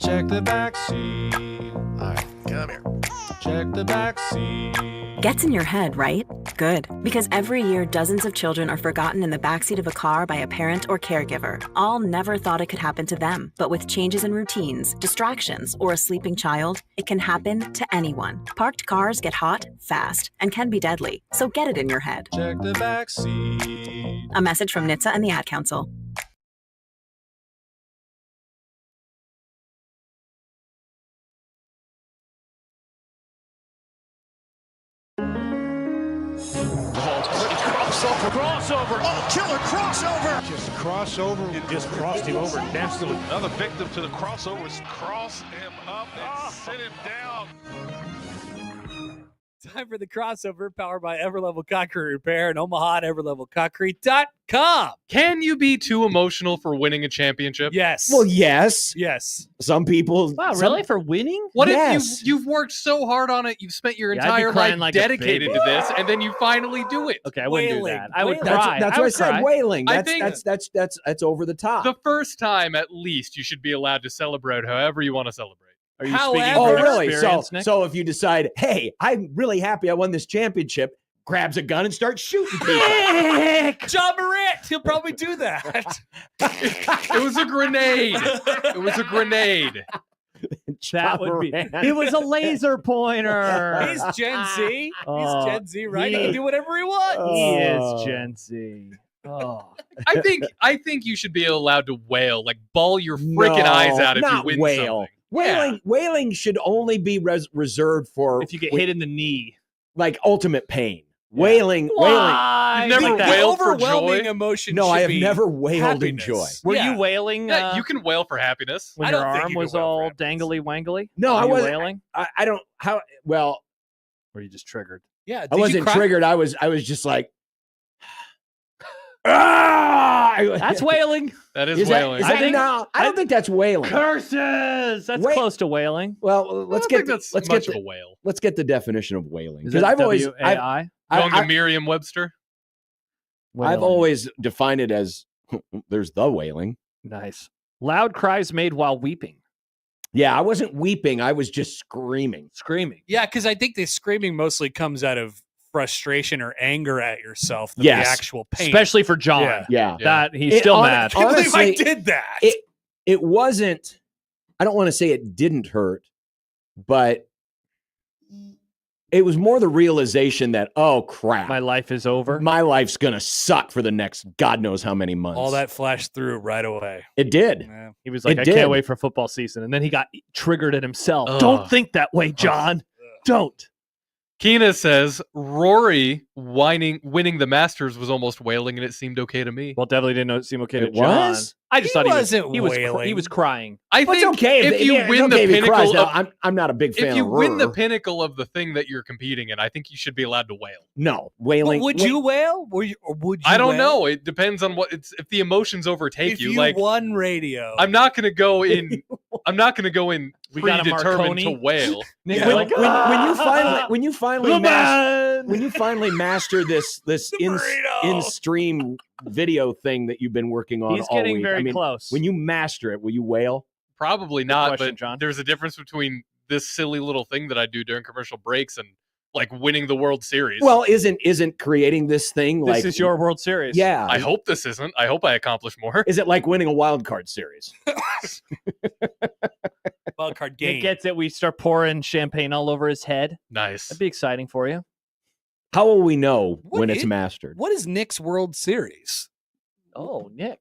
Check the back seat. All right, come here. Check the back seat. Gets in your head, right? Good. Because every year, dozens of children are forgotten in the backseat of a car by a parent or caregiver. All never thought it could happen to them. But with changes in routines, distractions, or a sleeping child, it can happen to anyone. Parked cars get hot, fast, and can be deadly. So get it in your head. Check the back seat. A message from NHTSA and the Ad Council. Crossover. Oh, killer crossover. Just crossover. It just crossed him over nastily. Another victim to the crossovers. Cross him up and sit him down. Time for the crossover, powered by Everlevel Concrete Repair and Omaha at everlevelconcrete.com. Can you be too emotional for winning a championship? Yes. Well, yes. Yes. Some people. Wow, really? For winning? What Yes. if you've worked so hard on it, you've spent your Yeah, I'd be entire crying life like a dedicated baby. to this, and then you finally do it? Okay, I wouldn't do Wailing. that. I would Wailing. cry. That's I what I would said. cry. Wailing. I That's over the top. The first time, at least, you should be allowed to celebrate however you want to celebrate. Are you However- speaking Oh, from really? experience, Nick? So if you decide, hey, I'm really happy I won this championship, grabs a gun and starts shooting people. John Morant, he'll probably do that. It was a grenade. It was a grenade. That would be. Moran. It was a laser pointer. He's Gen Z. Oh, He's Gen Z, right? He he- can do whatever he wants. He Oh. is Gen Z. Oh, I think you should be allowed to wail, like bawl your freaking eyes out if you not win wail. something. Wailing should only be reserved for if you get hit in the knee. like ultimate pain. Wailing. Why? You've never Like that. wailed for overwhelming joy? emotion. No, should I have be never wailed in happiness. joy. Were Yeah. you wailing? Yeah, you can wail for happiness. when I your don't think arm you was can wail for all happiness. dangly wangly? No, Were I you wasn't. wailing. I don't. How? Well, Or you just triggered? Yeah, I wasn't triggered. I was just like, ah! That's wailing. That is Is that, wailing. is that, I think- no, I don't think that's wailing. Curses. That's Wait. close to wailing. Well, I let's don't get think that's let's much get of a the, wail. let's get the definition of wailing Is because it I've always WAI? Going to I've Merriam-Webster. I've always defined it as there's the wailing. Nice. Loud cries made while weeping, Yeah, I wasn't weeping. I was just screaming. screaming. Yeah, because I think the screaming mostly comes out of frustration or anger at yourself than Yes. the actual pain. Especially for John. Yeah. Yeah. That he's It still hon- mad. I can't believe I honestly, did that. It wasn't. I don't want to say it didn't hurt, but it was more the realization that, oh crap, My life is over. my life's gonna suck for the next God knows how many months. All that flashed through right away. it did. Yeah. He was like, It I did. can't wait for football season. And then he got triggered at himself. Ugh. Don't think that way, John. Don't. Keena says Rory winning the Masters was almost wailing, and it seemed okay to me. Well, definitely didn't seem okay to It John. was? I just He thought wasn't he was wailing. crying. I Well, think it's okay if you win the pinnacle Now, of I'm not a big fan. if you of win the Roar. pinnacle of the thing that you're competing in, I think you should be allowed to wail. No But wailing. would you wail? Or would you I don't wail? know. It depends on what it's if the emotions overtake If you. you Like won radio, I'm not going to go in. I'm not going to go in We got a predetermined to Marconi. wail. Nick, Yeah. you're when, like, when you finally master this in stream video thing that you've been working on He's all getting week. very I mean, close. when you master it, will you wail? Probably not. question, But John. there's a difference between this silly little thing that I do during commercial breaks and like winning the World Series. Well, isn't creating this thing this like is your World Series. yeah? I hope this isn't. I hope I accomplish more. Is it like winning a wild card series? wild card Nick game. gets it. We start pouring champagne all over his head. Nice. That'd be exciting for you. How will we know What when it's is- mastered? What is Nick's World Series? Oh, Nick.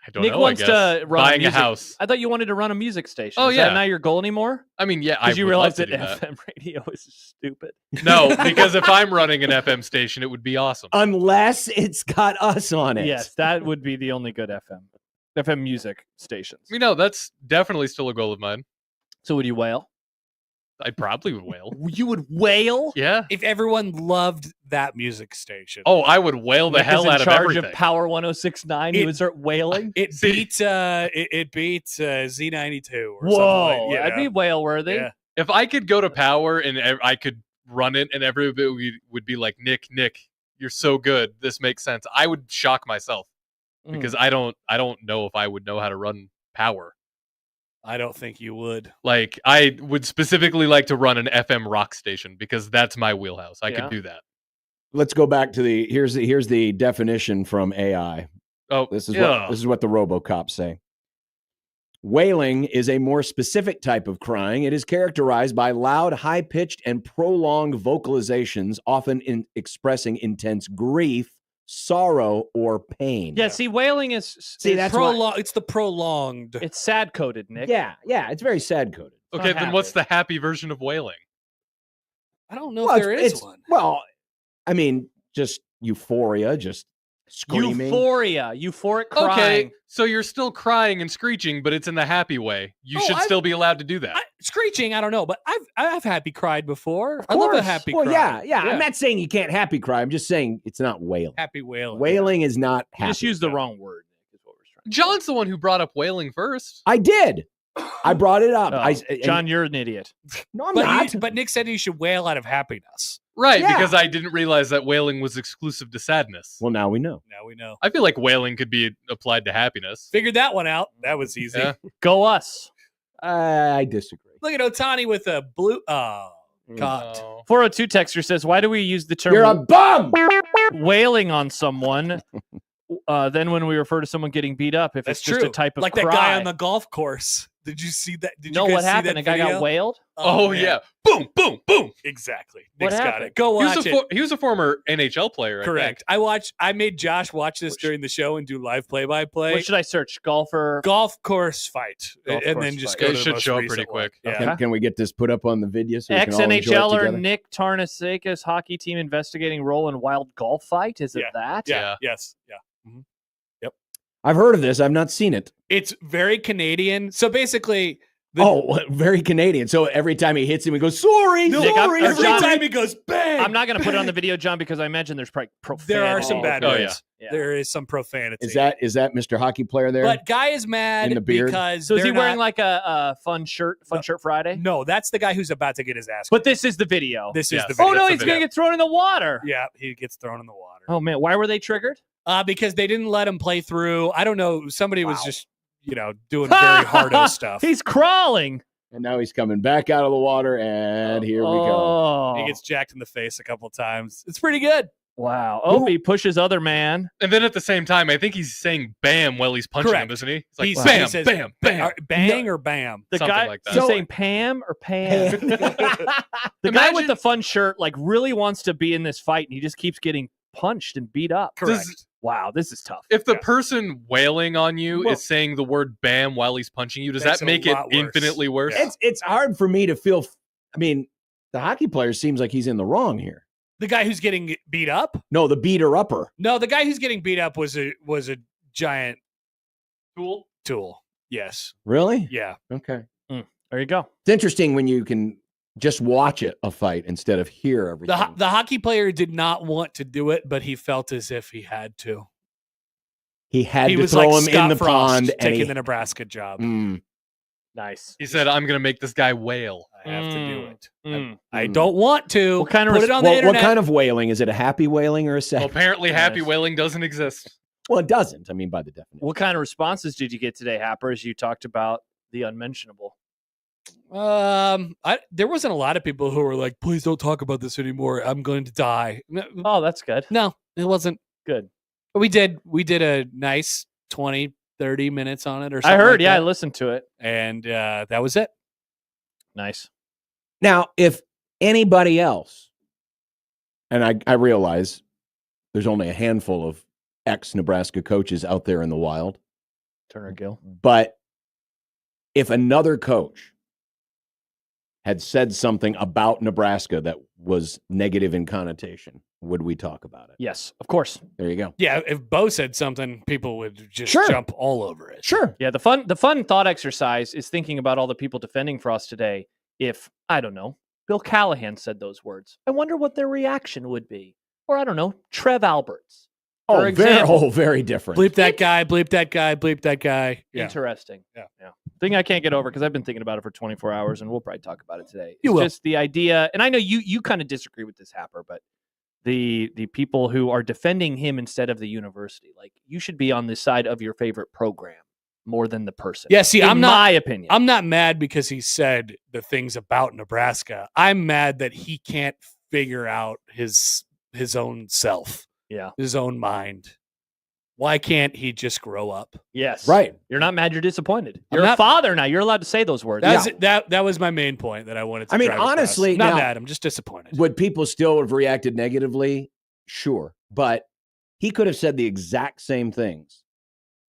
I don't Nick know. wants I guess. to run Buying a music. house. I thought you wanted to run a music station. Oh, Is yeah. that not your goal anymore? I mean, yeah. I Because you would realize love that to do that. FM radio is stupid. No, because if I'm running an FM station, it would be awesome. Unless it's got us on it. Yes, that would be the only good FM music stations. You know, that's definitely still a goal of mine. So would you wail? I probably would wail. You would wail? Yeah. If everyone loved that music station, Oh, I would wail the Nick is hell in out of charge everything. of Power 106.9. He It- would start wailing. it See- beat it beat Z92 or Whoa, something. Like, that'd be whale worthy. Yeah. If I could go to Power and I could run it and everybody would be like, Nick, you're so good. This makes sense. I would shock myself because I don't know if I would know how to run Power. I don't think you would. Like, I would specifically like to run an FM rock station because that's my wheelhouse. I could do that. Let's go back to here's the definition from AI. Oh, this is what the RoboCops say. Wailing is a more specific type of crying. It is characterized by loud, high-pitched, and prolonged vocalizations, often expressing intense grief, sorrow, or pain. Yeah, see, wailing is that's it's the prolonged. It's sad coded, Nick. Yeah, it's very sad coded. Okay, then what's the happy version of wailing? I don't know if there is one. Well, I mean, just euphoria, just screaming. Euphoric crying. Okay, so you're still crying and screeching, but it's in the happy way. You should still be allowed to do that. Screeching, I don't know, but I've happy cried before. Of I love a course. happy well, cry. Yeah. I'm not saying you can't happy cry. I'm just saying it's not wailing. Happy wailing. Wailing is not happy. You just used the wrong word. Is what we're trying. John's the one who brought up wailing first. I did. I brought it up. John, you're an idiot. No, I'm not. But Nick said you should wail out of happiness. Right, Yeah. because I didn't realize that wailing was exclusive to sadness. Well, now we know. Now we know. I feel like wailing could be applied to happiness. Figured that one out. That was easy. Yeah. Go us. I disagree. Look at Otani with a blue. Oh, God. Oh. 402 texter says, "Why do we use the term You're a bum. wailing on someone? Then when we refer to someone getting beat up, if That's it's just true. a type of like cry. that guy on the golf course. Did you see that? Did No, you guys what see happened? that A guy video? got wailed. Oh, man. yeah. Boom, boom, boom. Exactly. What Nick's got happened? it. Go watch it. He was a former NHL player. Correct. I made Josh watch this during the show and do live play-by-play. What should I search? Golfer. Golf course fight, Golf and course then just fight. go It to the should most show up recent pretty one. quick. Yeah. Can we get this put up on the video so we can all enjoy it Ex-NHLer together? Nick Tarnasekas hockey team investigating role in wild golf fight. Is it that? Yeah. Yes. Yeah. I've heard of this. I've not seen it. It's very Canadian. So basically, Very Canadian. So every time he hits him, he goes, sorry, Nick, sorry. I'm- every John- time he goes bang. I'm not going to put it on the video, John, because I imagine there's probably profanity. There are some bad Oh, words. yeah. There is some profanity. Is that Mr. Hockey Player there? But guy is mad In the beard? because So is he they're wearing not- like a fun shirt Friday? No, that's the guy who's about to get his ass. But this is the video. This Yes. is the video. Oh no, That's the he's going video. to get thrown in the water. Yeah, he gets thrown in the water. Oh man, why were they triggered? Because they didn't let him play through. I don't know. Somebody was just, doing very hardo stuff. He's crawling. and now he's coming back out of the water, and here we go. Oh. He gets jacked in the face a couple times. It's pretty good. Wow. Oh, he pushes other man. And then at the same time, I think he's saying bam while he's punching him, Correct. isn't he? It's like He bam, says, bam, bam. Bang or bam. The Something guy, like that. he's So- saying Pam or Pam. The guy Imagine- with the fun shirt like really wants to be in this fight, and he just keeps getting punched and beat up. Correct. Wow, this is tough. If the person wailing on you Well- is saying the word bam while he's punching you, does Makes that it a make it lot worse. infinitely worse? Yeah. It's hard for me to feel. I mean, the hockey player seems like he's in the wrong here. The guy who's getting beat up? No, the beater upper. No, the guy who's getting beat up was a giant Tool? Yes. Really? Yeah. Okay. There you go. It's interesting when you can just watch a fight instead of hear everything. The hockey player did not want to do it, but he felt as if he had to. he had He to was throw like him Scott in the Frost pond, and taking he, the Nebraska job. Nice. He said, I'm going to make this guy wail. I have to do it. Mm. I don't want to. What kind of put it on the Well, internet. what kind of wailing is it? A happy wailing or a sad? Well, apparently happy Nice. wailing doesn't exist. Well, it doesn't. I mean, by the definition. What kind of responses did you get today, Happer, as you talked about the unmentionable? There wasn't a lot of people who were like, "Please don't talk about this anymore. I'm going to die." Oh, that's good. No, it wasn't. Good. We did a nice 20, 30 minutes on it or something. I heard, like yeah, I that. listened to it. And that was it. Nice. Now, if anybody else, and I realize there's only a handful of ex-Nebraska coaches out there in the wild, Turner Gill. but if another coach had said something about Nebraska that was negative in connotation, would we talk about it? Yes, of course. There you go. Yeah, if Bo said something, people would just Sure. jump all over it. Sure. Yeah, the fun thought exercise is thinking about all the people defending Frost today. If, I don't know, Bill Callahan said those words, I wonder what their reaction would be. Or I don't know, Trev Alberts. Oh, For example. very different. Bleep that guy, bleep that guy, bleep that guy. Yeah. Interesting. Yeah. Thing I can't get over because I've been thinking about it for 24 hours, and we'll probably talk about it today. You It's will. just the idea, and I know you kind of disagree with this, Happer, but the people who are defending him instead of the university, like you should be on the side of your favorite program. more than the person. Yeah, see, in my opinion. I'm not mad because he said the things about Nebraska. I'm mad that he can't figure out his own self, his own mind. Why can't he just grow up? Yes. Right. You're not mad, you're disappointed. You're a father now. You're allowed to say those words. That was my main point that I wanted to I mean, drive across. honestly, I'm not now, mad. I'm just disappointed. Would people still have reacted negatively? Sure. But he could have said the exact same things,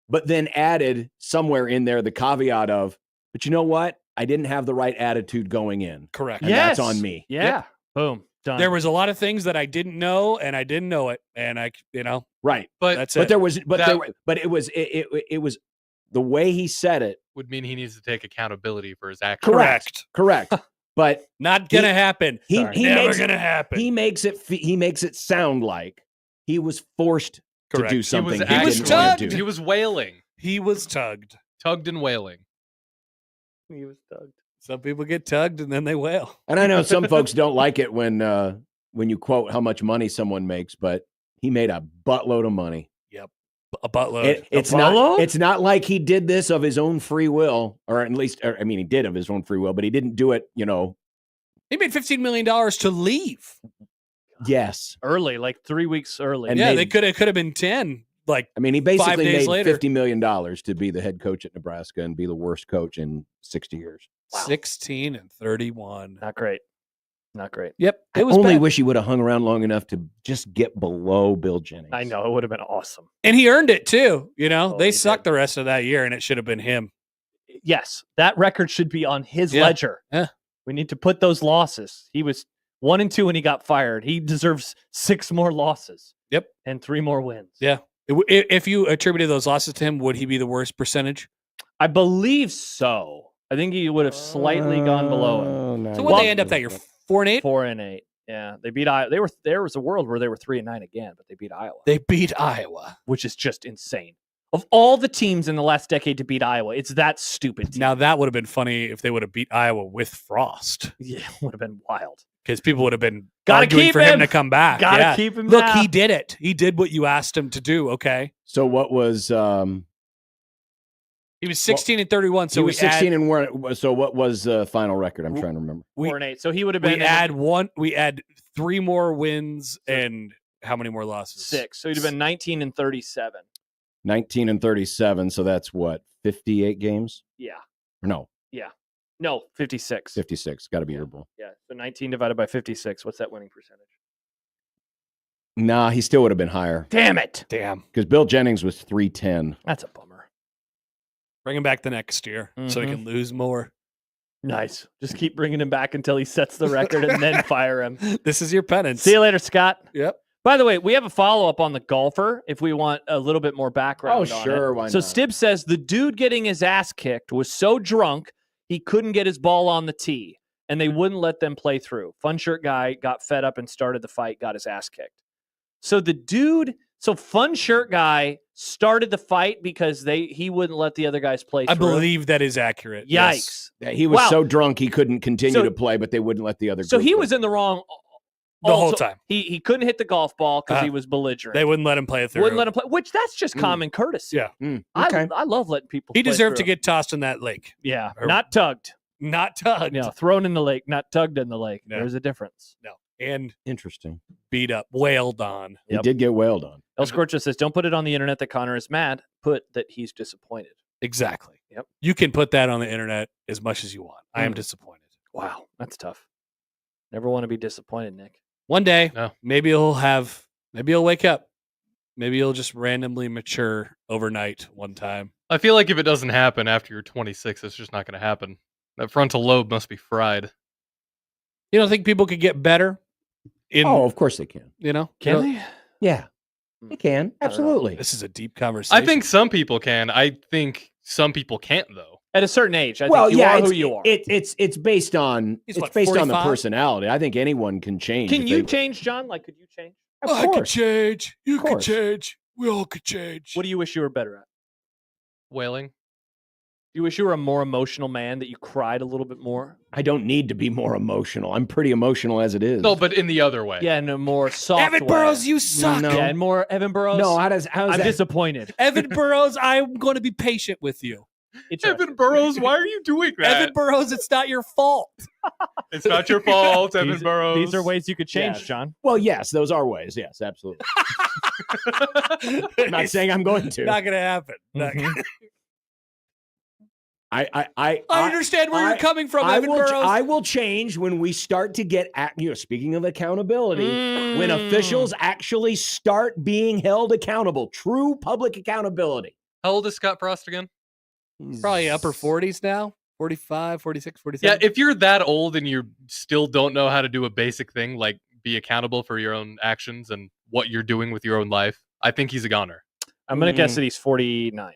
but then added somewhere in there the caveat of, but you know what? I didn't have the right attitude going in. Correct. And that's on me. Yeah. Yep. Boom. Done. There was a lot of things that I didn't know, and I didn't know it, and Right. But that's But it. there was, it was the way he said it. would mean he needs to take accountability for his actions. Correct. But not gonna happen. Never gonna happen. He makes it sound like he was forced Correct. to do something. He was didn't want tugged. to do. He was wailing. He was tugged. Tugged and wailing. He was tugged. Some people get tugged and then they wail. And I know some folks don't like it when you quote how much money someone makes, but he made a buttload of money. Yep, a buttload. It's not like he did this of his own free will, or at least, he did of his own free will, but he didn't do it. He made $15 million to leave. Yes, early, like 3 weeks early. And They could have been 10. He basically 5 days made later. $50 million to be the head coach at Nebraska and be the worst coach in 60 years. Wow. 16 and 31. Not great. Not great. Yep. I only wish he would have hung around long enough to just get below Bill Jennings. I know. It would have been awesome. And he earned it too. They he sucked did. the rest of that year, and it should have been him. Yes. That record should be on his Yeah. ledger. Yeah. We need to put those losses. He was 1-2 when he got fired. He deserves 6 more losses. Yep. And 3 more wins. Yeah. If you attributed those losses to him, would he be the worst percentage? I believe so. I think he would have slightly gone below him. No, So what they end up that year? 4-8? 4-8. Yeah, they beat Iowa. There was a world where they were 3-9 again, but they beat Iowa. They beat Iowa. Which is just insane. Of all the teams in the last decade to beat Iowa, it's that stupid team. Now that would have been funny if they would have beat Iowa with Frost, Yeah, it would have been wild. because people would have been Gotta arguing keep for him him. to come back. Gotta keep him Look, now. he did it. He did what you asked him to do. Okay, So what was he was 16 and 31. So he was 16 and 1. So what was the final record? I'm trying to remember. 4-8. So he would have been We add 3 more wins and how many more losses? 6. So he'd have been 19 and 37. 19 and 37. So that's what, 58 games? Yeah. Or no, No, 56. 56. Got to be your ball. Yeah. So 19 divided by 56. What's that winning percentage? Nah, he still would have been higher Damn it. Damn. because Bill Jennings was 310. That's a bummer. Bring him back the next year so he Mhm. can lose more. Nice. Just keep bringing him back until he sets the record and then fire him. This is your penance. See you later, Scott. Yep. By the way, we have a follow-up on the golfer if we want a little bit more background on sure, it. why So not? Stibb says the dude getting his ass kicked was so drunk he couldn't get his ball on the tee, and they wouldn't let them play through. Fun shirt guy got fed up and started the fight, got his ass kicked. So fun shirt guy started the fight because he wouldn't let the other guys play I through. believe that is accurate. Yikes. Yes. Yeah, he was Wow. so drunk he couldn't continue So- to play, but they wouldn't let the other. So group he play. was in the wrong The whole time. He couldn't hit the golf ball because Uh-huh. he was belligerent. They wouldn't let him play through. Wouldn't let him play, which that's just common courtesy. Yeah. Okay. I love letting people He play deserved to through. get tossed in that lake. Yeah, or- not tugged. Not tugged. No, thrown in the lake, not tugged in the lake. No. There's a difference. No. And Interesting. beat up, wailed on. He Yep. did get wailed on. El Scorcho says, don't put it on the internet that Connor is mad. Put that he's disappointed. Exactly. Yep. You can put that on the internet as much as you want. I am disappointed. Wow, that's tough. Never want to be disappointed, Nick. One day, No. maybe he'll wake up. Maybe he'll just randomly mature overnight one time. I feel like if it doesn't happen after you're 26, it's just not going to happen. That frontal lobe must be fried. You don't think people could get better? Of course they can. Can they? Yeah, they can. Absolutely. This is a deep conversation. I think some people can. I think some people can't, though. At a certain age, I think you are who you are. It's based on He's it's what, based on the 45? personality. I think anyone can change. Can if you they- change, John? Like, could you change? Of I could course. change. You Of could course. change. We all could change. What do you wish you were better at? Wailing. You wish you were a more emotional man, that you cried a little bit more? I don't need to be more emotional. I'm pretty emotional as it is. No, but in the other way. Yeah, in a more soft Evan way. Burrows, you suck. No. Yeah, and more Evan Burrows. No, how does I'm that? disappointed. Evan Burrows, I'm going to be patient with you. Evan Burrows, why are you doing that? Evan Burrows, it's not your fault. It's not your fault, Evan Burrows. These are ways you could change, Yes. John. Well, yes, those are ways. Yes, absolutely. I'm not saying I'm going to. Not going to happen. Mhm. I understand where you're coming from, I Evan will, Burrows. I will change when we start to get, speaking of accountability, when officials actually start being held accountable, true public accountability. How old is Scott Frost again? Probably upper 40s now. 45, 46, 47. Yeah, if you're that old and you still don't know how to do a basic thing like be accountable for your own actions and what you're doing with your own life, I think he's a goner. I'm going to guess that he's 49.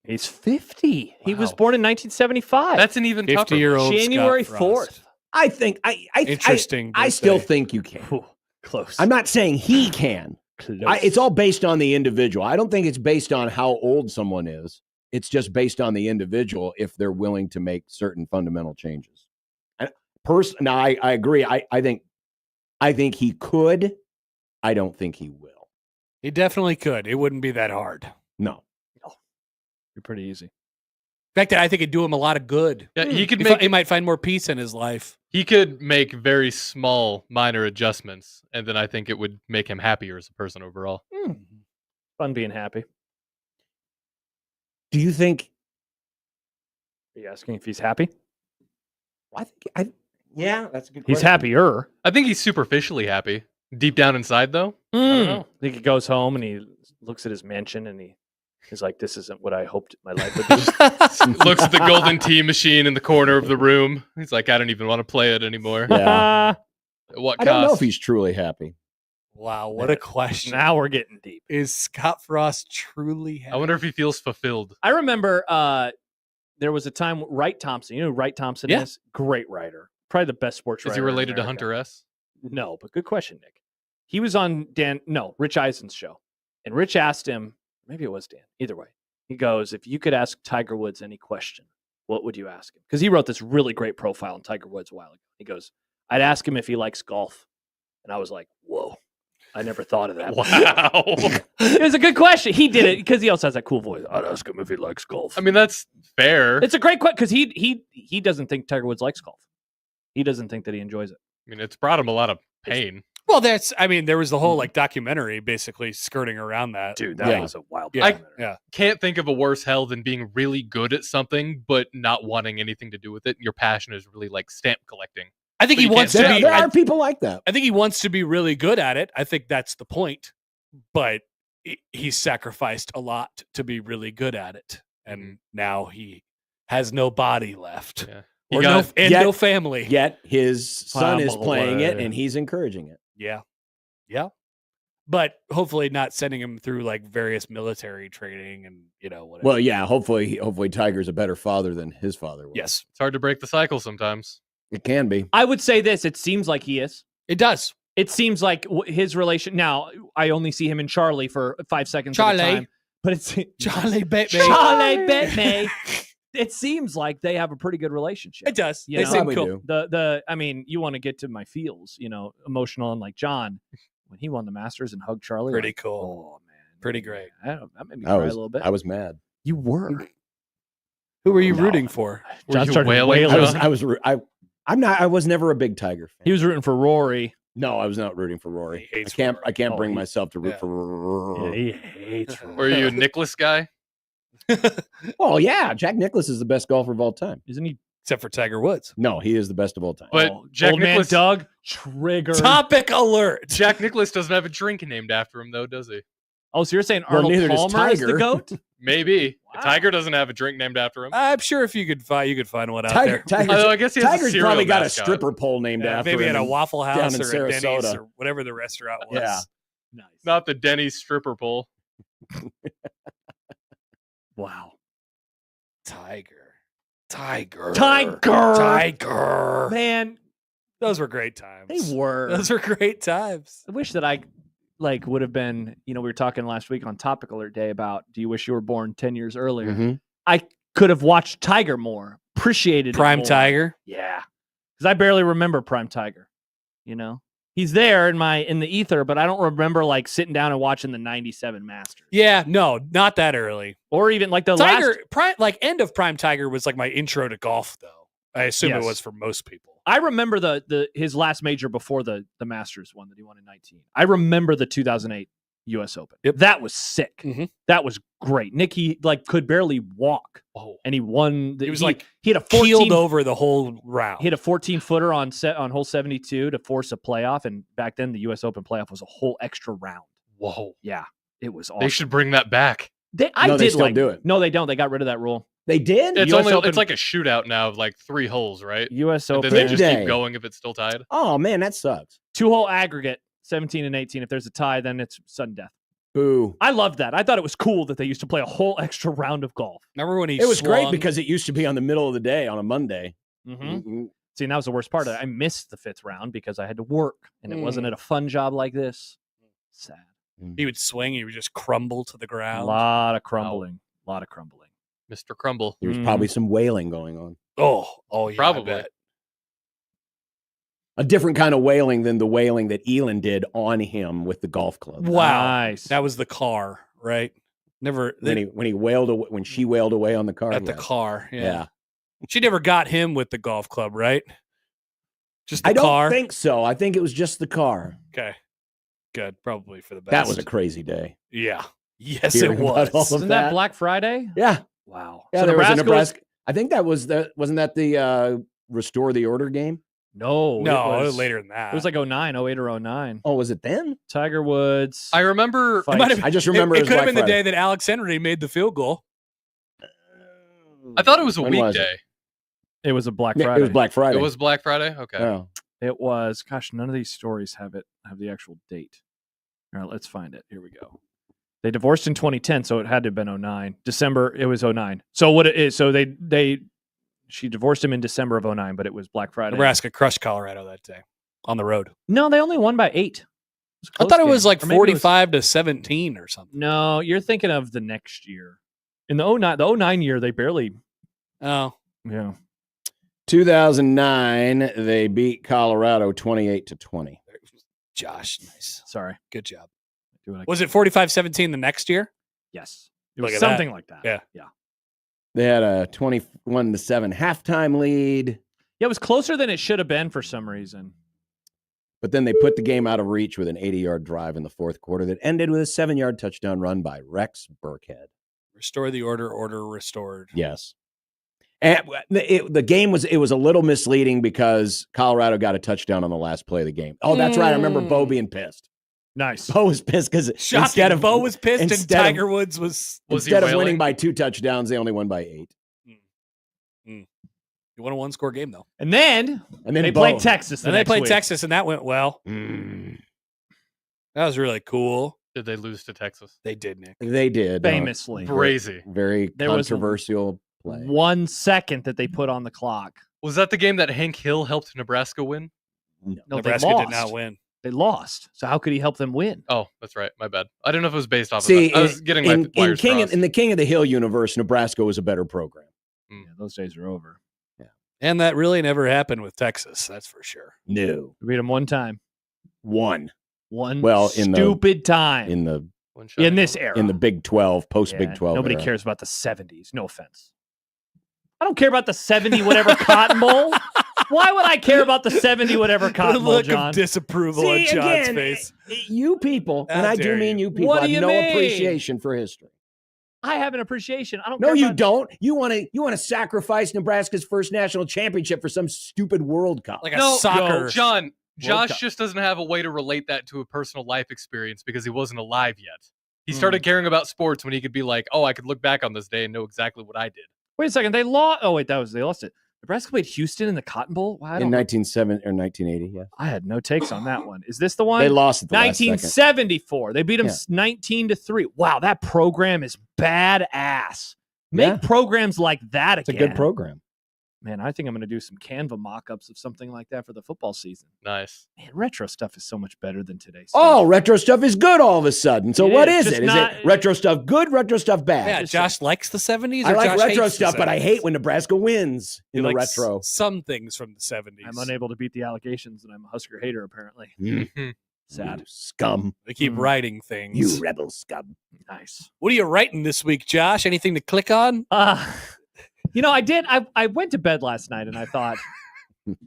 He's 50. He was Wow. born in 1975. That's an even tougher. 50-year-old January Scott Frost. 4th. I think Interesting. I still birthday. think you can. Whew, close. I'm not saying he can. Close. It's all based on the individual. I don't think it's based on how old someone is. It's just based on the individual if they're willing to make certain fundamental changes. And now I agree. I think he could. I don't think he will. He definitely could. It wouldn't be that hard. No. You're pretty easy. In fact, I think it'd do him a lot of good. Yeah, he could He might find more peace in his life. He could make very small, minor adjustments, and then I think it would make him happier as a person overall. Fun being happy. Do you think? Are you asking if he's happy? Yeah, that's a good. He's question. happier. I think he's superficially happy. Deep down inside, though, I don't know. I think he goes home and he looks at his mansion and he's like, "This isn't what I hoped my life would be." Looks at the golden tea machine in the corner of the room. He's like, I don't even want to play it anymore. Yeah. At what I cost? don't know if he's truly happy. Wow, what a question. Now we're getting deep. Is Scott Frost truly happy? I wonder if he feels fulfilled. I remember there was a time Wright Thompson. You know who Wright Thompson Yeah. is? Great writer. Probably the best sports Is writer. he in related to America. Hunter S? No, but good question, Nick. He was on Rich Eisen's show. And Rich asked him, maybe it was Dan, either way. He goes, if you could ask Tiger Woods any question, what would you ask him? Because he wrote this really great profile on Tiger Woods a while ago. He goes, I'd ask him if he likes golf. And I was like, whoa. I never thought of that. Wow. It was a good question. He did it because he also has that cool voice. I'd ask him if he likes golf. I mean, that's fair. It's a great question because he doesn't think Tiger Woods likes golf. He doesn't think that he enjoys it. I mean, it's brought him a lot of pain. Well, there was the whole documentary basically skirting around that. Dude, that was a wild Yeah. documentary. Can't think of a worse hell than being really good at something, but not wanting anything to do with it. Your passion is really like stamp collecting. I think But he you wants to can't be. There are people like that. I think he wants to be really good at it. I think that's the point. But he sacrificed a lot to be really good at it, and now he has no body left, Yeah. or got- no family. Yet his son is Family. playing it and he's encouraging it. Yeah. But hopefully not sending him through like various military training and whatever. Well, yeah. Hopefully Tiger's a better father than his father was. Yes, It's hard to break the cycle sometimes. It can be. I would say this. It seems like he is. it does. It seems like his relation. Now, I only see him in Charlie for 5 seconds at a Charlie. time. But it's Charlie bet me. Charlie bet me. It seems like they have a pretty good relationship. It does. You They know? seem Probably cool. do. I mean, you want to get to my feels, emotional, and like John, when he won the Masters and hugged Charlie. Pretty like, cool. Oh man, Pretty great. That made me cry a little bit. I was mad. You were. Who were you No. rooting for? Were John you started wailing, wailing. John? I was never a big Tiger fan. He was rooting for Rory. No, I was not rooting for Rory. He hates I can't Oh, bring he- myself to root yeah. for Rory. he hates Rory. Were you a Nicklaus guy? Oh yeah, Jack Nicklaus is the best golfer of all time. Isn't he? Except for Tiger Woods. No, he is the best of all time. But Jack Old Nicklaus, man Doug trigger. Topic alert. Jack Nicklaus doesn't have a drink named after him, though, does he? Oh, so you're saying Well, Arnold neither does Palmer is the Tiger. goat? Maybe. Wow. Tiger doesn't have a drink named after him. I'm sure if you could find one out Tiger, there. Although I guess he has a Tiger's cereal probably got a mascot. stripper pole named after Maybe him. at a Waffle down House in or a Denny's Sarasota. or whatever the restaurant was. Yeah. Nice. Not the Denny's stripper pole. Wow. Tiger. Man, Those were great times. they were. Those were great times. I wish that I like would have been, we were talking last week on Topic Alert Day about, do you wish you were born 10 years earlier? Mm-hmm. I could have watched Tiger more, appreciated Prime it more. Tiger. Yeah. Because I barely remember Prime Tiger. He's there in the ether, but I don't remember like sitting down and watching the 97 Masters. Yeah, no, not that early. Or even like the Tiger, end of Prime Tiger was like my intro to golf, though. I assume it was for most people. I remember his last major before the Masters one that he won in 19. I remember the 2008 U.S. Open. Yep. That was sick. Mm-hmm. That was great. Nicky could barely walk. Oh. And he won. He was he had a 14, keeled over the whole round. He had a 14-footer on hole 72 to force a playoff. And back then the U.S. Open playoff was a whole extra round. Whoa. Yeah. It was awesome. They should bring that back. They still do it. No, they don't. They got rid of that rule. They did? It's it's like a shootout now of like 3 holes, right? U.S. Open. And then they just keep going if it's still tied. Oh, man, that sucks. 2-hole aggregate, 17 and 18. If there's a tie, then it's sudden death. Boo. I loved that. I thought it was cool that they used to play a whole extra round of golf. Remember when It was great because it used to be on the middle of the day on a Monday. Mm-hmm. See, and that was the worst part of it. I missed the 5th round because I had to work, and it wasn't at a fun job like this. Sad. He would swing. He would just crumble to the ground. A lot of crumbling. A lot of crumbling. Mr. Crumble. There was probably some wailing going on. Oh, yeah. Probably. A different kind of wailing than the wailing that Elin did on him with the golf club. Wow. Nice. That was the car, right? Never. When he wailed away, when she wailed away on the car. At the car. Yeah. She never got him with the golf club, right? Just the I don't car? think so. I think it was just the car. Okay. Good. Probably for the best. That was a crazy day. Yeah. Yes, Hearing it was. about all of Isn't that Black Friday? Yeah. Wow. Yeah, So there was a Nebraska Nebraska. I think that was wasn't that the Restore the Order game? No. No, it it was was later than that. It was like 09, 08 or 09. Oh, was it then? Tiger Woods. I remember. It might have- I just remember it it was could have Black been the Friday. day that Alex Henry made the field goal. I thought it was a When was it? weekday. It was a Black Yeah, Friday. it was Black Friday. It was Black Friday? Okay. Oh. It was. Gosh, none of these stories have the actual date. All right, let's find it. Here we go. They divorced in 2010, so it had to have been 09. December, it was 09. So what it is, so she divorced him in December of 09, but it was Black Friday. Nebraska crushed Colorado that day on the road. No, they only won by 8. I thought it was game. like Or maybe it was- 45-17 or something. No, you're thinking of the next year. In the 09 year, they barely. Oh. Yeah. 2009, they beat Colorado 28-20. Josh, nice. Sorry. Good job. Do what I Was can. it 45-17 the next year? Yes. It Look was at something that. like that. Yeah. Yeah. They had a 21-7 halftime lead, Yeah, it was closer than it should have been for some reason. but then they put the game out of reach with an 80-yard drive in the fourth quarter that ended with a 7-yard touchdown run by Rex Burkhead. Restore the order, order restored. Yes. And the game was a little misleading because Colorado got a touchdown on the last play of the game. Oh, that's right. I remember Bo being pissed. Nice. Bo was pissed because Shocking. instead of Bo was pissed and instead of- Tiger Woods was instead of wailing? winning by 2 touchdowns, they only won by 8. You won a 1-score game, though. And then they Bo- played Texas. And they played Texas, and that went well. Mm, That was really cool. Did they lose to Texas? They did, Nick. they did famously. Crazy. very There was controversial play. 1 second that they put on the clock. Was that the game that Hank Hill helped Nebraska win? No, Nebraska they lost. did not win. They lost. So how could he help them win? Oh, that's right. My bad. I didn't know if it was based off See, of that. I was getting my wires crossed. in the King of the Hill universe, Nebraska was a better program. Yeah, those days are over. And that really never happened with Texas, that's for sure. No, We beat them one time. one One Well, in the- stupid time. in the One shot. In this era. in the Big 12, post Yeah, Big 12. Nobody era. cares about the 70s. No offense. I don't care about the 70 whatever Cotton Bowl. Why would I care about the 70 whatever The Cotton Bowl, look John? of disapproval on See, John's again, face. You people, and How I do dare mean you. you people, What do have you no mean? appreciation for history. I have an appreciation. I don't No, care you about- don't. You want to sacrifice Nebraska's first national championship for some stupid World Cup. Like a No, soccer. John, Josh Cup. just doesn't have a way to relate that to a personal life experience because he wasn't alive yet. He started caring about sports when he could be like, oh, I could look back on this day and know exactly what I did. Wait a second. They lost. Oh, wait, they lost it. Nebraska played Houston in the Cotton Bowl? Wow, in 1970 or 1980, yeah. I had no takes on that one. Is this the one? They lost at the last second. 1974. They beat them Yeah. 19-3. Wow, that program is badass. Make Yeah. programs like that It's a again. good program. Man, I think I'm going to do some Canva mock-ups of something like that for the football season. Nice. Man, retro stuff is so much better than today's Oh, stuff. retro stuff is good all of a sudden. So what is just it? Is it retro stuff good, retro stuff bad? Yeah, Josh likes the 70s. I or like Josh retro hates the stuff, but I 70s? hate when Nebraska wins in He the likes retro. some things from the 70s. I'm unable to beat the allegations that I'm a Husker hater, apparently. Mhm. Sad. You scum. They keep writing things. You rebel scum. Nice. What are you writing this week, Josh? Anything to click on? I did. I went to bed last night and I thought,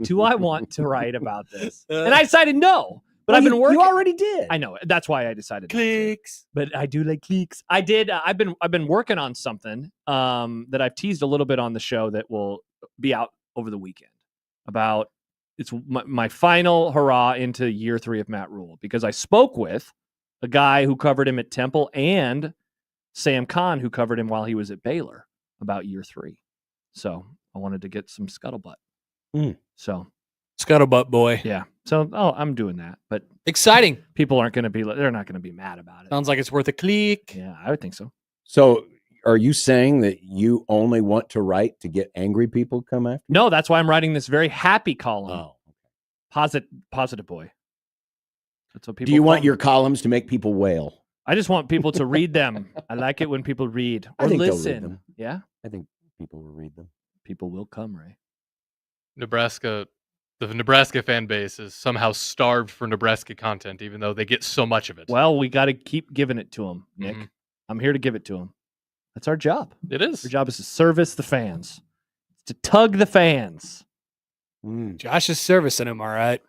do I want to write about this? And I decided no. But I've been working. You already did. I know. That's why I decided. Clicks. But I do like cliques. I did. I've been working on something that I've teased a little bit on the show that will be out over the weekend. It's my final hurrah into year 3 of Matt Rule, because I spoke with a guy who covered him at Temple and Sam Kahn, who covered him while he was at Baylor, about year 3. So I wanted to get some scuttlebutt. So Scuttlebutt boy. yeah. So I'm doing that, but Exciting. people aren't going to be. They're not going to be mad about it. Sounds like it's worth a click. Yeah, I would think so. So are you saying that you only want to write to get angry people come after? No, that's why I'm writing this very happy column. Oh. Positive boy. That's what people. Do you call want me. your columns to make people wail? I just want people to read them. I like it when people read I or think they'll read listen. them. Yeah, I think people will read them. people will come, Ray. The Nebraska fan base is somehow starved for Nebraska content, even though they get so much of it. Well, we got to keep giving it to them, Nick. Mhm. I'm here to give it to them. That's our job. It is. Our job is to service the fans. It's to tug the fans. Josh is servicing him, all right.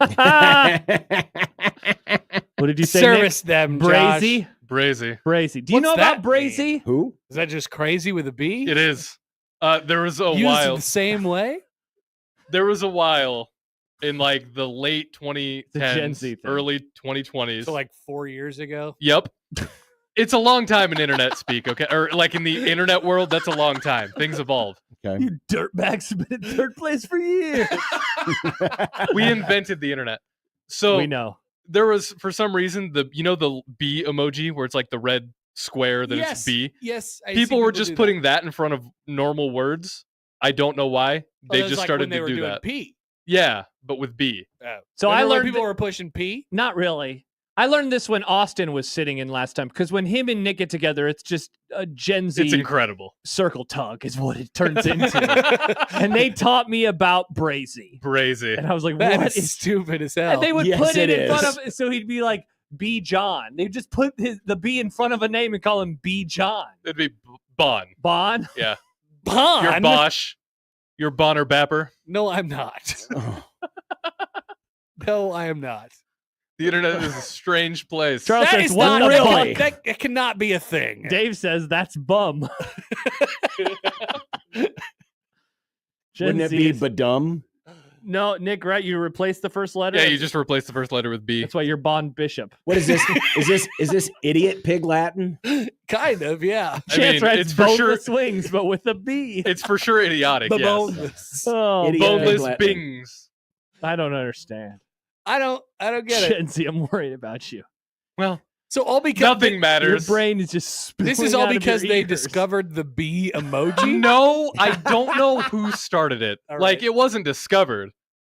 What did you say, Service Nick? them, Brazy? Josh. Brazy. Brazy. Do you What's know about that mean? Brazy? Who? Is that just crazy with a B? It is. There was a Used while. the same way? There was a while in like the late 2010s, Gen Z thing. early 2020s. So like 4 years ago? Yep. It's a long time in internet speak, okay? Or like in the internet world, that's a long time. Things evolve. Okay. You dirtbags have been in third place for years. We invented the internet. So We know. there was, for some reason, the B emoji where it's like the red square that it's B. Yes. I see People were just do putting that in front of normal words. I don't know why. They that. just Like started when they to were do doing that. P. Yeah, but with B. So I Remember when learned people that- were pushing P. Not really. I learned this when Austin was sitting in last time, because when him and Nick get together, it's just a Gen Z It's incredible. circle tug is what it turns into. And they taught me about Brazy. Brazy. And I was like, That what is is... stupid as hell. And they would Yes, put it it in front is. of... So he'd be like, B. John. They just put the B in front of a name and call him B. John. It'd be Bon. Bon? Yeah. Bon. You're Bosch. You're Bonner Bapper. No, I'm not. Oh. No, I am not. The internet is a strange place. Charles That says, is what not the really. fuck? That cannot be a thing. Dave says, that's bum. Gen Wouldn't it Z be is- badum? No, Nick, right? You replaced the first letter? Yeah, you just replace the first letter with B. That's why you're Bond Bishop. What is this? is this idiot pig Latin? Kind of, yeah. I Chance mean, writes it's for sure. boneless wings, but with a B. It's for sure idiotic. The Yes. boneless. Oh, Idiot. Boneless Latin. Bings. I don't understand. I don't get it. Gen Z, I'm worried about you. Well, So all because nothing Your matters. brain is just this spewing is all out of your because they ears. discovered the B emoji. No, I don't know who started it. All Like right. it wasn't discovered.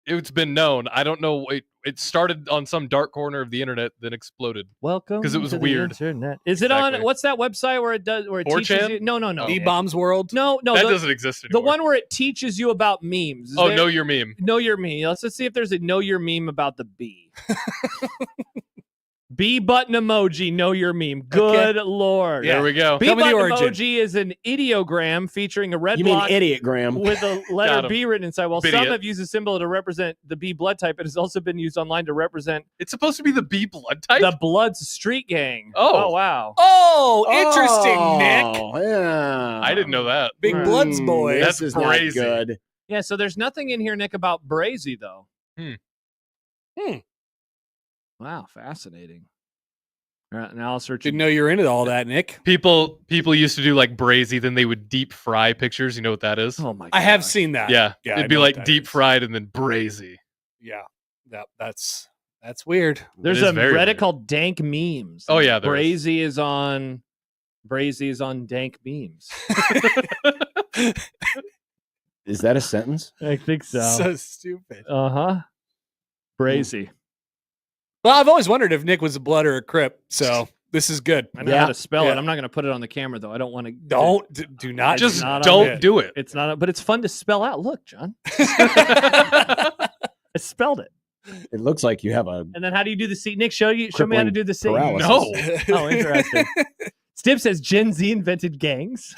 It's been known. I don't know. It started on some dark corner of the internet, then exploded. Welcome 'Cause it was to the weird. internet. Is it on? Exactly. What's that website where it teaches 4chan? you? No. Oh. D Bombs World. No. that the, doesn't exist the anymore. one where it teaches you about memes. Is Oh, there- know your meme. Know your meme. Let's see if there's a know your meme about the B. B button emoji, know your meme. Good lord. Yeah. There we go. B Tell me the button origin. emoji is an ideogram featuring a red You mean block idiot, Graham? with a letter Got 'em. B written inside. While Bidiot. some have used a symbol to represent the B blood type, it has also been used online to represent It's supposed to be the B blood type. the Bloods Street Gang. Oh. Wow. Oh, interesting, Nick. Oh, yeah. I didn't know that. Big Bloods boy. That's This is not crazy. good. Yeah, so there's nothing in here, Nick, about Brazy, though. Wow, fascinating. All right, now I'll search. Didn't know you were into all that, Nick. People used to do like Brazy, then they would deep fry pictures. You know what that is? Oh my! I have gosh. seen that. Yeah, I it'd be know what like that deep is. fried and then Brazy. Yeah, that's weird. There's It a is very Reddit weird. called Dank Memes. Oh, yeah, there is. Brazy is on Dank Memes. Is that a sentence? I think so. So stupid. Crazy. Well, I've always wondered if Nick was a blood or a crip, so this is good. I know how to spell it. I'm not going to put it on the camera, though. I don't want to. Do not. Just not don't do it. It's not, but it's fun to spell out. Look, John. I spelled it. It looks like you have a. And then how do you do the C? Nick, show me how to do the C. paralysis. No. Oh, interesting. Stib says Gen Z invented gangs.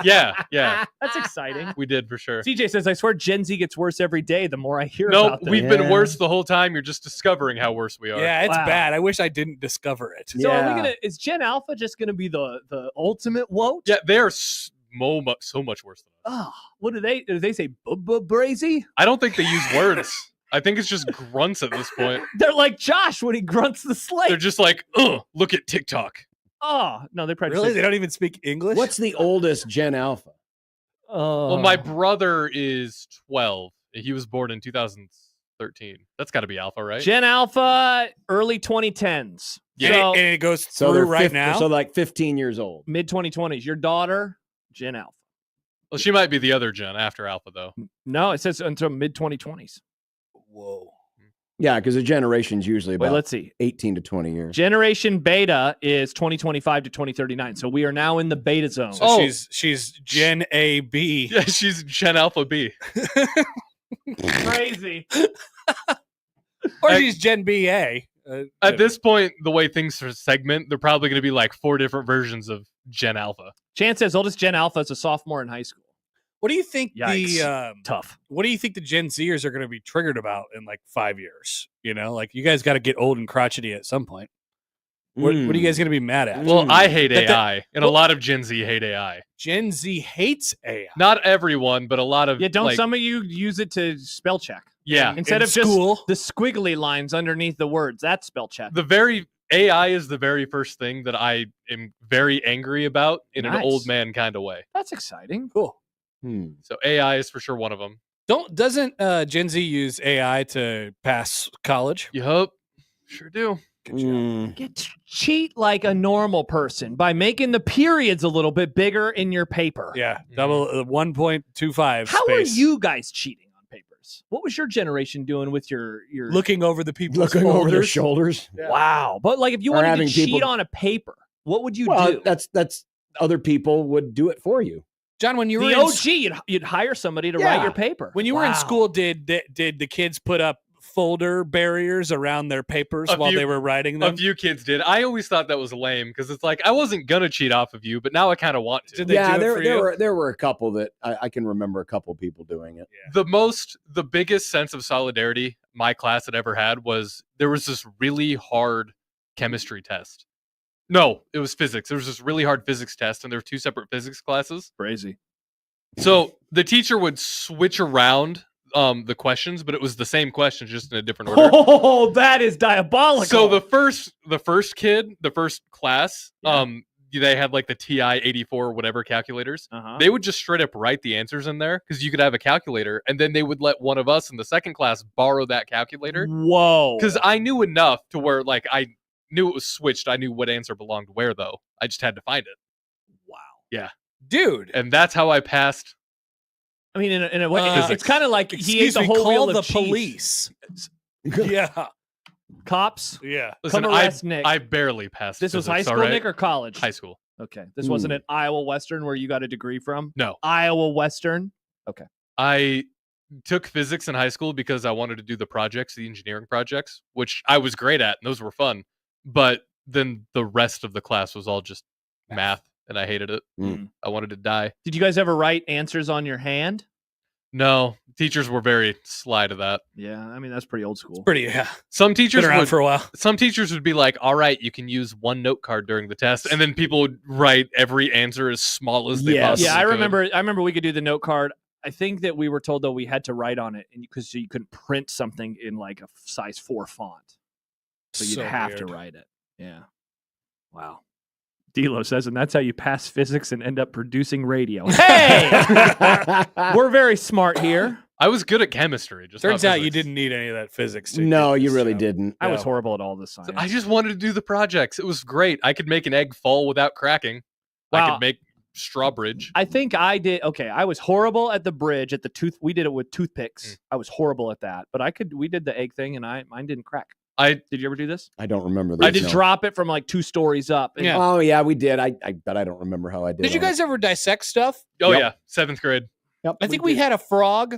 Yeah. That's exciting. We did for sure. CJ says, I swear Gen Z gets worse every day the more I hear Nope, about them. we've been worse the whole time. You're just discovering how worse we are. Yeah, it's Wow. bad. I wish I didn't discover it. So are we gonna? Is Gen Alpha just gonna be the ultimate woke? Yeah, they are so much worse than us. Oh, what do they? Do they say brazy? I don't think they use words. I think it's just grunts at this point. They're like Josh when he grunts the slate. They're just like, ugh, look at TikTok. Oh no, they probably Really? say, They don't even speak English? What's the oldest Gen Alpha? Well, my brother is 12. He was born in 2013. That's got to be Alpha, right? Gen Alpha, early 2010s. Yeah, So and it goes So through they're right now. So like 15 years old. mid 2020s. Your daughter, Gen Alpha. Well, she might be the other Gen after Alpha, though. No, it says until mid 2020s. Whoa. Yeah, because a generation's usually Wait, about let's see. 18 to 20 years. Generation Beta is 2025 to 2039. So we are now in the beta zone. So she's Gen A B. Yeah, she's Gen Alpha B. Crazy. Or she's Gen B A. At this point, the way things are segment, they're probably going to be like 4 different versions of Gen Alpha. Chance says oldest Gen Alpha is a sophomore in high school. What do you think Tough. What do you think the Gen Zers are going to be triggered about in like 5 years? You know, like you guys got to get old and crotchety at some point. What are you guys going to be mad at? Well, I hate AI, and a lot of Gen Z hate AI. Gen Z hates AI. Not everyone, but a lot of Don't some of you use it to spell check? Yeah, Instead in of school. just the squiggly lines underneath the words, that's spell check. the very AI is the very first thing that I am very angry about in an Nice. old man kind of way. That's exciting. Cool. So AI is for sure one of them. Doesn't Gen Z use AI to pass college? Yup, sure do. Get to cheat like a normal person by making the periods a little bit bigger in your paper. Yeah, double 1.25. How space. are you guys cheating on papers? What was your generation doing with your looking over the people's Looking over their folders? shoulders. Yeah. Wow. But like if you Or wanted to having cheat people- on a paper, what would you Well, do? that's other people would do it for you. John, when you were The in OG, you'd hire somebody to write Yeah. your paper. When you were in Wow. school, did the kids put up folder barriers around their papers A while few- they were writing A them? few kids did. I always thought that was lame because it's like I wasn't gonna cheat off of you, but now I kind of want to. Did they do it for you? there were a couple that I can remember a couple people doing it. The biggest sense of solidarity my class had ever had was there was this really hard chemistry test. No, it was physics. There was this really hard physics test, and there were 2 separate physics classes. Crazy. So the teacher would switch around the questions, but it was the same questions, just in a different order. Oh, that is diabolical. So the first class, they had like the TI 84 whatever calculators. They would just straight up write the answers in there because you could have a calculator, and then they would let one of us in the second class borrow that calculator. Whoa. Because I knew enough to where like I knew it was switched. I knew what answer belonged where though. I just had to find it. Wow. Yeah, Dude. and that's how I passed. I mean, in a way, it's kind of like he ate Excuse the me, whole wheel call the of cheese. police. Yeah. Cops. Yeah. Listen, Come arrest Nick. I barely passed. This was physics, high all school, right? Nick, or college? High school. Okay. This wasn't at Iowa Western where you got a degree from? No. Iowa Western? Okay. I took physics in high school because I wanted to do the projects, the engineering projects, which I was great at, and those were fun. But then the rest of the class was all just math, and I hated it. I wanted to die. Did you guys ever write answers on your hand? No, teachers were very sly to that. Yeah, I mean, that's pretty old school. Some teachers Been around would, for a while. Some teachers would be like, all right, you can use one note card during the test. And then people would write every answer as small as they possibly Yeah, I could. remember we could do the note card. I think that we were told, though, we had to write on it because you couldn't print something in like a size 4 font. So you'd have to write it. Yeah. Wow. D'Lo says, and that's how you pass physics and end up producing radio. Hey! We're very smart here. I was good at chemistry. Just Turns not out you physics. didn't need any of that physics. No, you really didn't. I was horrible at all this science. I just wanted to do the projects. It was great. I could make an egg fall without cracking. I Wow. could make straw bridge. I think I did. Okay, I was horrible at the bridge at the tooth. We did it with toothpicks. I was horrible at that, but we did the egg thing, and mine didn't crack. Did you ever do this? I don't remember this. I did drop it from like 2 stories up. Yeah. Oh yeah, we did. But I don't remember how I did. Did you guys ever dissect stuff? Oh yeah, 7th grade. Yep. I think we had a frog.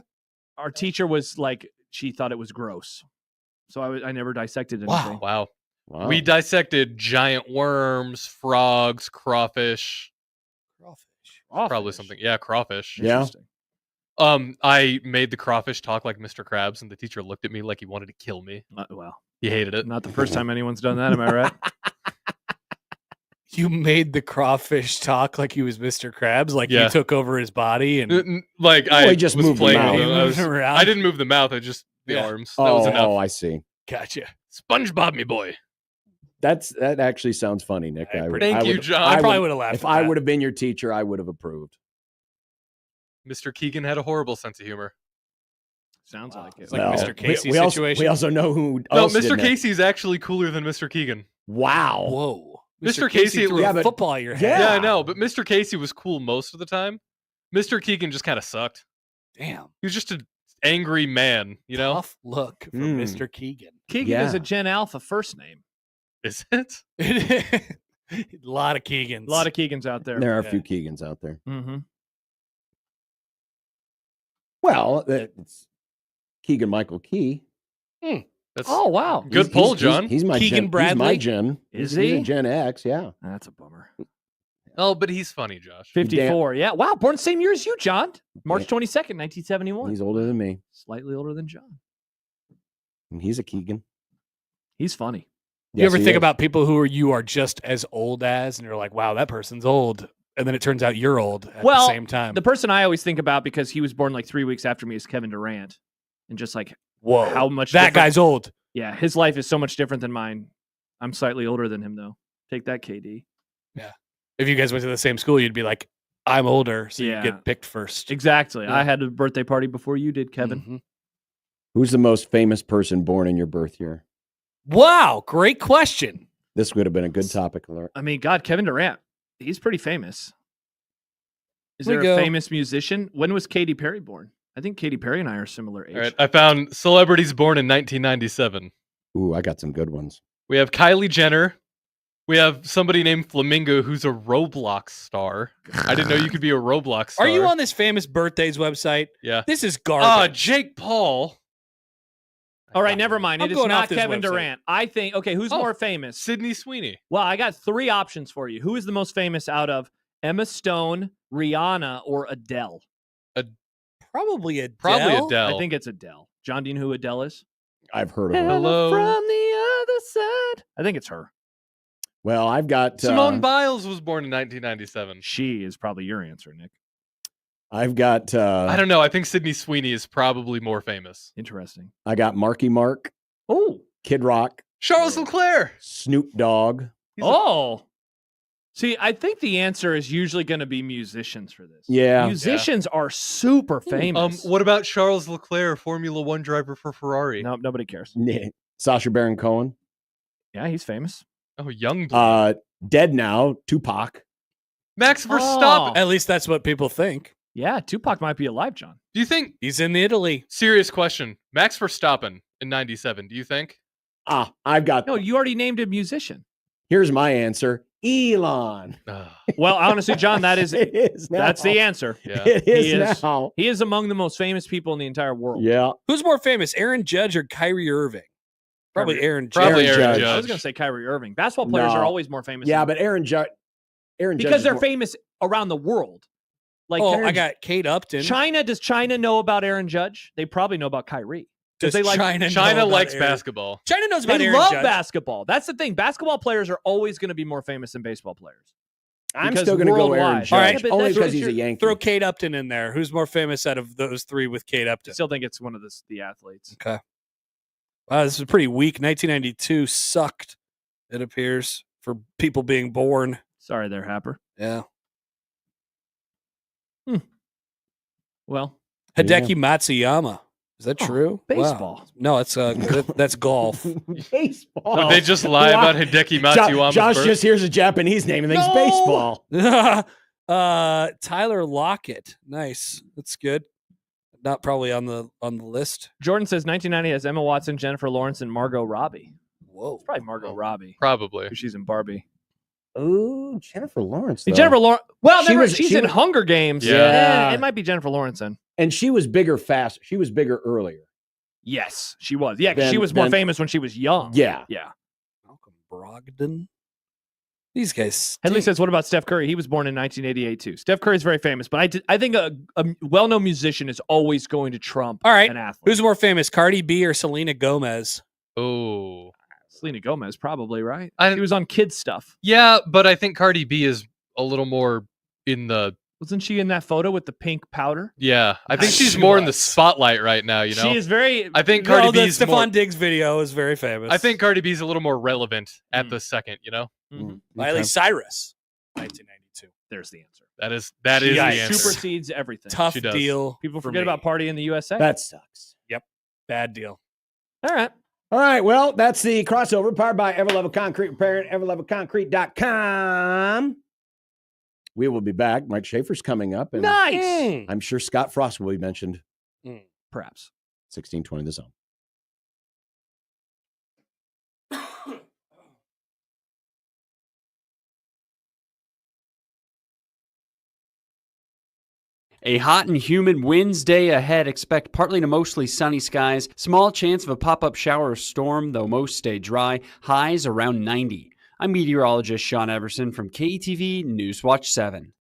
Our teacher was like, she thought it was gross, so I never dissected anything. Wow. We dissected giant worms, frogs, crawfish. Probably something. Yeah, crawfish. Yeah. I made the crawfish talk like Mr. Krabs, and the teacher looked at me like he wanted to kill me. Well, he hated it. Not the first time anyone's done that. Am I right? You made the crawfish talk like he was Mr. Krabs, like you took over his body and I just was moved playing the with him. I didn't move the mouth. I just the arms. That Oh, was enough. I see. Gotcha. SpongeBob, me boy. That actually sounds funny, Nick. Thank you, John. I probably would have laughed. If I would have been your teacher, I would have approved. Mr. Keegan had a horrible sense of humor. Sounds like it. It's like Mr. Casey we situation. We also know who. No, else Mr. did that. Casey's actually cooler than Mr. Keegan. Wow. Whoa. Mr. Casey threw a football at your head. Yeah, I know, but Mr. Casey was cool most of the time. Mr. Keegan just kind of sucked. Damn. He was just an angry man, you know? Tough look from Mr. Keegan. Keegan is a Gen Alpha first name. Is it? A lot of Keegans. A lot of Keegans out there. There are a few Keegans out there. Mm-hmm. Well, it's Keegan Michael Key. That's wow. Good pull, John. He's my Keegan Gen, Bradley? He's my Gen. Is He's he? a Gen X, yeah. That's a bummer. Oh, but he's funny, Josh. 54. Yeah. Wow. Born the same year as you, John. March 22nd, 1971. He's older than me. Slightly older than John. And he's a Keegan. He's funny. You ever think about people who you are just as old as, and you're like, wow, that person's old. And then it turns out you're old at the same time. The person I always think about, because he was born like 3 weeks after me, is Kevin Durant. And just like, whoa, how much that guy's old. Yeah, his life is so much different than mine. I'm slightly older than him, though. Take that, KD. Yeah. If you guys went to the same school, you'd be like, I'm older, so Yeah. you get picked first. Exactly. Yeah. I had a birthday party before you did, Kevin. Mhm. Who's the most famous person born in your birth year? Wow, great question. This would have been a good topic alert. I mean, God, Kevin Durant. He's pretty famous. Is We there go. a famous musician? When was Katy Perry born? I think Katy Perry and I are similar age. All right, I found celebrities born in 1997. Ooh, I got some good ones. We have Kylie Jenner. We have somebody named Flamingo who's a Roblox star. I didn't know you could be a Roblox star. Are you on this famous birthdays website? Yeah. This is garbage. Jake Paul. All right, never mind. I'm It is going not off this Kevin website. Durant. I think, okay, who's more famous? Sydney Sweeney. Well, I got 3 options for you. Who is the most famous out of Emma Stone, Rihanna, or Adele? Probably Adele. Probably Adele. I think it's Adele. John, do you know who Adele is? I've heard of her. Hello. From the other side. I think it's her. Well, I've got Simone Biles was born in 1997. She is probably your answer, Nick. I've got I don't know. I think Sydney Sweeney is probably more famous. Interesting. I got Marky Mark, Oh. Kid Rock, Charles Leclerc. Snoop Dogg. See, I think the answer is usually going to be musicians for this. Yeah. Musicians are super famous. What about Charles Leclerc, Formula One driver for Ferrari? No, nobody cares. Sacha Baron Cohen. Yeah, he's famous. Oh, young boy. Dead now, Tupac. Max Verstappen. At least that's what people think. Yeah, Tupac might be alive, John. Do you think? He's in Italy. Serious question. Max Verstappen in 97. Do you think? I've got. No, you already named a musician. Here's my answer. Elon. Well, honestly, John, that is It is now. that's the answer. Yeah. It is now. He is among the most famous people in the entire world. Yeah. Who's more famous, Aaron Judge or Kyrie Irving? Probably Aaron Judge. Probably Aaron Aaron Judge. I was Judge. going to say Kyrie Irving. Basketball players No. are always more famous. Yeah, but Aaron Judge. because they're famous around the world. Like Oh, Aaron I got Kate Upton. China. Does China know about Aaron Judge? They probably know about Kyrie. Does they like China China know about likes Aaron- basketball. China knows about They Aaron love Judge. basketball. That's the thing. Basketball players are always going to be more famous than baseball players. I'm because still going to go Aaron worldwide. Judge. All right, but only that's because what he's a you're- Yankee. Throw Kate Upton in there. Who's more famous out of those 3 with Kate I Upton? still think it's one of the athletes. Okay. Wow, this is pretty weak. 1992 sucked, it appears, for people being born. Sorry there, Happer. Yeah. Well, Hideki Matsuyama. Is that true? baseball. Wow. No, it's that's golf. Baseball. Did they just lie about Hideki Matsuyama's Josh birth? just hears a Japanese name and thinks No. baseball. Tyler Lockett. Nice. That's good. Not probably on the list. Jordan says 1990 has Emma Watson, Jennifer Lawrence, and Margot Robbie. Whoa. It's probably Margot Robbie. Probably. She's in Barbie. Oh, Jennifer Lawrence. Though. Jennifer Lawrence. Well, she's in was, Hunger Games. Yeah. It might be Jennifer Lawrence then. And she was bigger fast. She was bigger earlier. Yes, she was. Yeah, because she was more famous when she was young. Yeah. Yeah. Malcolm Brogdon. These guys stink. Headley says, what about Steph Curry? He was born in 1988 too. Steph Curry is very famous, but I think a well-known musician is always going to trump All right. an athlete. Who's more famous, Cardi B or Selena Gomez? Oh. Selena Gomez, probably, right? She was on kids stuff. Yeah, but I think Cardi B is a little more in the... Wasn't she in that photo with the pink powder? Yeah, I think she's more in the spotlight right now, you know? She is very... I think Cardi B's the more... Stephon Diggs video is very famous. I think Cardi B's a little more relevant at the second, you know? Mm-hmm. Miley Cyrus, 1992. There's the answer. That is the answer. Supersedes everything. Tough deal. People for forget me. about Party in the USA. That sucks. Yep. Bad deal. All right. All right. Well, that's the crossover powered by Everlevel Concrete Repair and everlevelconcrete.com. We will be back. Mike Schaefer's coming up. And Nice. I'm sure Scott Frost will be mentioned. Perhaps. 1620 The Zone. A hot and humid Wednesday ahead. Expect partly to mostly sunny skies. Small chance of a pop-up shower or storm, though most stay dry. Highs around 90. I'm meteorologist Sean Everson from KETV Newswatch 7.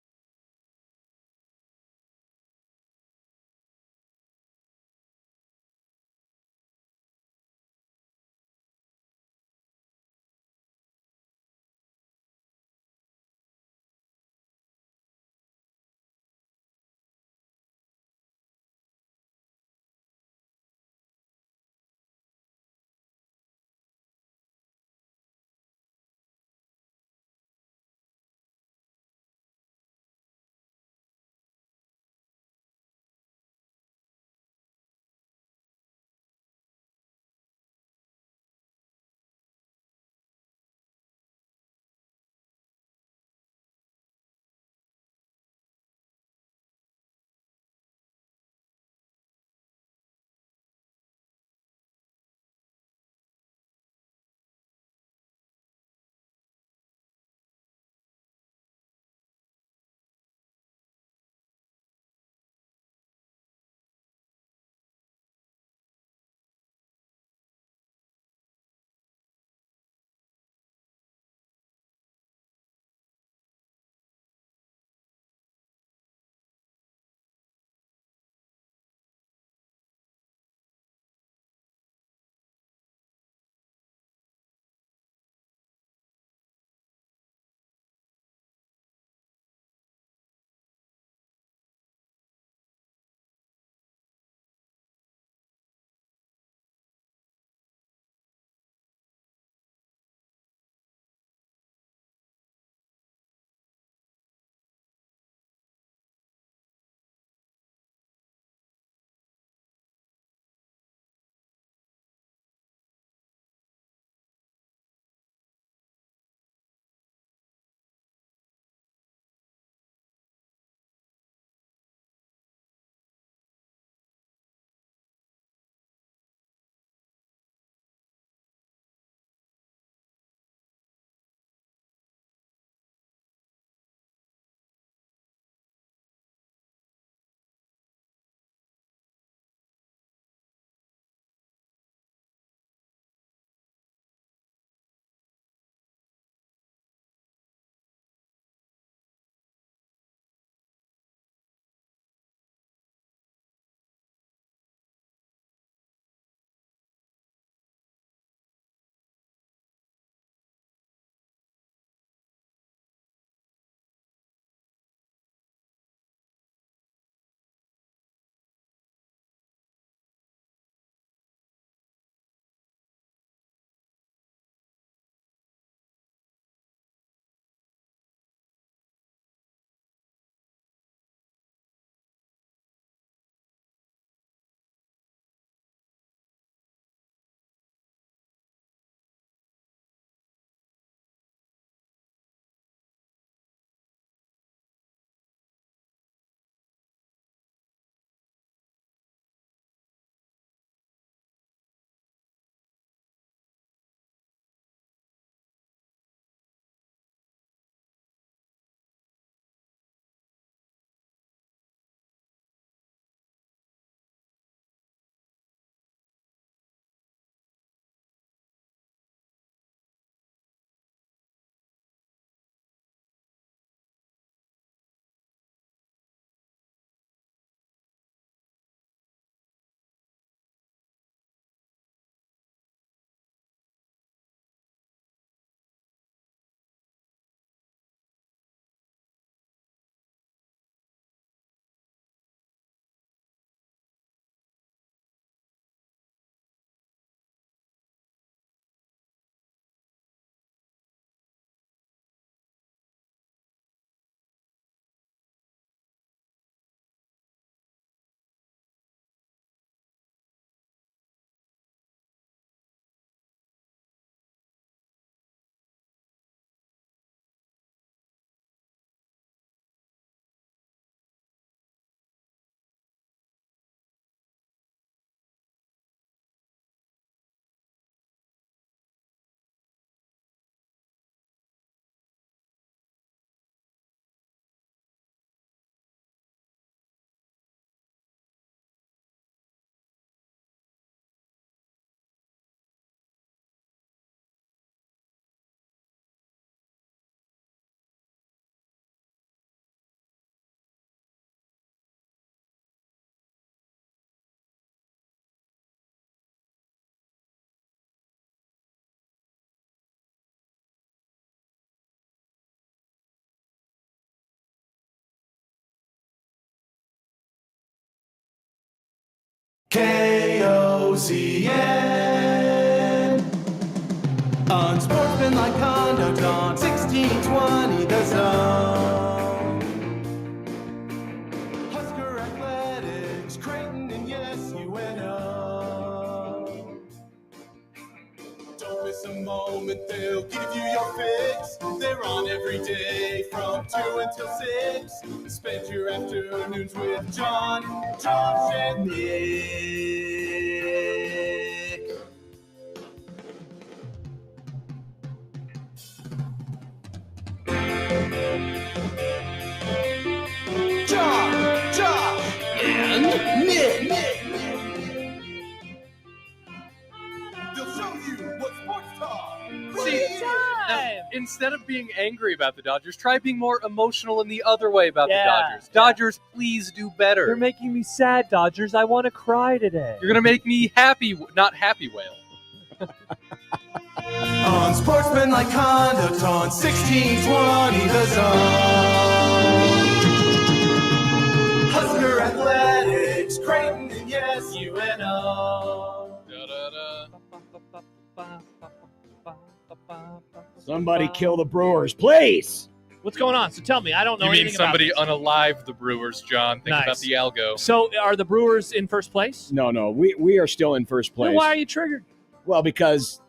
N. Unsportsmanlike conduct on 1620 The Zone. Husker Athletics, Creighton, and yes, UNO. Don't miss a moment, they'll give you your fix. They're on every day from 2 until 6. Spend your afternoons with John, Josh, and Nick. John, Josh, and Nick. They'll show you what sports talk. See, instead of being angry about the Dodgers, try being more emotional in the other way about the Dodgers. Dodgers, please do better. You're making me sad, Dodgers. I want to cry today. You're going to make me happy, not happy whale. Unsportsmanlike conduct on 1620 The Zone. Husker Athletics, Creighton, and yes, UNO. Somebody kill the Brewers, please. What's going on? So tell me. I don't know You mean anything somebody about unalive the Brewers, John? Think Nice. about the algo. So are the Brewers in first place? No, we are still in first place. Then why are you triggered? Well, because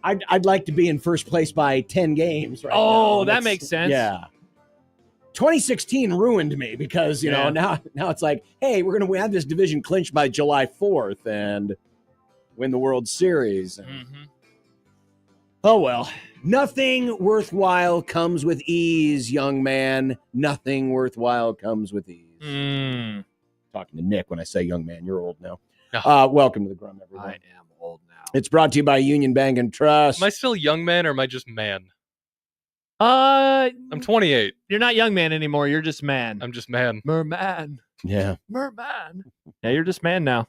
I'd like to be in first place by 10 games right now. Oh, that That's- makes sense. Yeah. 2016 ruined me because, you know, now it's like, hey, we're going to have this division clinched by July 4th and win the World Series. Mm-hmm. Oh, well. Nothing worthwhile comes with ease, young man. Nothing worthwhile comes with ease. Talking to Nick when I say young man. You're old now. Welcome to the Grum, everyone. I am old now. It's brought to you by Union Bank and Trust. Am I still young man or am I just man? I'm 28. You're not young man anymore. You're just man. I'm just man. Merman. Yeah. Merman. Yeah, you're just man now.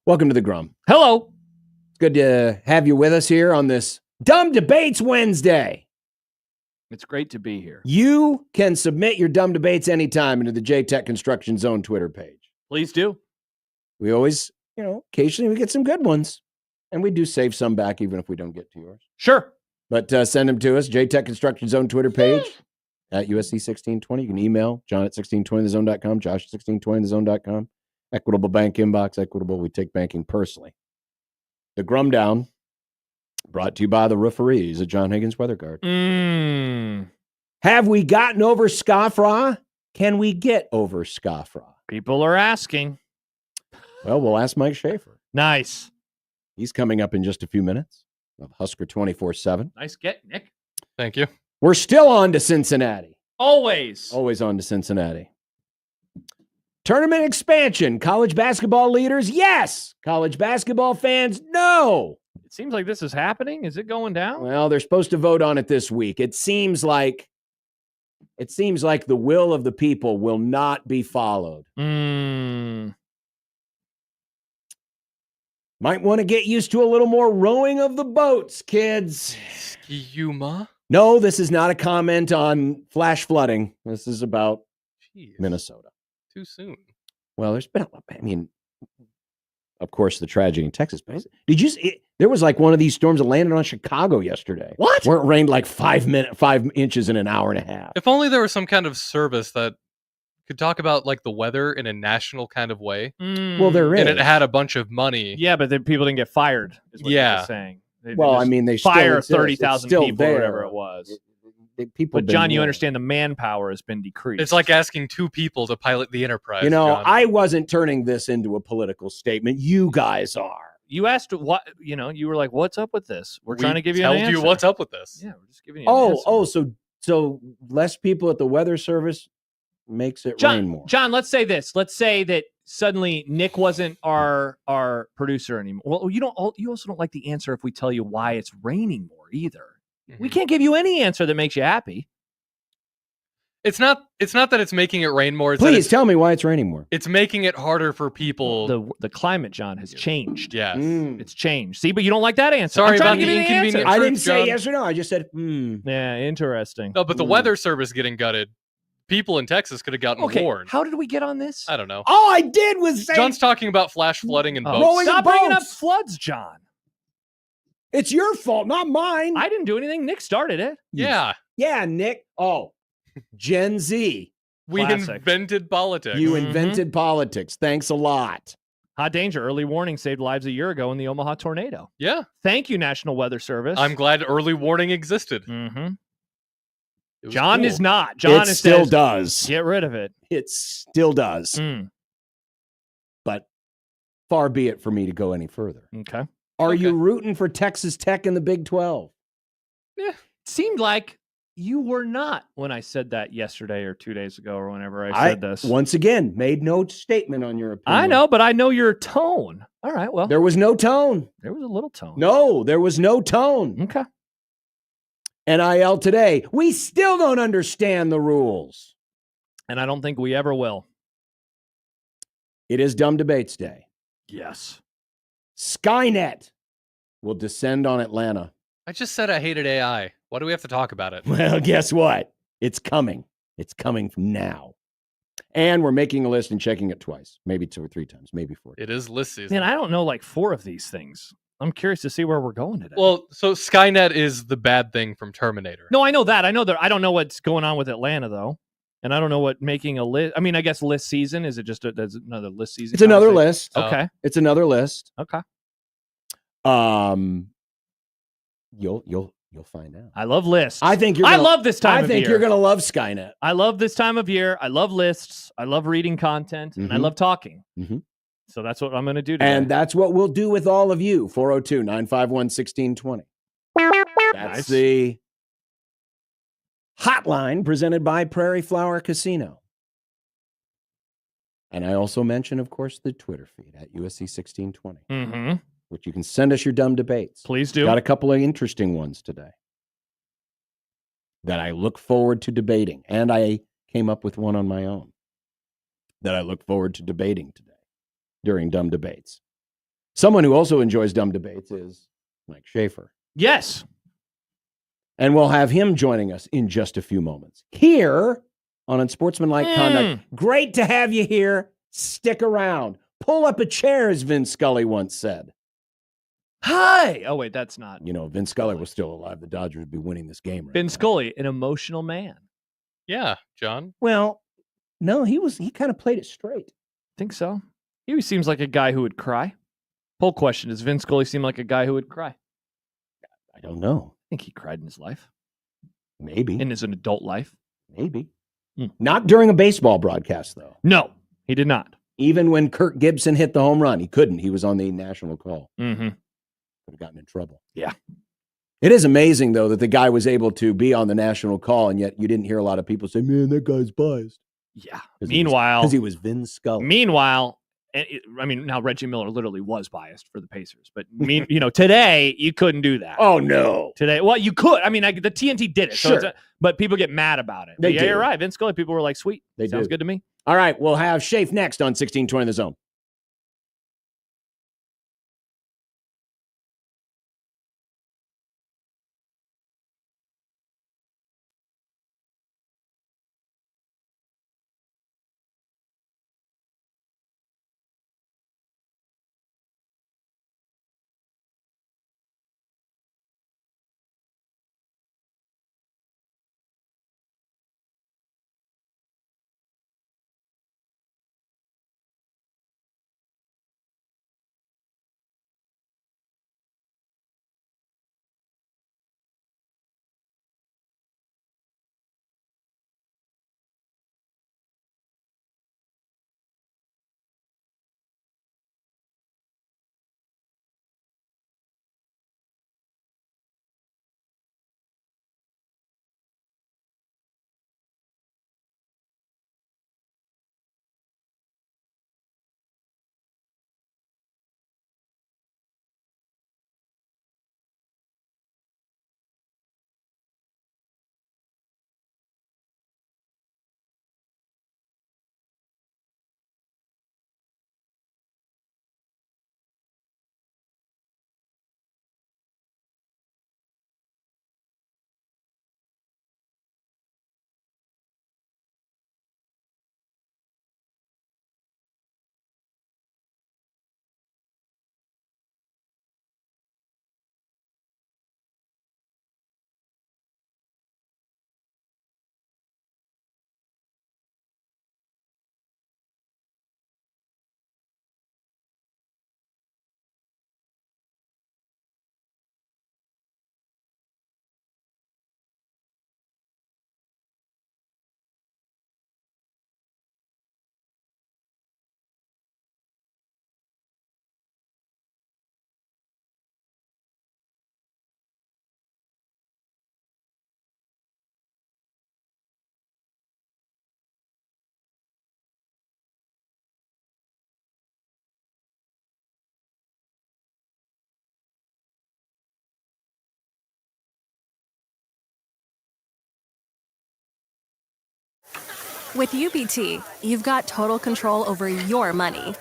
Welcome to the Grum. Hello. It's good to have you with us here on this Dumb Debates Wednesday. It's great to be here. You can submit your dumb debates anytime into the J-Tech Construction Zone Twitter page. Please do. We always, occasionally we get some good ones. And we do save some back even if we don't get to yours. Sure. But send them to us, J-Tech Construction Zone Twitter page at USC1620. You can email John at 1620thezone.com, Josh at 1620thezone.com. Equitable Bank Inbox, Equitable. We take banking personally. The Grum Down, brought to you by the Rooferees at John Higgins Weather Guard. Have we gotten over Scoffra? Can we get over Scoffra? People are asking. Well, we'll ask Mike Schaefer. Nice. He's coming up in just a few minutes of Husker 24/7. Nice get, Nick. Thank you. We're still on to Cincinnati. Always. Always on to Cincinnati. Tournament expansion. College basketball leaders, yes. College basketball fans, no. It seems like this is happening. Is it going down? Well, they're supposed to vote on it this week. It seems like the will of the people will not be followed. Might want to get used to a little more rowing of the boats, kids. Ski-Yuma? No, this is not a comment on flash flooding. This is about Minnesota. Too soon. Well, there's been, of course, the tragedy in Texas. But did you see, there was like one of these storms that landed on Chicago yesterday. What? Where it rained like 5 inches in an hour and a half. If only there was some kind of service that could talk about like the weather in a national kind of way. Well, there is. And it had a bunch of money. Yeah, but then people didn't get fired, is what you're saying. They just fire 30,000 people or whatever it was. People, but John, you understand the manpower has been decreased. It's like asking two people to pilot the Enterprise. John. I wasn't turning this into a political statement. You guys are. You asked what, you were like, what's up with this? We're trying to give you an answer. Tell you what's up with this. Yeah, we're just giving you an answer. So less people at the weather service makes it rain more. John, let's say this. Let's say that suddenly Nick wasn't our producer anymore. Well, you also don't like the answer if we tell you why it's raining more either. Mm-hmm. We can't give you any answer that makes you happy. It's not that it's making it rain more. Please tell me why it's raining more. It's making it harder for people. The climate, John, has changed. Yes. It's changed. See, but you don't like that answer. Sorry about the inconvenient I didn't truth, say John. yes or no. I just said, Yeah, interesting. No, but the weather service getting gutted people in Texas could have gotten warned. How did we get on this? I don't know. All I did was say John's talking about flash flooding and boats. Rolling Stop boats. bringing up floods, John. It's your fault, not mine. I didn't do anything. Nick started it. Yeah. Yeah, Nick. Oh, Gen Z. We Classic. invented politics. You invented politics. Thanks a lot. High danger. Early warning saved lives a year ago in the Omaha tornado. Yeah. Thank you, National Weather Service. I'm glad early warning existed. Mm-hmm. It was John cool. is not. John It is still says, does. Get rid of it. It still does. Mm. But far be it for me to go any further. Okay. Are you rooting for Texas Tech in the Big 12? Yeah. It seemed like you were not when I said that yesterday or 2 days ago or whenever I said this. Once again, made no statement on your opinion. I know, but I know your tone. All right, well. There was no tone. There was a little tone. No, there was no tone. Okay. NIL today. We still don't understand the rules. And I don't think we ever will. It is Dumb Debates Day. Yes. Skynet will descend on Atlanta. I just said I hated AI. Why do we have to talk about it? Well, guess what? It's coming. It's coming now. And we're making a list and checking it twice, maybe 2 or 3 times, maybe 4. It is list season. Man, I don't know like 4 of these things. I'm curious to see where we're going today. Well, so Skynet is the bad thing from Terminator. No, I know that. I know that. I don't know what's going on with Atlanta, though. And I don't know what making a list. I mean, I guess list season. Is it just there's another list season? It's another list. Okay. It's another list. Okay. You'll find out. I love lists. I think I love this time of year. I think you're going to love Skynet. I love this time of year. I love lists. I love reading content. And I love talking. Mm-hmm. So that's what I'm going to do today. And that's what we'll do with all of you. 402-951-1620. That's the hotline presented by Prairie Flower Casino. And I also mention, of course, the Twitter feed at USC 1620, which you can send us your dumb debates. Please do. Got a couple of interesting ones today that I look forward to debating. And I came up with one on my own that I look forward to debating today during Dumb Debates. Someone who also enjoys Dumb Debates is Mike Schaefer. Yes. And we'll have him joining us in just a few moments here on Unsportsmanlike Conduct. Great to have you here. Stick around. Pull up a chair, as Vince Scully once said. Hi. Oh, wait, that's not. You know, if Vince Scully was still alive, the Dodgers would be winning this game right Vince Scully, an emotional man. Yeah, John. Well, no, he kind of played it straight. Think so. He seems like a guy who would cry. Poll question, does Vince Scully seem like a guy who would cry? I don't know. I think he cried in his life. Maybe. In his adult life. Maybe. Not during a baseball broadcast, though. No, he did not. Even when Kirk Gibson hit the home run, he couldn't. He was on the national call. Mm-hmm. Would have gotten in trouble. Yeah. It is amazing, though, that the guy was able to be on the national call, and yet you didn't hear a lot of people say, man, that guy's biased. Yeah. Meanwhile. Because he was Vince Scully. Meanwhile, now Reggie Miller literally was biased for the Pacers, but today you couldn't do that. Oh no! Today, well, you could. I mean, the TNT did it, sure. But people get mad about it. They yeah, do. you're right. Vince Scully, people were like, "Sweet, sounds good to me." All right, we'll have Schaefer next on 1620 The Zone. With UBT, you've got total control over your money.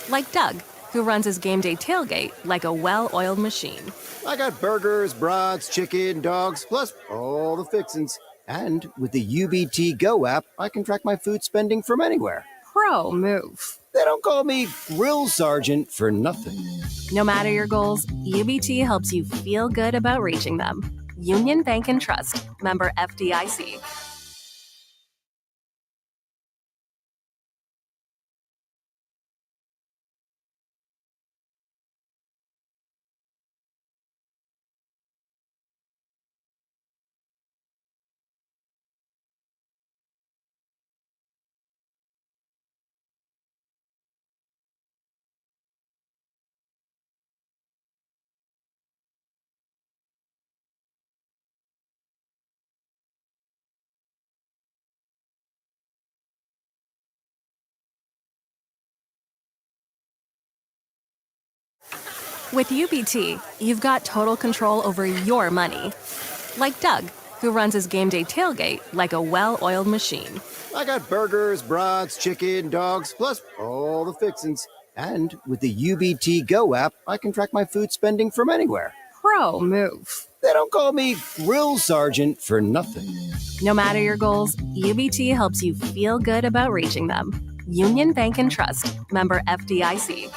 Like Doug, who runs his game day tailgate like a well-oiled machine. I got burgers, brats, chicken, dogs, plus all the fixins. And with the UBT Go app, I can track my food spending from anywhere. Pro move. They don't call me Grill Sergeant for nothing. No matter your goals, UBT helps you feel good about reaching them. Union Bank and Trust. Member FDIC. With UBT, you've got total control over your money. Like Doug, who runs his game day tailgate like a well-oiled machine. I got burgers, brats, chicken, dogs, plus all the fixins. And with the UBT Go app, I can track my food spending from anywhere. Pro move. They don't call me Grill Sergeant for nothing. No matter your goals, UBT helps you feel good about reaching them. Union Bank and Trust. Member FDIC.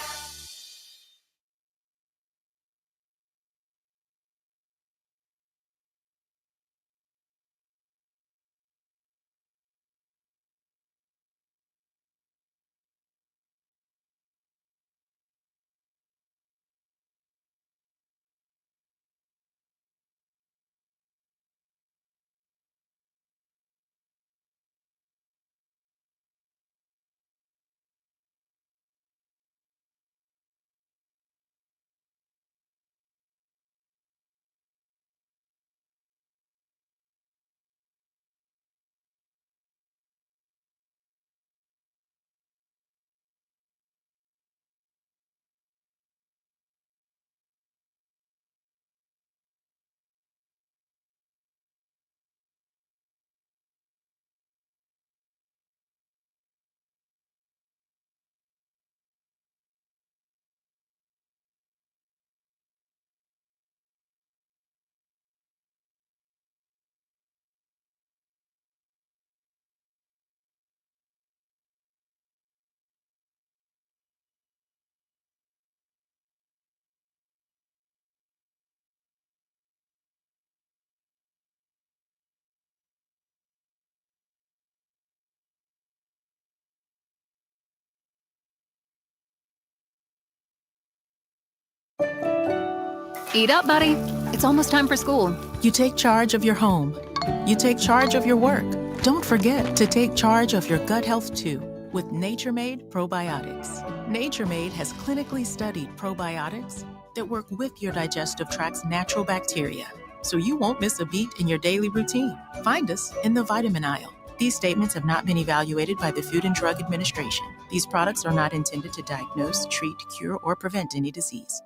Eat up, buddy. It's almost time for school. You take charge of your home. You take charge of your work. Don't forget to take charge of your gut health too with Nature Made probiotics. Nature Made has clinically studied probiotics that work with your digestive tract's natural bacteria, so you won't miss a beat in your daily routine. Find us in the vitamin aisle. These statements have not been evaluated by the Food and Drug Administration. These products are not intended to diagnose, treat, cure, or prevent any disease.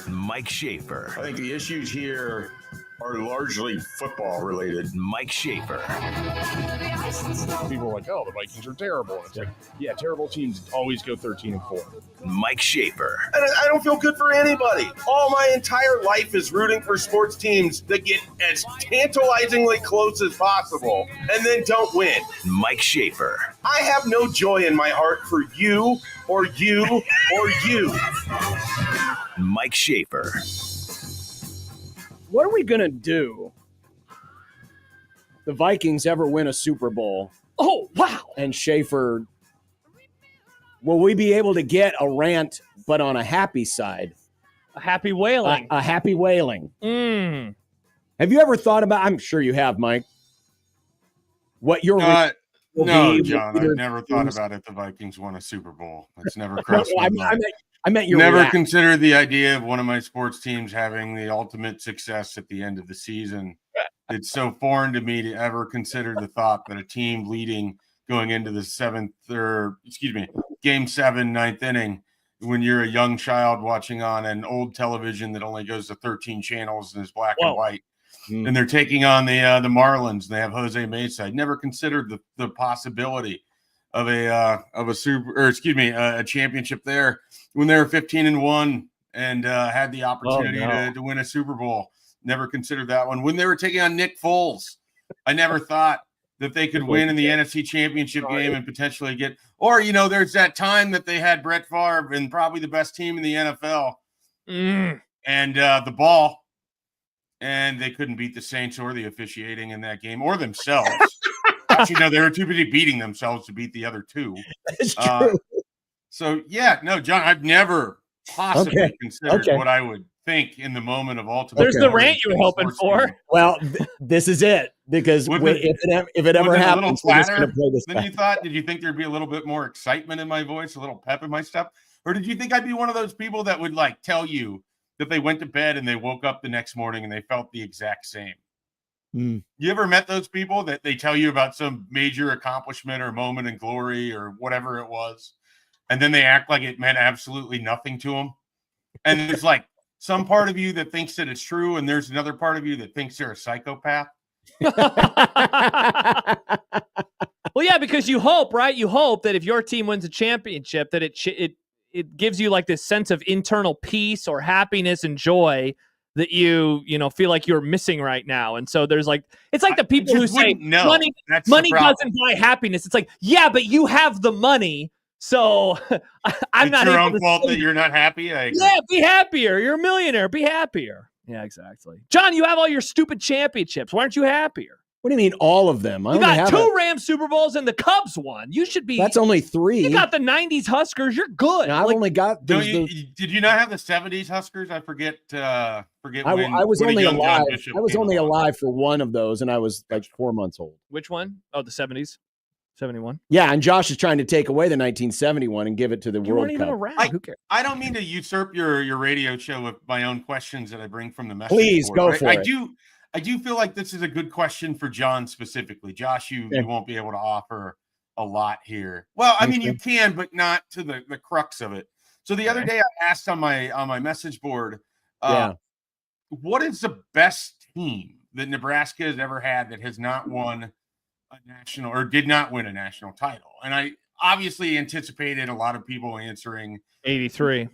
Mike Schaefer. I think the issues here are largely football related. Mike Schaefer. People are like, oh, the Vikings are terrible. It's like, yeah, terrible teams always go 13-4. Mike Schaefer. I don't feel good for anybody. All my entire life is rooting for sports teams that get as tantalizingly close as possible and then don't win. Mike Schaefer. I have no joy in my heart for you or you or you. Mike Schaefer. What are we going to do if the Vikings ever win a Super Bowl? Oh, wow. And Schaefer, will we be able to get a rant, but on a happy side? A happy wailing. A happy wailing. Mm. Have you ever thought about, I'm sure you have, Mike, what your no, John, I've never thought about if the Vikings won a Super Bowl. It's never crossed my mind. I meant your never react. considered the idea of one of my sports teams having the ultimate success at the end of the season. It's so foreign to me to ever consider the thought that a team leading going into the game 7, ninth inning, when you're a young child watching on an old television that only goes to 13 channels and is black and white, and they're taking on the Marlins, and they have Jose Mesa. I'd never considered the possibility of a championship there when they were 15-1 and had the opportunity to win a Super Bowl. Never considered that one. When they were taking on Nick Foles, I never thought that they could win in the NFC Championship game and potentially get, or, there's that time that they had Brett Favre and probably the best team in the NFL and the ball, and they couldn't beat the Saints or the officiating in that game or themselves. Actually, no, they were too busy beating themselves to beat the other two. That's true. John, I've never possibly considered what I would think in the moment of ultimate. There's the rant you were hoping for. Well, this is it, because if it ever happens, we're just going to play this back. Did you think there'd be a little bit more excitement in my voice, a little pep in my step? Or did you think I'd be one of those people that would tell you that they went to bed and they woke up the next morning and they felt the exact same? You ever met those people that they tell you about some major accomplishment or moment in glory or whatever it was, and then they act like it meant absolutely nothing to them? And there's some part of you that thinks that it's true, and there's another part of you that thinks they're a psychopath. Well, yeah, because you hope, right? You hope that if your team wins a championship, that it gives you this sense of internal peace or happiness and joy that you feel like you're missing right now. And so there's it's the people who say money doesn't buy happiness. It's yeah, but you have the money. So I'm not. It's your own fault that you're not happy. Yeah, be happier. You're a millionaire. Be happier. Yeah, exactly. John, you have all your stupid championships. Why aren't you happier? What do you mean all of them? You got 2 Rams Super Bowls and the Cubs one. You should be. That's only 3. You got the 90s Huskers. You're good. I've only got. Did you not have the 70s Huskers? I forget. I was only alive. I was only alive for one of those, and I was 4 months old. Which one? Oh, the 70s. 71. Yeah, and Josh is trying to take away the 1971 and give it to the World Cup. Even around. Who cares? I don't mean to usurp your radio show with my own questions that I bring from the message Please board. Go for it. I do feel like this is a good question for John specifically. Josh, you won't be able to offer a lot here. Well, I mean, you can, but not to the crux of it. So the other day I asked on my message board, what is the best team that Nebraska has ever had that has not won a national or did not win a national title? And I obviously anticipated a lot of people answering 83.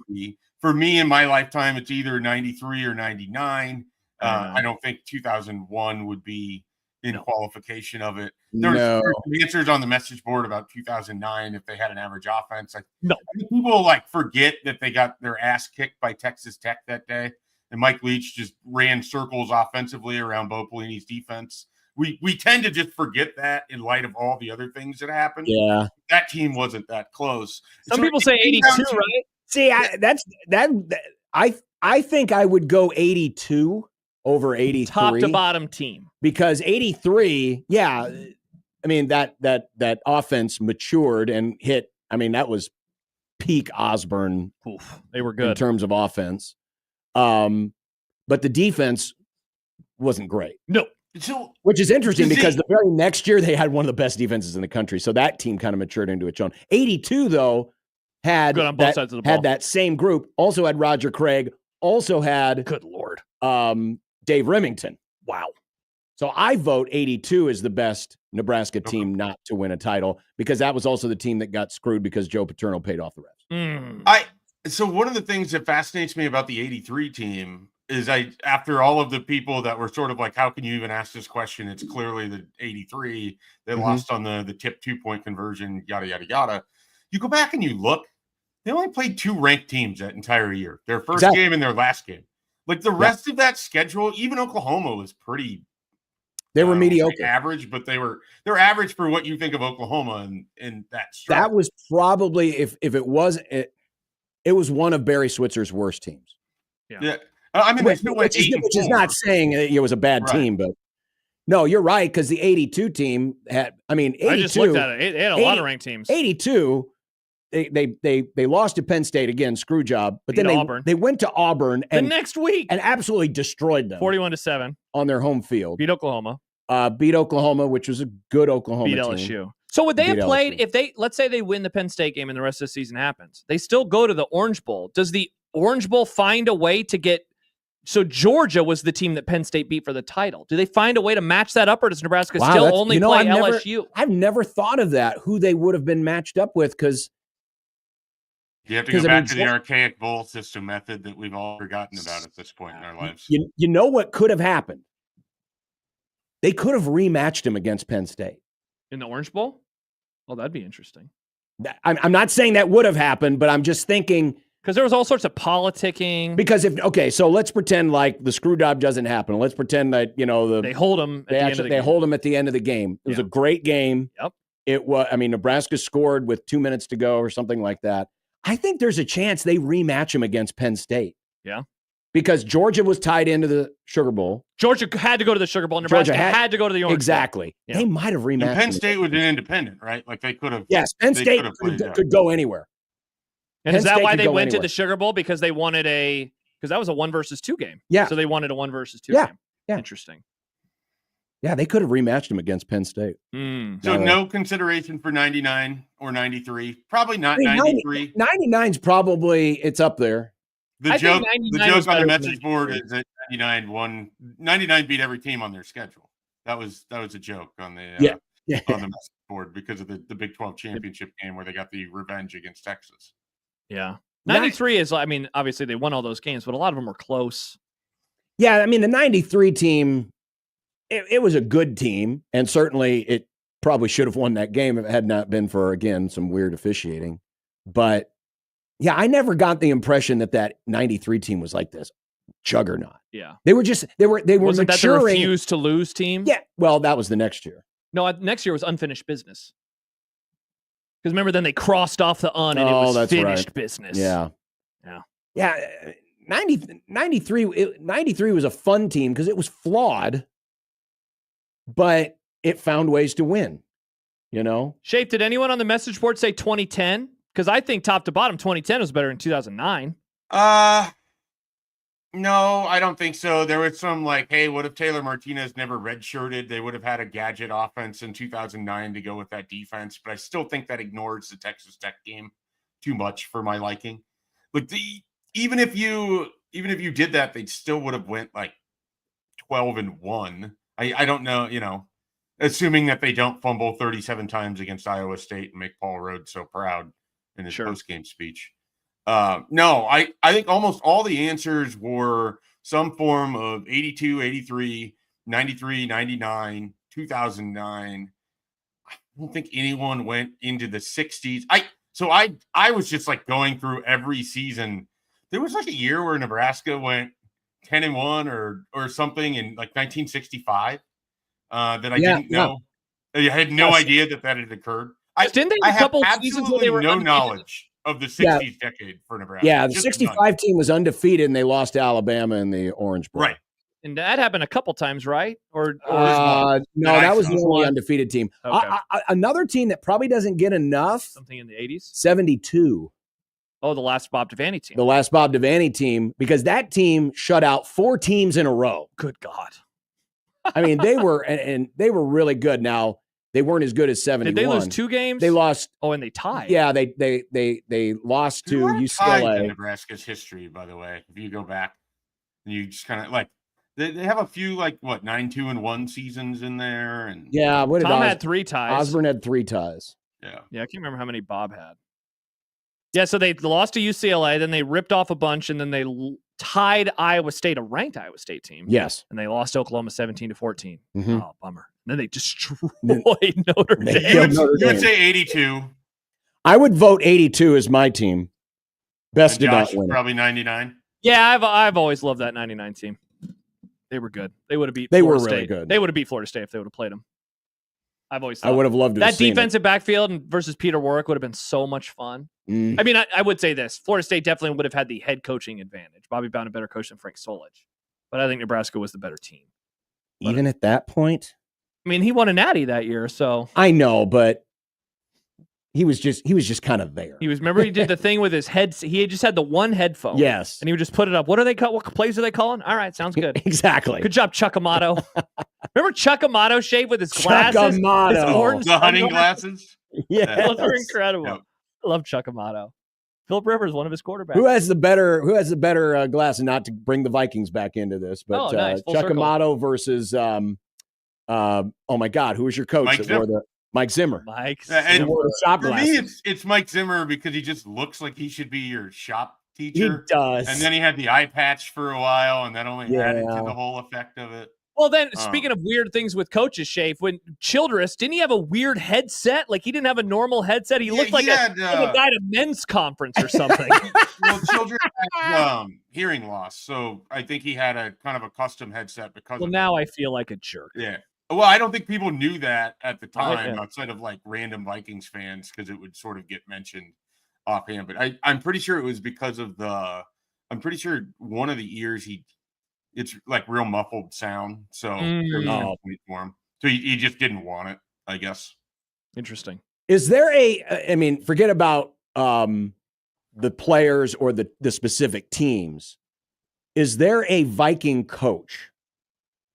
For me, in my lifetime, it's either 93 or 99. I don't think 2001 would be in qualification of it. There's some answers on the message board about 2009 if they had an average offense. I think people forget that they got their ass kicked by Texas Tech that day, and Mike Leach just ran circles offensively around Bo Pelini's defense. We tend to just forget that in light of all the other things that happened. Yeah, that team wasn't that close. Some people say 82, right? See, I think I would go 82 over 83. Top to bottom team. Because 83, I mean that offense matured and hit. I mean, that was peak Osborne. Oof, they were good in terms of offense. But the defense wasn't great. No. Which is interesting because the very next year they had one of the best defenses in the country. So that team kind of matured into its own. 82, though, had good on both sides of the ball. Had that same group. Also had Roger Craig. Also had good Lord, Dave Remington. Wow. So I vote 82 is the best Nebraska team not to win a title because that was also the team that got screwed because Joe Paterno paid off the refs. So one of the things that fascinates me about the 83 team is after all of the people that were sort of how can you even ask this question? It's clearly the 83 that lost on the tip 2-point conversion, yada, yada, yada. You go back and you look, they only played 2 ranked teams that entire year, their first game and their last game. The rest of that schedule, even Oklahoma was pretty. They were mediocre, average, but they're average for what you think of Oklahoma and that. Stretch. That was probably if it was it was one of Barry Switzer's worst teams. Yeah. I mean, which is not saying it was a bad team, but no, you're right because the 82 team had. I mean, 82. I just looked at it. It had a lot of ranked teams. 82. they lost to Penn State again, screw job. But Beat then Auburn. they went to Auburn the next week and absolutely destroyed them 41-7 on their home field. Beat Oklahoma. Beat Oklahoma, which was a good Oklahoma Beat team. LSU. So would they have played if let's say they win the Penn State game and the rest of the season happens? They still go to the Orange Bowl. Does the Orange Bowl find a way to get? So Georgia was the team that Penn State beat for the title. Do they find a way to match that up, or does Nebraska still only play LSU? I've never thought of that. Who they would have been matched up with, because you have to go back to the archaic bowl system method that we've all forgotten about at this point in our lives. You know what could have happened? They could have rematched him against Penn State in the Orange Bowl. Oh, that'd be interesting. I'm not saying that would have happened, but I'm just thinking, because there was all sorts of politicking. Because so let's pretend like the screw job doesn't happen. Let's pretend that they hold him. They hold him at the end of the game. It was a great game. Yep. It was. I mean, Nebraska scored with 2 minutes to go or something like that. I think there's a chance they rematch him against Penn State. Yeah. Because Georgia was tied into the Sugar Bowl. Georgia had to go to the Sugar Bowl. Nebraska had to go to the Orange Bowl. Exactly. Yeah. They might have rematched. And Penn State was an independent, right? Like they could have. Yes, Penn State could go anywhere. And is that why they went to the Sugar Bowl? Because they wanted because that was a 1 versus 2 game. Yeah. So they wanted a 1 versus 2 game. Yeah. Interesting. Yeah, they could have rematched him against Penn State. So no consideration for 99 or 93. Probably not 93. 99's probably, it's up there. The joke on the message board is that 99 beat every team on their schedule. That was a joke on the on the message board because of the Big 12 championship game where they got the revenge against Texas. Yeah. 93 is, I mean, obviously they won all those games, but a lot of them were close. Yeah, I mean, the 93 team, it was a good team, and certainly it probably should have won that game if it had not been for, again, some weird officiating. But, yeah, I never got the impression that 93 team was like this juggernaut. Yeah. They were Wasn't maturing. That the refuse to lose team? Yeah, well, that was the next year. No, next year was unfinished business. Because remember, then they crossed off the and it was finished business. Yeah. 93 was a fun team because it was flawed, but it found ways to win, Shape, did anyone on the message board say 2010? Because I think top to bottom, 2010 was better than 2009. No, I don't think so. There was some hey, what if Taylor Martinez never redshirted? They would have had a gadget offense in 2009 to go with that defense. But I still think that ignores the Texas Tech game too much for my liking. But even if you did that, they still would have went 12-1. I don't know, assuming that they don't fumble 37 times against Iowa State and make Paul Rhodes so proud in his post-game speech. No, I think almost all the answers were some form of 82, 83, 93, 99, 2009. I don't think anyone went into the 60s. I was just going through every season. There was a year where Nebraska went 10-1 or something in 1965 that I didn't know. I had no idea that had occurred. Didn't they have a couple seasons where they were no knowledge of the 60s decade for Nebraska. Yeah, the 65 team was undefeated and they lost to Alabama in the Orange Bowl. Right. And that happened a couple times, right? Or no, that was the only undefeated team. Okay. Another team that probably doesn't get enough. Something in the 80s? 72. Oh, the last Bob Devaney team. The last Bob Devaney team, because that team shut out 4 teams in a row. Good God. I mean, they were and they were really good. Now, they weren't as good as 71. Did they lose 2 games? They lost. Oh, and they tied. Yeah, they lost to UCLA. In Nebraska's history, by the way, if you go back, and you just kind of they have a few 9-2-1 seasons in there, and Tom had 3 ties. Osborne had 3 ties. Yeah, I can't remember how many Bob had. Yeah, so they lost to UCLA, then they ripped off a bunch, and then they tied Iowa State, a ranked Iowa State team. Yes, and they lost to Oklahoma 17-14. Mm-hmm. Oh, bummer. And then they destroyed Notre Dame. You would say 82. I would vote 82 as my team. Best did not win. Probably 99. Yeah, I've always loved that 99 team. They were good. They would have beat. They Florida were really State. good. They would have beat Florida State if they would have played them. I would have loved to that have seen defensive backfield versus Peter Warwick would have been so much fun. Mm. I mean, I would say this: Florida State definitely would have had the head coaching advantage. Bobby Bowden a better coach than Frank Solich, but I think Nebraska was the better team. Even at that point, I mean, he won a natty that year, so I know, but he was just kind of there. Remember he did the thing with his head. He just had the one headphone. Yes. And he would just put it up. What plays are they calling? All right, sounds good. Exactly. Good job, Chuck Amato. Remember Chuck Amato shaved with his glasses? Chuck Amato. His orange the hunting glasses. Yeah. Those are incredible. Yep. I love Chuck Amato. Philip Rivers, one of his quarterbacks. Who has the better glass? And not to bring the Vikings back into this, but nice. Chuck Amato versus oh my God, who was your coach? Mike Zimmer. Mike and Zimmer. Shop for glasses. me, it's Mike Zimmer because he just looks like he should be your shop teacher. He does. And then he had the eye patch for a while, and that only added to the whole effect of it. Well, then, speaking of weird things with coaches, Shafe, when Childress, didn't he have a weird headset? Like, he didn't have a normal headset. He looked like a guy at a men's conference or something. Well, Childress had hearing loss, so I think he had a kind of a custom headset because of now I feel like a jerk. Yeah. Well, I don't think people knew that at the time outside of like random Vikings fans because it would sort of get mentioned offhand. But I'm pretty sure it was because of I'm pretty sure one of the ears it's like real muffled sound. So there was no point for him. So he just didn't want it, I guess. Interesting. Is there forget about the players or the specific teams. Is there a Viking coach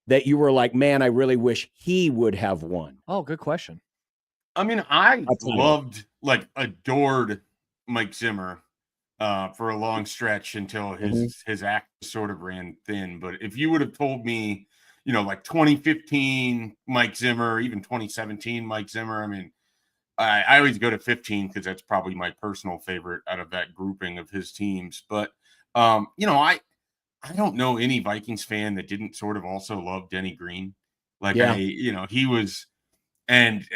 that you were like, man, I really wish he would have won? Oh, good question. I mean, I adored Mike Zimmer for a long stretch until his act sort of ran thin. But if you would have told me, like 2015 Mike Zimmer, even 2017 Mike Zimmer, I mean, I always go to 15 because that's probably my personal favorite out of that grouping of his teams. But, I don't know any Vikings fan that didn't sort of also love Denny Green. He was, and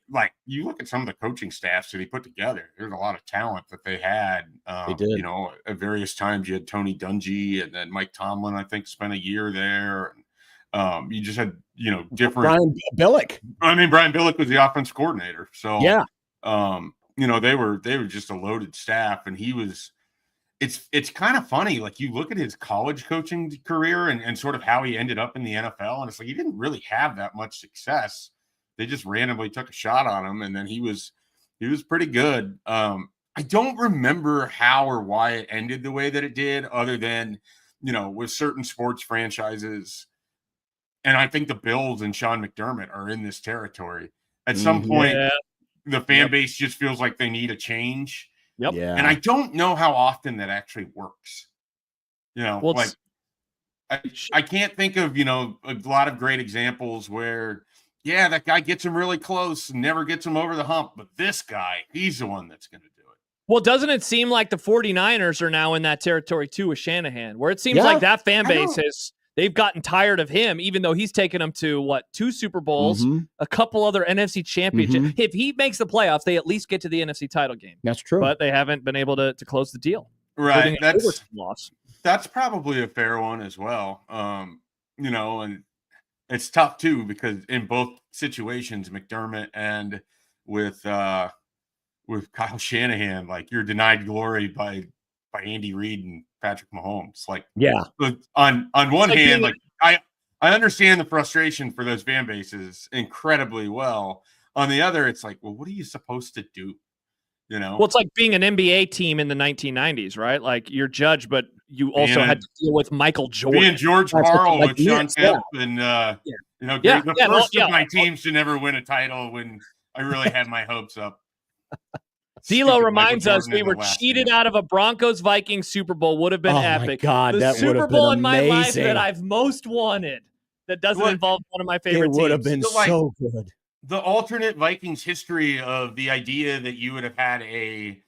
like you look at some of the coaching staffs that he put together, there's a lot of talent that they had. They did. At various times you had Tony Dungy and then Mike Tomlin, I think, spent a year there. And you just had, different. Brian Billick. I mean, Brian Billick was the offense coordinator. So, yeah. They were just a loaded staff, and he was. It's kind of funny. Like you look at his college coaching career and sort of how he ended up in the NFL. And it's like, he didn't really have that much success. They just randomly took a shot on him. And then he was pretty good. I don't remember how or why it ended the way that it did other than, with certain sports franchises. And I think the Bills and Sean McDermott are in this territory at some point. The fan base just feels like they need a change. Yep. Yeah. And I don't know how often that actually works. I can't think of, a lot of great examples where, that guy gets him really close and never gets him over the hump. But this guy, he's the one that's going to do it. Well, doesn't it seem like the 49ers are now in that territory too with Shanahan, where it seems like that fan base they've gotten tired of him, even though he's taken them to 2 Super Bowls, a couple other NFC championships. If he makes the playoffs, they at least get to the NFC title game. That's true. But they haven't been able to close the deal. Right. That's probably a fair one as well. And it's tough too, because in both situations, McDermott and with Kyle Shanahan, like you're denied glory by Andy Reid and Patrick Mahomes. Like, on one hand, like I understand the frustration for those fan bases incredibly well. On the other, it's like, well, what are you supposed to do? Well, it's like being an NBA team in the 1990s, right? Like you're judged, but you also had to deal with Michael Jordan. Being George Karl with Sean Kemp and, the first of my teams to never win a title when I really had my hopes up. D'Lo reminds us we were cheated out of a Broncos-Vikings Super Bowl. Would have been epic. My God, the Super Bowl in my life amazing. that I've most wanted that doesn't involve one of my favorite teams. It would have been so good. The alternate Vikings history of the idea that you would have had a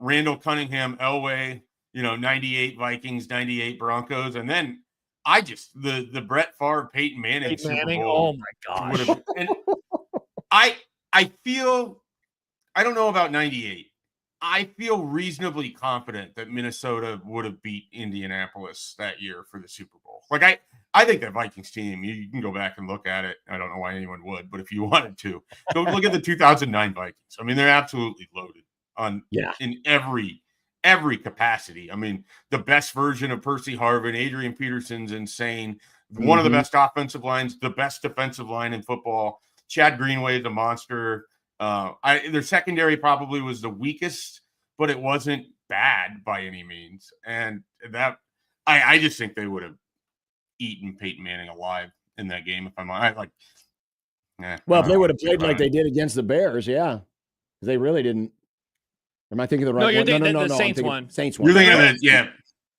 Randall Cunningham, Elway, 98 Vikings, 98 Broncos, and then the Brett Favre, Peyton Manning Super Bowl. Oh my gosh. And I feel, I don't know about 98. I feel reasonably confident that Minnesota would have beat Indianapolis that year for the Super Bowl. Like I think that Vikings team, you can go back and look at it. I don't know why anyone would, but if you wanted to, go look at the 2009 Vikings. I mean, they're absolutely loaded in every capacity. I mean, the best version of Percy Harvin, Adrian Peterson's insane. One of the best offensive lines, the best defensive line in football. Chad Greenway is a monster. Their secondary probably was the weakest, but it wasn't bad by any means. And that I just think they would have eaten Peyton Manning alive in that game. If I'm like, well, if they would have played like they did against the Bears, yeah, they really didn't. Am I thinking of the right one? No. The Saints one. Saints one. You're thinking of it, yeah.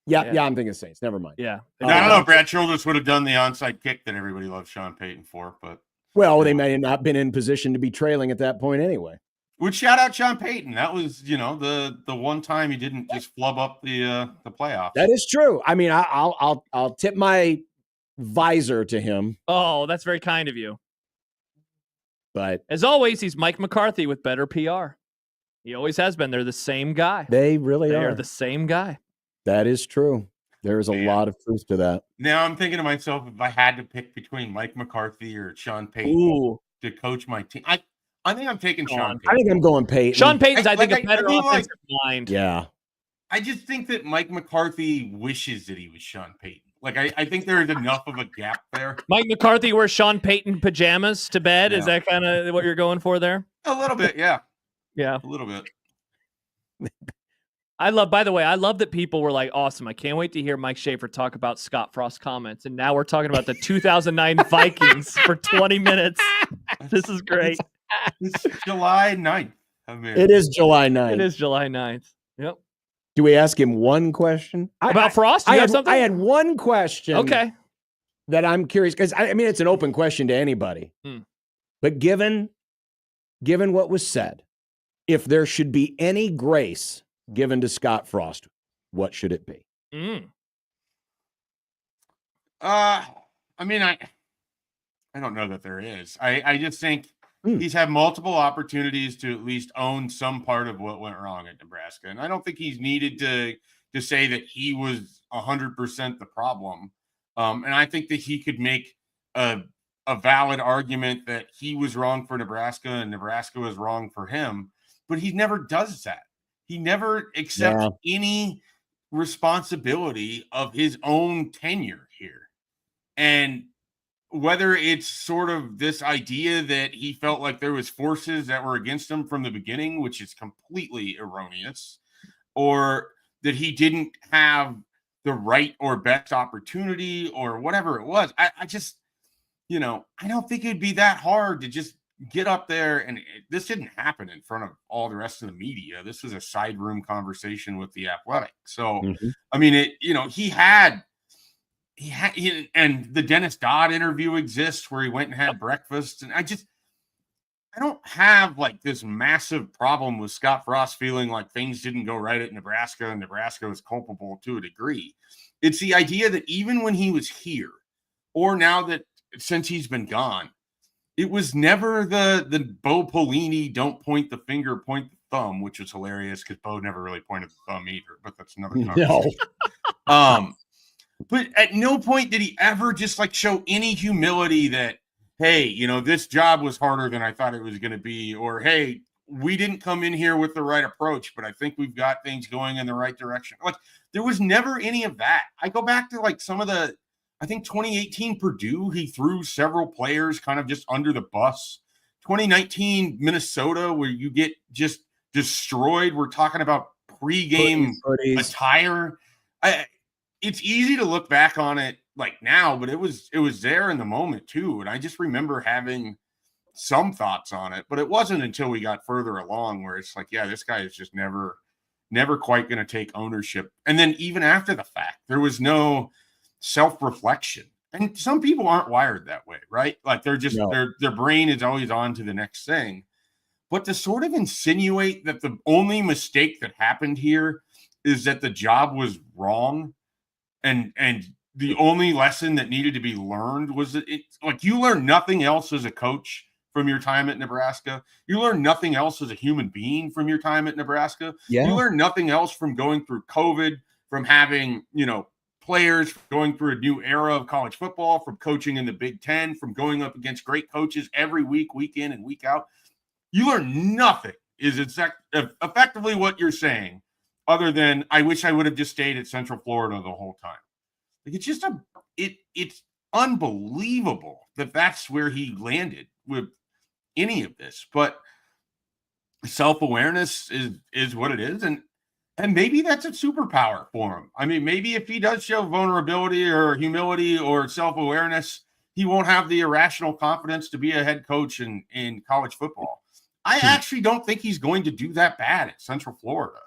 Yeah, I'm thinking Saints. Never mind. Yeah. I don't know if Brad Childress would have done the onside kick that everybody loves Sean Payton for, but they may have not been in position to be trailing at that point anyway. Would shout out Sean Payton. That was, the one time he didn't just flub up the playoffs. That is true. I mean, I'll tip my visor to him. Oh, that's very kind of you. But as always, he's Mike McCarthy with better PR. He always has been. They're the same guy. They really are. They're the same guy. That is true. There is a lot of truth to that. Now I'm thinking to myself, if I had to pick between Mike McCarthy or Sean Payton to coach my team, I think I'm taking Sean Payton. I think I'm going Payton. Sean Payton's, I think, a better offensive mind. Yeah. I just think that Mike McCarthy wishes that he was Sean Payton. Like, I think there is enough of a gap there. Mike McCarthy wears Sean Payton pajamas to bed. Yeah. Is that kind of what you're going for there? A little bit, yeah. Yeah. A little bit. By the way, I love that people were like, awesome. I can't wait to hear Mike Schaefer talk about Scott Frost's comments. And now we're talking about the 2009 Vikings for 20 minutes. This is great. It's July 9th. It is July 9th. It is July 9th. Yep. Do we ask him one question? About Frost? You have something? I had one question. Okay. That I'm curious, because I mean, it's an open question to anybody. But given what was said, if there should be any grace given to Scott Frost, what should it be? I mean, I don't know that there is. I just think he's had multiple opportunities to at least own some part of what went wrong at Nebraska. And I don't think he's needed to say that he was 100% the problem. And I think that he could make a valid argument that he was wrong for Nebraska and Nebraska was wrong for him. But he never does that. He never accepts any responsibility of his own tenure here. And whether it's sort of this idea that he felt like there was forces that were against him from the beginning, which is completely erroneous, or that he didn't have the right or best opportunity or whatever it was. I just, I don't think it'd be that hard to just get up there. And this didn't happen in front of all the rest of the media. This was a side room conversation with the Athletic. So, I mean, he had, and the Dennis Dodd interview exists where he went and had breakfast. And I don't have like this massive problem with Scott Frost feeling like things didn't go right at Nebraska and Nebraska was culpable to a degree. It's the idea that even when he was here, or now that since he's been gone, it was never the Bo Pelini don't point the finger, point the thumb, which was hilarious because Bo never really pointed the thumb either. But that's another conversation. No. But at no point did he ever just like show any humility that, hey, this job was harder than I thought it was going to be, or hey, we didn't come in here with the right approach, but I think we've got things going in the right direction. Like there was never any of that. I go back to like some of the. I think 2018 Purdue, he threw several players kind of just under the bus. 2019 Minnesota, where you get just destroyed. We're talking about pregame attire. It's easy to look back on it like now, but it was there in the moment too. And I just remember having some thoughts on it, but it wasn't until we got further along where it's like, yeah, this guy is just never quite going to take ownership. And then even after the fact, there was no self-reflection. And some people aren't wired that way, right? Like they're just their brain is always on to the next thing. But to sort of insinuate that the only mistake that happened here is that the job was wrong and the only lesson that needed to be learned was that it's like you learn nothing else as a coach from your time at Nebraska. You learn nothing else as a human being from your time at Nebraska. Yeah. You learn nothing else from going through COVID, from having, players going through a new era of college football, from coaching in the Big Ten, from going up against great coaches every week, week in and week out. You learn nothing is effectively what you're saying, other than I wish I would have just stayed at Central Florida the whole time. Like it's just it's unbelievable that that's where he landed with any of this. But self-awareness is what it is, and maybe that's a superpower for him. I mean, maybe if he does show vulnerability or humility or self-awareness, he won't have the irrational confidence to be a head coach in college football. I actually don't think he's going to do that bad at Central Florida,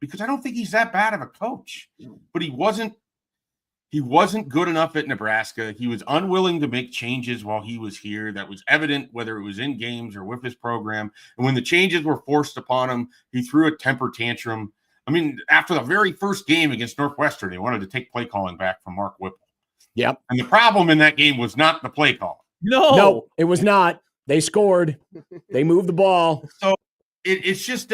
because I don't think he's that bad of a coach. But he wasn't good enough at Nebraska. He was unwilling to make changes while he was here. That was evident whether it was in games or with his program. And when the changes were forced upon him, he threw a temper tantrum. I mean, after the very first game against Northwestern, they wanted to take play calling back from Mark Whipple. Yep. And the problem in that game was not the play call. No, it was not. They scored. They moved the ball. So it's just,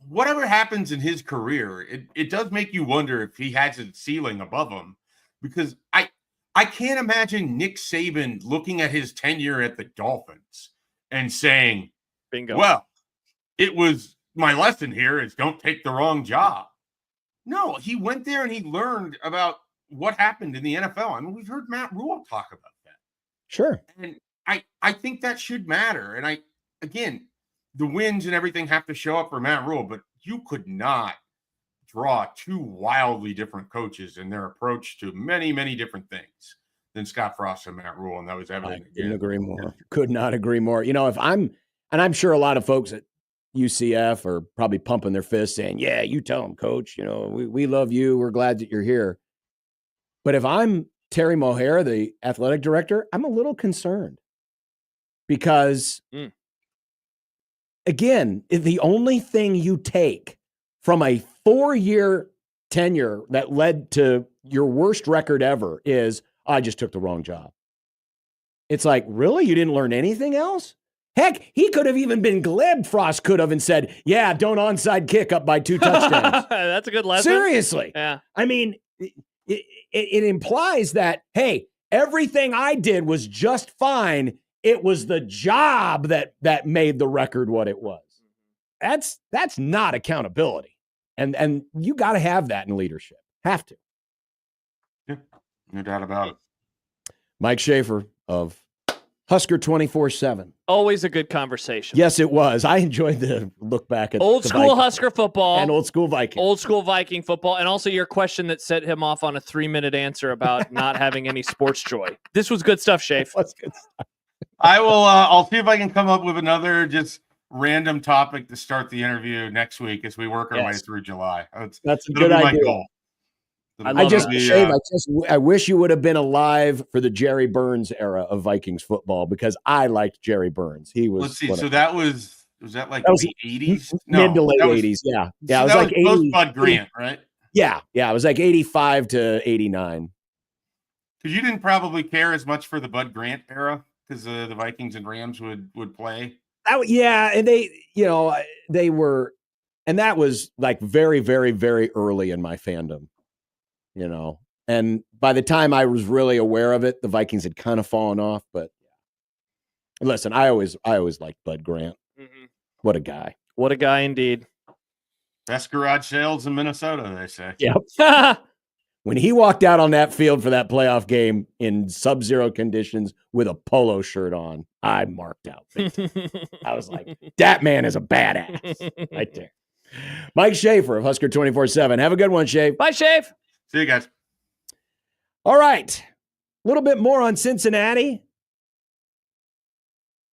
whatever happens in his career, it does make you wonder if he has a ceiling above him, because I can't imagine Nick Saban looking at his tenure at the Dolphins and saying, bingo, well, it was my lesson here is don't take the wrong job. No, he went there and he learned about what happened in the NFL. I mean, we've heard Matt Rule talk about that. Sure. And I think that should matter. And again, the wins and everything have to show up for Matt Rule, but you could not draw two wildly different coaches in their approach to many, many different things than Scott Frost and Matt Rule. And that was evident. I couldn't agree more. Could not agree more. I'm sure a lot of folks at UCF are probably pumping their fists saying, yeah, you tell them, coach, we love you. We're glad that you're here. But if I'm Terry Mohair, the athletic director, I'm a little concerned because again, the only thing you take from a 4-year tenure that led to your worst record ever is, I just took the wrong job. It's like, really? You didn't learn anything else? Heck, he could have even been glib, Frost could have, and said, yeah, don't onside kick up by 2 touchdowns. That's a good lesson. Seriously. Yeah. I mean, it implies that, hey, everything I did was just fine. It was the job that made the record what it was. That's not accountability. And you got to have that in leadership. Have to. Yeah, no doubt about it. Mike Schaefer of Husker 24/7. Always a good conversation. Yes, it was. I enjoyed the look back at old school Vikings. Husker football And old school Viking. Old school Viking football. And also your question that set him off on a 3-minute answer about not having any sports joy. This was good stuff, Shafe. That's good stuff. I will. I'll see if I can come up with another just random topic to start the interview next week as we work our way through July. That's a good idea. Goal. I wish you would have been alive for the Jerry Burns era of Vikings football, because I liked Jerry Burns. He was. Let's see. So that was that like the 80s? Mid to late 80s. Yeah. Yeah. It was like 80, Bud Grant, right? Yeah. Yeah. It was like 85 to 89. Because you didn't probably care as much for the Bud Grant era because the Vikings and Rams would play. And they were, and that was like very, very, very early in my fandom. And by the time I was really aware of it, the Vikings had kind of fallen off. But listen, I always liked Bud Grant. Mm-hmm. What a guy! What a guy indeed. Best garage sales in Minnesota, they say. Yep. When he walked out on that field for that playoff game in sub-zero conditions with a polo shirt on, I marked out. I was like, that man is a badass right there. Mike Schaefer of Husker 24/7. Have a good one, Shafe. Bye, Shafe. See you guys. All right. A little bit more on Cincinnati.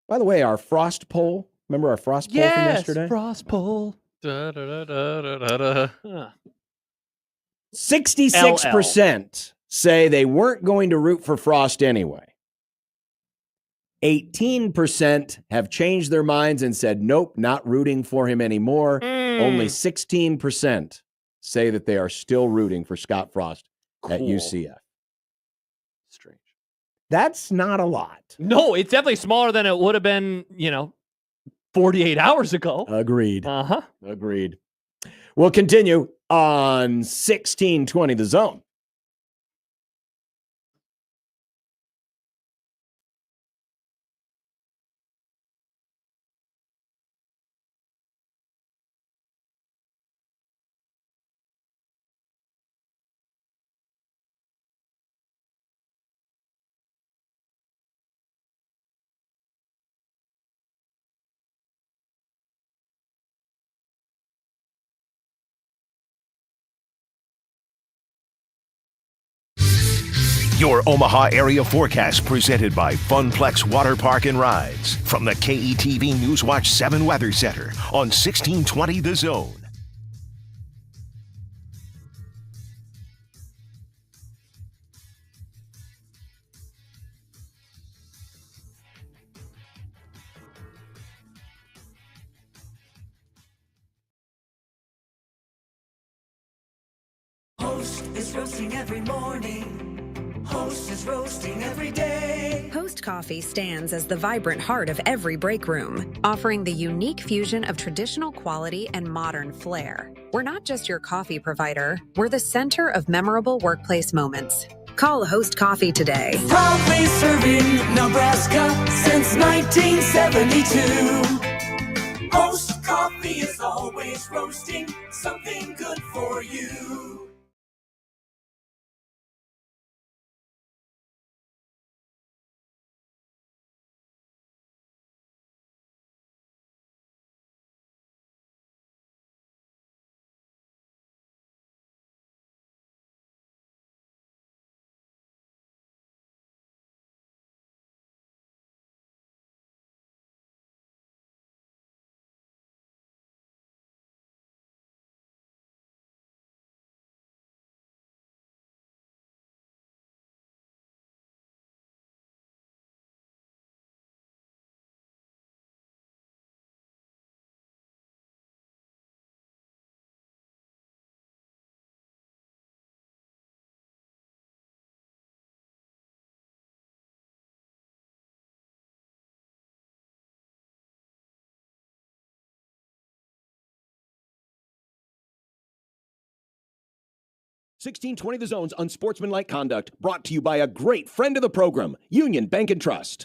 By the way, our Frost poll. Remember our Frost poll from yesterday? Frost poll. 66% say they weren't going to root for Frost anyway. 18% have changed their minds and said, nope, not rooting for him anymore. Only 16% say that they are still rooting for Scott Frost at UCF. Strange. That's not a lot. No, it's definitely smaller than it would have been, 48 hours ago. Agreed. Uh-huh. Agreed. We'll continue on 1620 The Zone. Your Omaha area forecast presented by Funplex Water Park and Rides from the KETV Newswatch 7 Weather Center on 1620 The Zone. Host is roasting every morning. Host is roasting every day. Host Coffee stands as the vibrant heart of every break room, offering the unique fusion of traditional quality and modern flair. We're not just your coffee provider, we're the center of memorable workplace moments. Call Host Coffee today. Proudly serving Nebraska since 1972. Host Coffee is always roasting something good for you. $16.20 The Zone's Unsportsmanlike Conduct, brought to you by a great friend of the program, Union Bank and Trust.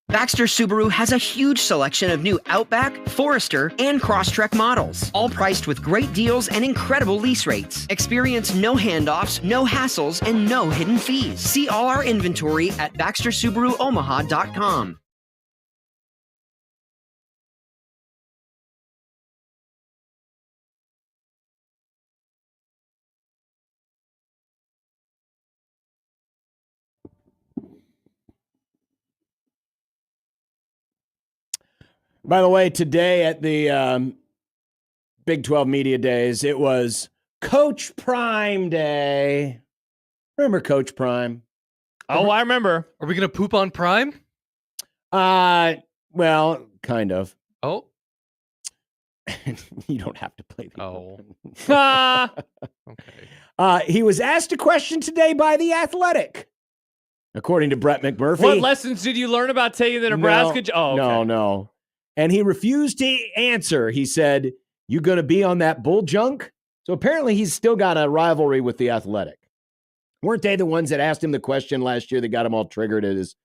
Baxter Subaru has a huge selection of new Outback, Forester, and Crosstrek models, all priced with great deals and incredible lease rates. Experience no handoffs, no hassles, and no hidden fees. See all our inventory at BaxterSubaruOmaha.com. By the way, today at the Big 12 Media Days, it was Coach Prime Day. Remember Coach Prime? Oh, I remember. Are we going to poop on Prime? Well, kind of. Oh. You don't have to play the Okay. He was asked a question today by The Athletic, according to Brett McMurphy. What lessons did you learn about taking the Nebraska? No. And he refused to answer. He said, "You going to be on that bull junk?" So apparently he's still got a rivalry with The Athletic. Weren't they the ones that asked him the question last year that got him all triggered at his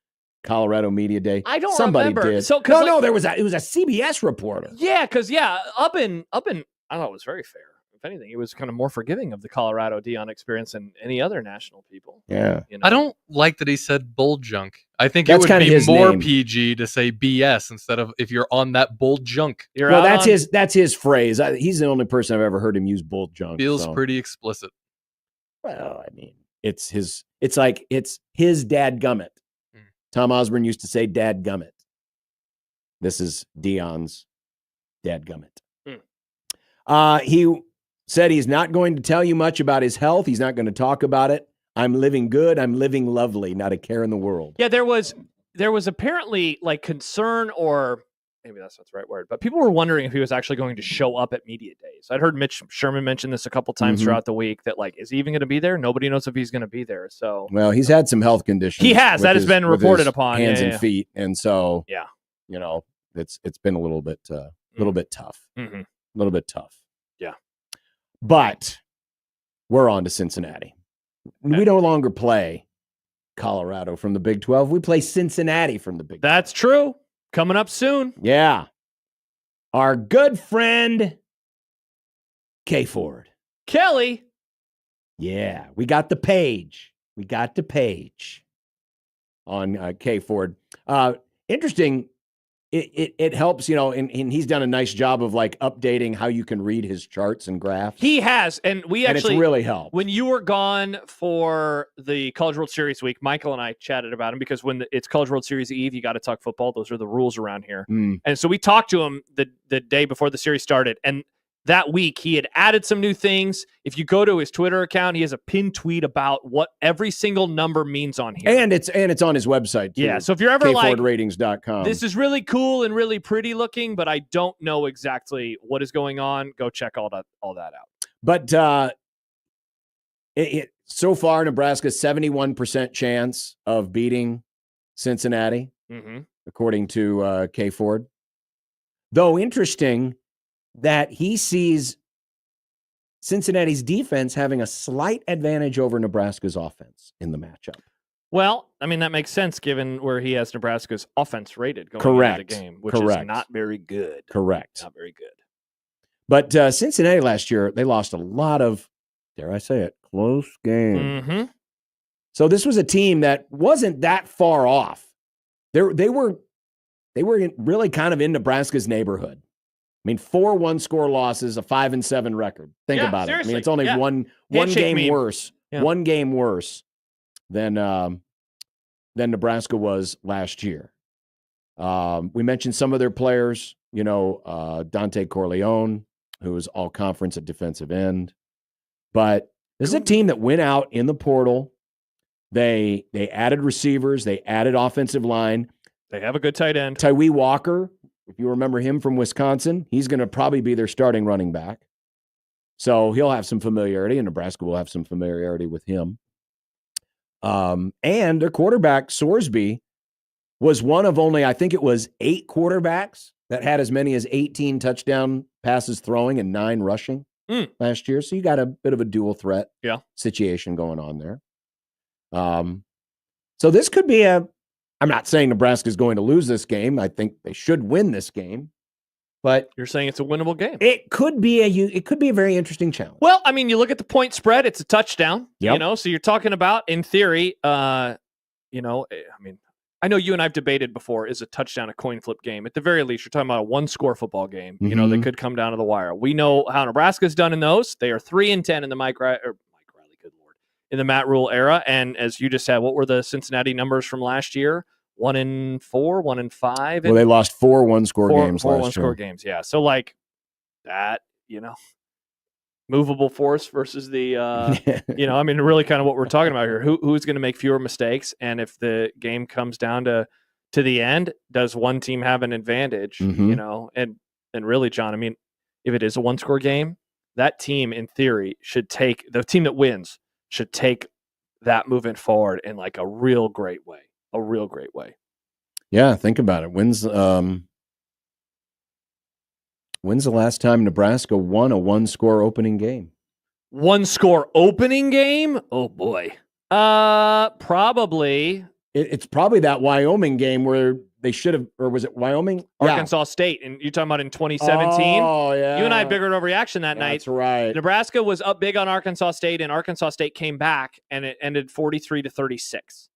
Colorado Media Day? I don't Somebody remember. did. So, no, it was a CBS reporter. Yeah, because up in I thought it was very fair. If anything, he was kind of more forgiving of the Colorado Deion experience than any other national people. Yeah. You know? I don't like that he said bull junk. I think That's it would kind of be his more name. PG to say BS instead of if you're on that bull junk. Well, that's his phrase. He's the only person I've ever heard him use bull junk. Feels pretty explicit. Well, I mean, it's his dadgummit. Tom Osborne used to say dadgummit. This is Deion's dadgummit. He said he's not going to tell you much about his health. He's not going to talk about it I'm living good. I'm living lovely. Not a care in the world. Yeah, there was apparently like concern, or maybe that's not the right word, but people were wondering if he was actually going to show up at media days. I'd heard Mitch Sherman mention this a couple times throughout the week that like, is he even going to be there? Nobody knows if he's going to be there. So, well, he's had some health conditions. He has. That has been reported upon. Hands and feet, and so yeah, it's been a little bit tough. A little bit tough. Yeah, but we're on to Cincinnati. We no longer play Colorado from the Big 12. We play Cincinnati from the Big 12. That's true. Coming up soon. Yeah. Our good friend, K. Ford. Kelly. Yeah. We got the page. On K. Ford. Interesting. It helps, and he's done a nice job of like updating how you can read his charts and graphs. He has, and it's really helped. When you were gone for the College World Series week, Michael and I chatted about him because when it's College World Series Eve, you got to talk football. Those are the rules around here. And so we talked to him the day before the series started, and that week he had added some new things. If you go to his Twitter account, he has a pinned tweet about what every single number means on here. And it's on his website too. Yeah, so if you're ever like, KFordratings.com. this is really cool and really pretty looking, but I don't know exactly what is going on, go check all that out. But so far, Nebraska's 71% chance of beating Cincinnati, according to K. Ford. Though interesting that he sees Cincinnati's defense having a slight advantage over Nebraska's offense in the matchup. Well, I mean, that makes sense given where he has Nebraska's offense rated going into the game, which is not very good. Correct. Not very good. But Cincinnati last year, they lost a lot of, dare I say it, close games. So this was a team that wasn't that far off. They were really kind of in Nebraska's neighborhood. I mean, 4 one-score losses, a 5-7 record. Think about it. Seriously. I mean, it's only one game worse. Yeah. One game worse than Nebraska was last year. We mentioned some of their players. Dante Corleone, who was all conference at defensive end. But this is a team that went out in the portal. They added receivers. They added offensive line. They have a good tight end. Tyree Walker, if you remember him from Wisconsin, he's going to probably be their starting running back. So he'll have some familiarity, and Nebraska will have some familiarity with him. And their quarterback, Sorsby, was one of only, I think it was 8 quarterbacks that had as many as 18 touchdown passes throwing and 9 rushing last year. So you got a bit of a dual threat situation going on there. So this could be I'm not saying Nebraska's going to lose this game. I think they should win this game. But you're saying it's a winnable game. It could be a very interesting challenge. Well, I mean, you look at the point spread, it's a touchdown. Yep. So you're talking about, in theory, I mean, I know you and I've debated before, is a touchdown a coin flip game? At the very least, you're talking about a 1-score football game, that could come down to the wire. We know how Nebraska's done in those. They are 3-10 in the Mike Riley, good Lord, in the Matt Rule era. And as you just said, what were the Cincinnati numbers from last year? 1-4, 1-5. Well, they lost 4 one-score games four last one-score year. games, yeah. So like that, movable force versus the, I mean, really kind of what we're talking about here. Who's going to make fewer mistakes? And if the game comes down to the end, does one team have an advantage? And really, John, I mean, if it is a 1-score game, that team in theory the team that wins should take that movement forward in like a real great way. A real great way. Yeah, think about it. When's the last time Nebraska won a 1-score opening game? 1-score opening game? Oh boy. Probably. It's probably that Wyoming game where they should have, or was it Wyoming? Arkansas State. And you're talking about in 2017? Oh, yeah. You and I had bigger overreaction that night. That's right. Nebraska was up big on Arkansas State, and Arkansas State came back, and it ended 43-36.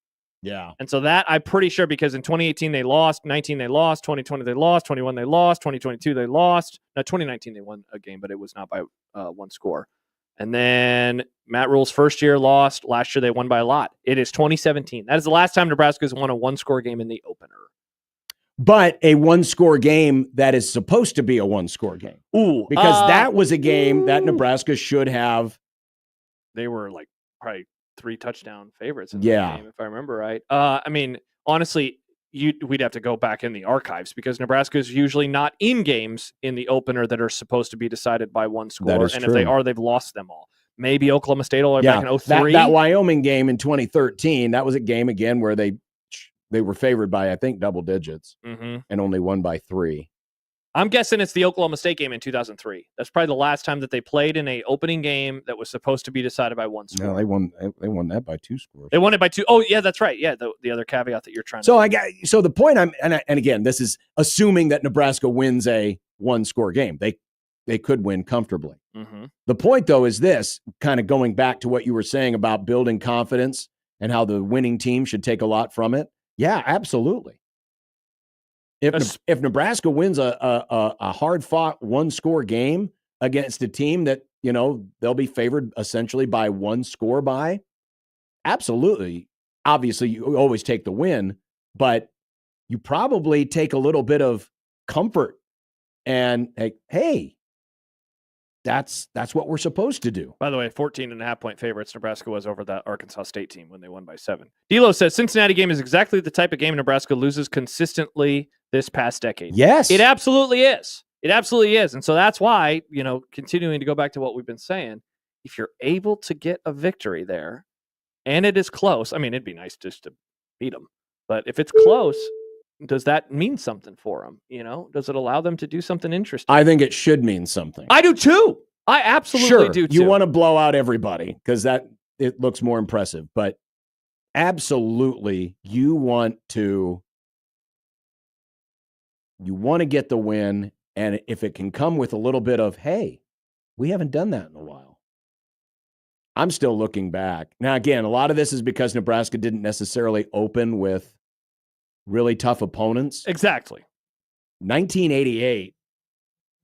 Yeah. And so that I'm pretty sure, because in 2018 they lost, 19 they lost, 2020 they lost, 21 they lost, 2022 they lost. No, 2019 they won a game, but it was not by 1 score. And then Matt Rule's first year lost. Last year they won by a lot. It is 2017. That is the last time Nebraska's won a 1-score game in the opener. But a 1-score game that is supposed to be a 1-score game. Ooh. Because that was a game that Nebraska should have. They were like probably 3 touchdown favorites in that game, if I remember right. I mean, honestly, we'd have to go back in the archives because Nebraska is usually not in games in the opener that are supposed to be decided by one score. That is and true. If they are, they've lost them all. Maybe Oklahoma State will back in 2003. That Wyoming game in 2013, that was a game again where they were favored by, I think, double digits and only won by 3. I'm guessing it's the Oklahoma State game in 2003. That's probably the last time that they played in a opening game that was supposed to be decided by one score. No, they won that by 2 scores. They won it by 2. Oh, yeah, that's right. Yeah, the other caveat that you're trying to So the point and again, this is assuming that Nebraska wins a 1-score game. They could win comfortably. Mm-hmm. The point, though, is this, kind of going back to what you were saying about building confidence and how the winning team should take a lot from it. Yeah, absolutely. If Nebraska wins a hard-fought 1-score game against a team that, they'll be favored essentially by 1 score by, absolutely. Obviously, you always take the win, but you probably take a little bit of comfort and, hey, that's what we're supposed to do. By the way, 14.5-point favorites Nebraska was over that Arkansas State team when they won by 7. D'Lo says Cincinnati game is exactly the type of game Nebraska loses consistently this past decade. Yes. It absolutely is. It absolutely is. And so that's why, continuing to go back to what we've been saying, if you're able to get a victory there and it is close, I mean, it'd be nice just to beat them. But if it's close, does that mean something for them? Does it allow them to do something interesting? I think it should mean something. I do too. I absolutely do too. You want to blow out everybody because it looks more impressive. But absolutely, you want to get the win, and if it can come with a little bit of, hey, we haven't done that in a while. I'm still looking back. Now, again, a lot of this is because Nebraska didn't necessarily open with really tough opponents. Exactly. 1988,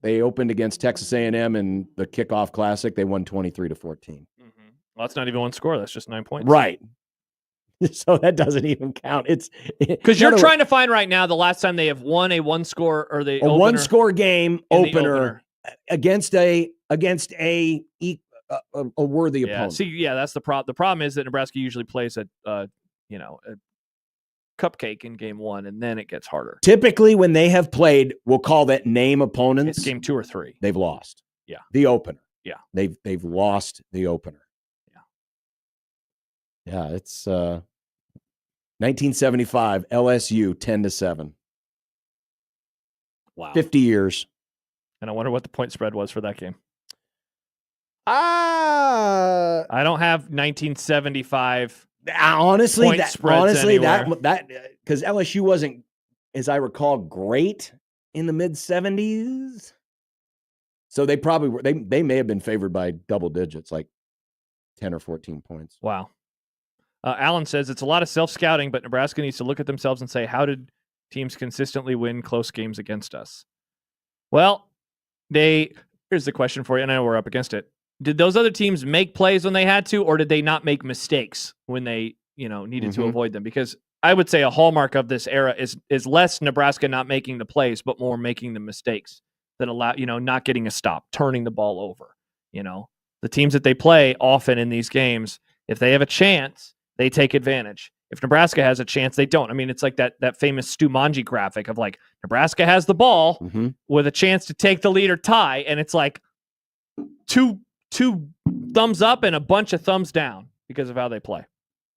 they opened against Texas A&M in the kickoff classic. They won 23-14. Well, that's not even 1 score. That's just 9 points. Right. So that doesn't even count. It's because you're trying to find right now the last time they have won a 1-score or the 1-score game opener against a worthy opponent. See, that's the problem. The problem is that Nebraska usually plays a cupcake in game 1, and then it gets harder. Typically, when they have played, we'll call that name opponents. It's game 2 or 3. They've lost. Yeah, the opener. Yeah, they've lost the opener. Yeah, it's 1975 LSU 10-7. Wow, 50 years. And I wonder what the point spread was for that game. I don't have 1975. Honestly, that because LSU wasn't, as I recall, great in the mid-70s. So they probably were. They may have been favored by double digits, like 10 or 14 points. Wow. Alan says it's a lot of self-scouting, but Nebraska needs to look at themselves and say, how did teams consistently win close games against us? Well, here's the question for you, and I know we're up against it. Did those other teams make plays when they had to, or did they not make mistakes when they, needed to avoid them? Because I would say a hallmark of this era is less Nebraska not making the plays, but more making the mistakes that allow, not getting a stop, turning the ball over. The teams that they play often in these games, if they have a chance, they take advantage. If Nebraska has a chance, they don't. I mean, it's like that famous Stu Manji graphic of like Nebraska has the ball with a chance to take the lead or tie, and it's like two thumbs up and a bunch of thumbs down because of how they play.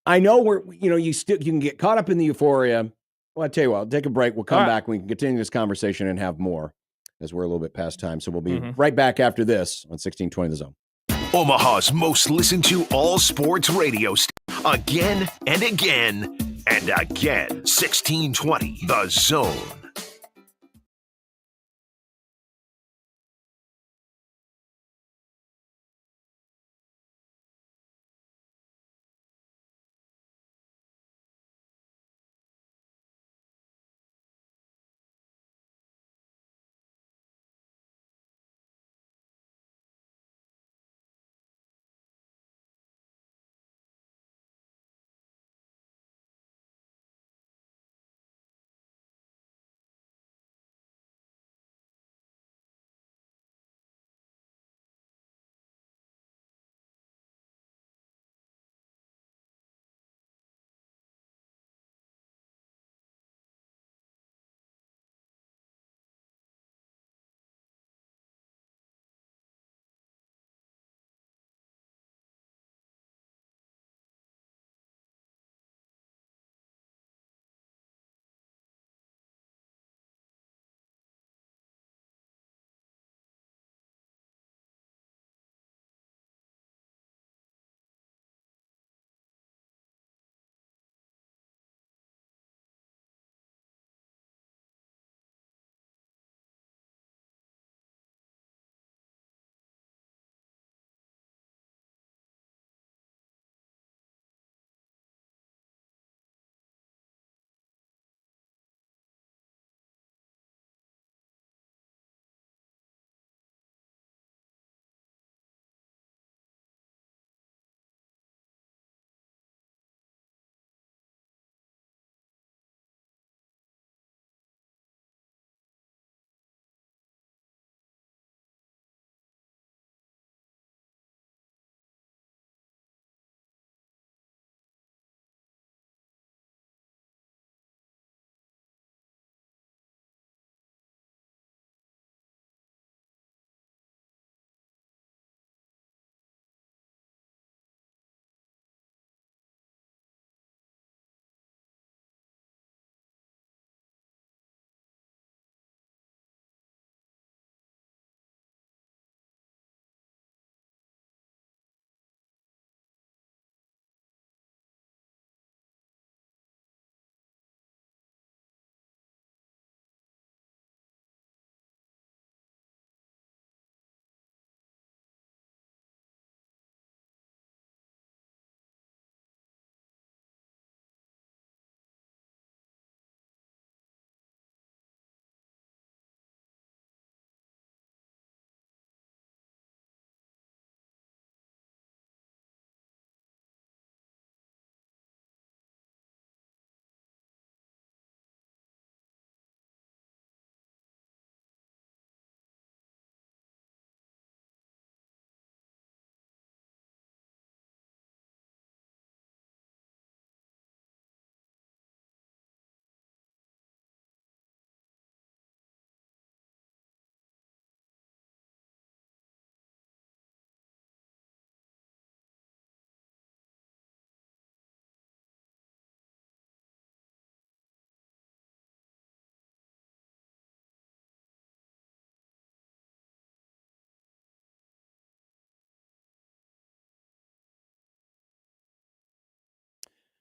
I know you can get caught up in the euphoria. Well, I tell you what, I'll take a break. We'll come back. We can continue this conversation and have more as we're a little bit past time. So we'll be right back after this on 1620 The Zone. Omaha's most listened to all sports radio again and again and again. 1620 The Zone.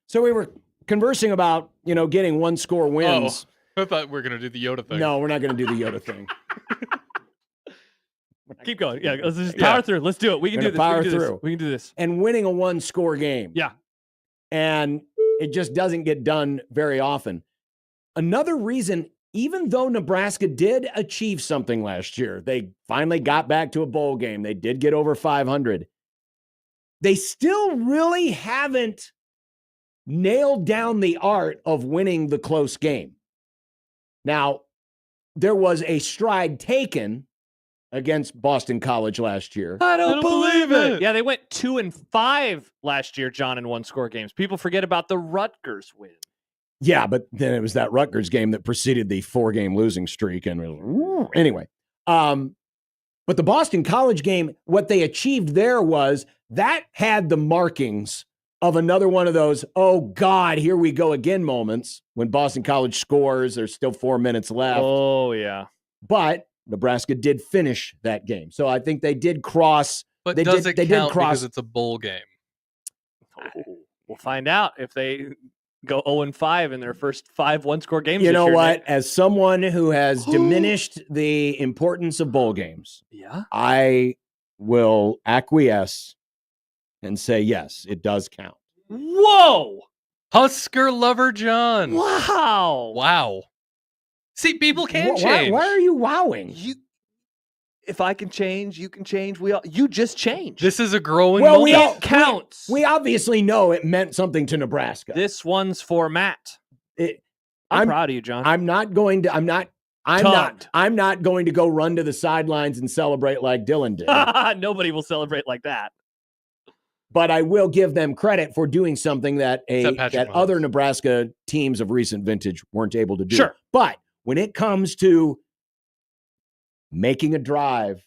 So we were conversing about, getting one-score wins. Oh, I thought we were going to do the Yoda thing. No, we're not going to do the Yoda thing. Keep going. Yeah, let's just power through. Let's do it. We can do this. Power through. We can do this. And winning a one-score game. Yeah. And it just doesn't get done very often. Another reason, even though Nebraska did achieve something last year, they finally got back to a bowl game. They did get over 500. They still really haven't nailed down the art of winning the close game. Now, there was a stride taken against Boston College last year. I don't believe it. Yeah, they went 2-5 last year, John, in one-score games. People forget about the Rutgers win. Yeah, but then it was that Rutgers game that preceded the 4-game losing streak. And anyway, but the Boston College game, what they achieved there was that had the markings of another one of those, oh, God, here we go again moments when Boston College scores. There's still 4 minutes left. Oh, yeah. But Nebraska did finish that game. So I think they did cross. But they does did, it count because it's a bowl game? We'll find out if they go 0-5 in their first 5 one-score games. You know this year, what? Nick. As someone who has diminished the importance of bowl games, I will acquiesce and say, yes, it does count. Whoa! Husker lover John. Wow. See, people can change. Why are you wowing? If I can change, you can change. You just changed. This is a growing moment. It counts. We obviously know it meant something to Nebraska. This one's for Matt. I'm proud of you, John. I'm not going to go run to the sidelines and celebrate like Dylan did. Nobody will celebrate like that. But I will give them credit for doing something that Mahomes. other Nebraska teams of recent vintage weren't able to do. Sure. But when it comes to making a drive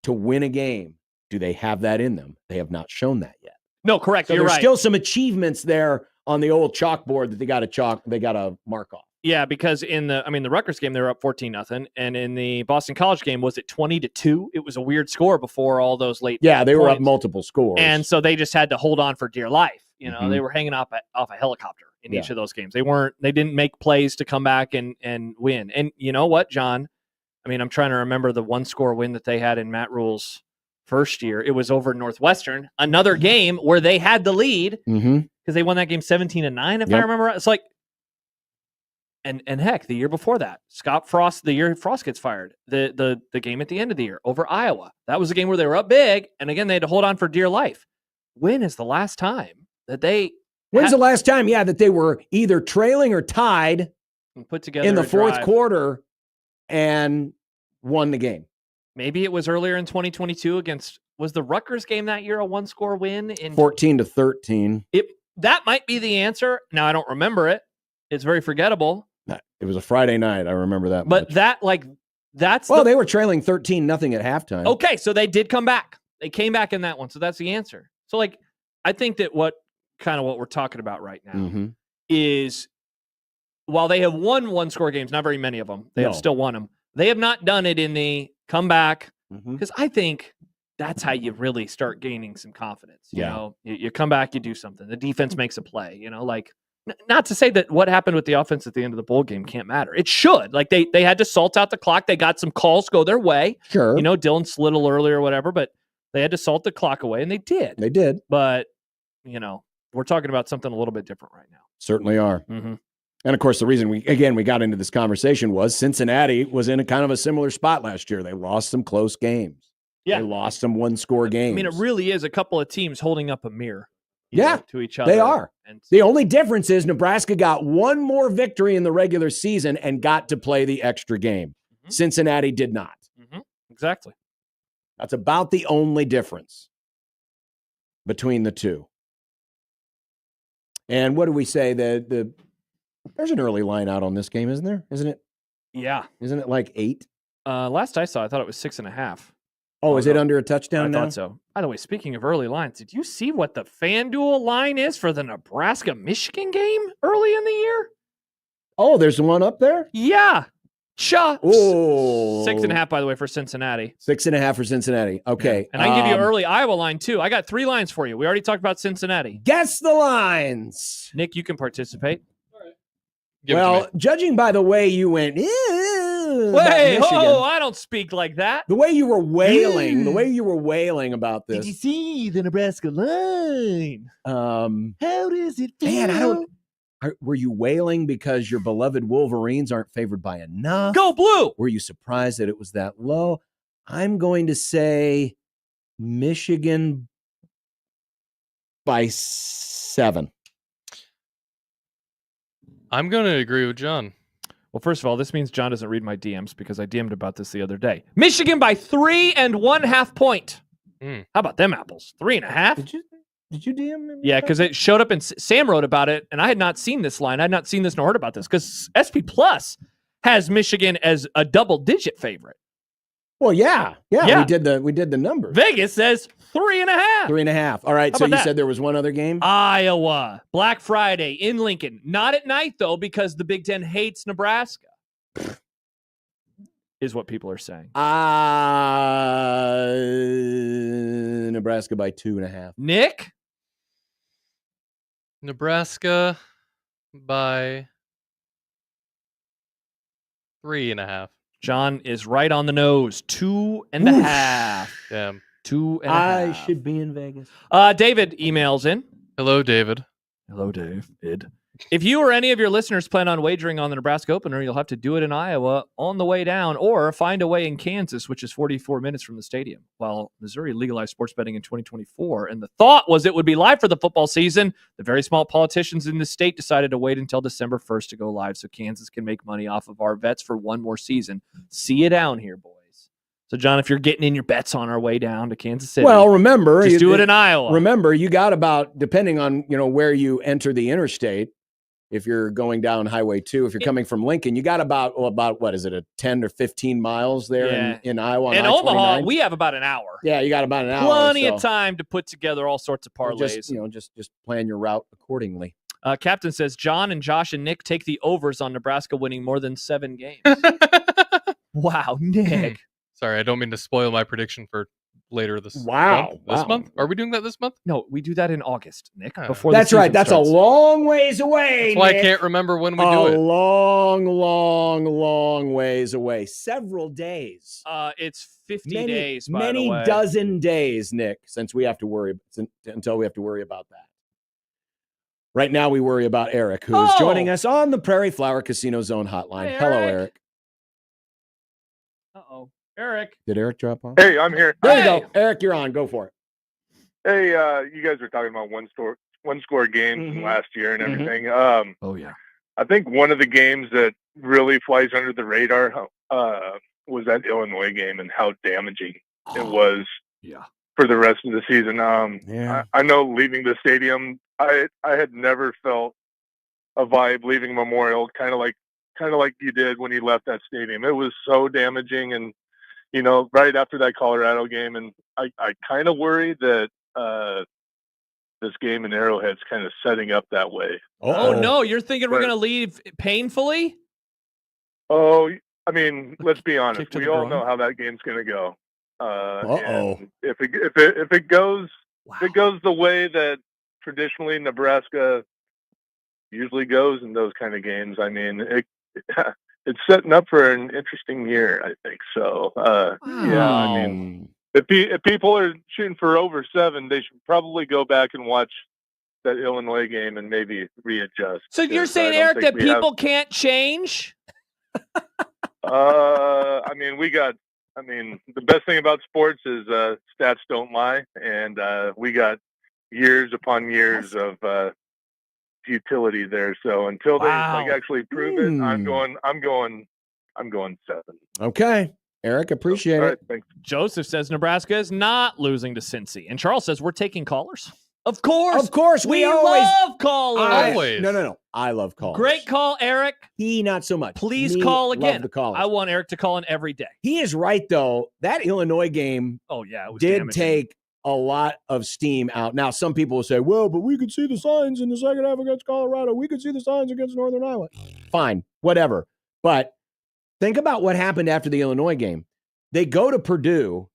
to win a game, do they have that in them? They have not shown that yet. No, correct. So You're there's right. still some achievements there on the old chalkboard that they got to mark off. Yeah, because in the Rutgers game, they were up 14-0. And in the Boston College game, was it 20-2? It was a weird score before all those late Yeah, they were up points. multiple scores. And so they just had to hold on for dear life. You know, they were hanging off a helicopter in each of those games. They didn't make plays to come back and win. And you know what, John? I mean, I'm trying to remember the one-score win that they had in Matt Rule's first year. It was over Northwestern, another game where they had the lead because they won that game 17-9, if I remember right. It's like, and heck, the year before that, the year Frost gets fired, the game at the end of the year over Iowa. That was a game where they were up big, and again, they had to hold on for dear life. When is the last time that they... When's the last time, that they were either trailing or tied and put together in the a fourth drive? quarter and won the game? Maybe it was earlier in 2022 was the Rutgers game that year a one-score win? 14-13. That might be the answer. Now, I don't remember it. It's very forgettable. It was a Friday night. I remember that But much. They were trailing 13-0 at halftime. Okay, so they did come back. They came back in that one, so that's the answer. So, I think that what we're talking about right now is while they have won one-score games, not very many of them, they have still won them. They have not done it in the comeback because I think that's how you really start gaining some confidence. You know, you come back, you do something. The defense makes a play. Not to say that what happened with the offense at the end of the bowl game can't matter. It should. They had to salt out the clock. They got some calls go their way. Sure. Dylan slid a little early or whatever, but they had to salt the clock away, and they did. They did. But, we're talking about something a little bit different right now. Certainly are. And of course, the reason we got into this conversation was Cincinnati was in a kind of a similar spot last year. They lost some close games. Yeah. They lost some one-score games. I mean, it really is a couple of teams holding up a mirror. To each other. They are. And the only difference is Nebraska got one more victory in the regular season and got to play the extra game. Cincinnati did not. Exactly. That's about the only difference between the two. And what do we say? There's an early line out on this game, isn't there? Isn't it? Yeah. Isn't it like 8? Last I saw, I thought it was 6.5. Oh, is it under a touchdown now? I thought so. By the way, speaking of early lines, did you see what the FanDuel line is for the Nebraska-Michigan game early in the year? Oh, there's one up there? Yeah. Oh, 6.5, by the way, for Cincinnati. 6.5 for Cincinnati. Okay. Yeah. And I can give you early Iowa line, too. I got 3 lines for you. We already talked about Cincinnati. Guess the lines. Nick, you can participate. Well, judging by the way you went, Wait, I don't speak like that. The way you were wailing, about this. Did you see the Nebraska line? How does it feel? Man, were you wailing because your beloved Wolverines aren't favored by enough? Go Blue! Were you surprised that it was that low? I'm going to say Michigan by 7. I'm going to agree with John. Well, first of all, this means John doesn't read my DMs because I DM'd about this the other day. Michigan by 3.5 points. How about them apples? 3.5? Did you DM him? Yeah, because it showed up and Sam wrote about it, and I had not seen this line. I had not seen this nor heard about this because SP Plus has Michigan as a double-digit favorite. Well, yeah. We did the number. Vegas says 3.5. 3.5. All right. So you said there was one other game? Iowa, Black Friday in Lincoln. Not at night, though, because the Big Ten hates Nebraska. Is what people are saying. Nebraska by 2.5. Nick? Nebraska by 3.5. John is right on the nose. 2.5. Damn. 2.5. I should be in Vegas. David emails in. Hello, David. Hello, David. If you or any of your listeners plan on wagering on the Nebraska opener, you'll have to do it in Iowa on the way down or find a way in Kansas, which is 44 minutes from the stadium. While Missouri legalized sports betting in 2024, and the thought was it would be live for the football season, the very small politicians in the state decided to wait until December 1st to go live so Kansas can make money off of our vets for one more season. See you down here, boys. So, John, if you're getting in your bets on our way down to Kansas City, well, remember, just do it in Iowa. Remember, you got about, depending on where you enter the interstate, if you're going down Highway 2, if you're coming from Lincoln, you got about what is it, a 10 or 15 miles there in Iowa? In Omaha, we have about an hour. Yeah, you got about an hour. Plenty of time to put together all sorts of parlays. Just plan your route accordingly. Captain says, John and Josh and Nick take the overs on Nebraska winning more than 7 games. Wow, Nick. Sorry, I don't mean to spoil my prediction for later this month. This month? Are we doing that this month? No, we do that in August, Nick. Before That's right. That's starts. A long ways away. That's why I can't remember when we do it. A long ways away. Several days. It's 50 days, by many the way. dozen days, Nick, until we have to worry about that. Right now, we worry about Eric, who is joining us on the Prairie Flower Casino Zone hotline. Hey, Hello, Eric. Uh-oh. Eric. Did Eric drop off? Hey, I'm here. There you go. Eric, you're on. Go for it. Hey, you guys were talking about one score games from last year and everything. Oh, yeah. I think one of the games that really flies under the radar was that Illinois game and how damaging it was for the rest of the season. I know leaving the stadium, I had never felt a vibe leaving Memorial, kind of like you did when you left that stadium. It was so damaging, and right after that Colorado game, and I kind of worry that this game in Arrowhead's kind of setting up that way. Oh no, you're thinking we're going to leave painfully? Oh, I mean, let's be honest. We all know how that game's going to go. And if it goes the way that traditionally Nebraska usually goes in those kind of games, I mean, it's setting up for an interesting year, I think. So, yeah, I mean, if people are shooting for over 7, they should probably go back and watch that Illinois game and maybe readjust. So you're saying, Eric, that people can't change? I mean, the best thing about sports is stats don't lie, and we got years upon years of utility there. So until they actually prove it, I'm going 7. Okay, Eric, appreciate it. Thanks. Joseph says Nebraska is not losing to Cincy, and Charles says we're taking callers. Of course, we love callers. Always. No. I love callers. Great call, Eric. He not so much. Please call again. Love the callers. I want Eric to call in every day. He is right though. That Illinois game, it was did damaging. take a lot of steam out. Now, some people will say, well, but we could see the signs in the second half against Colorado. We could see the signs against Northern Iowa. Fine, whatever. But Think about what happened after the Illinois game. They go to Purdue,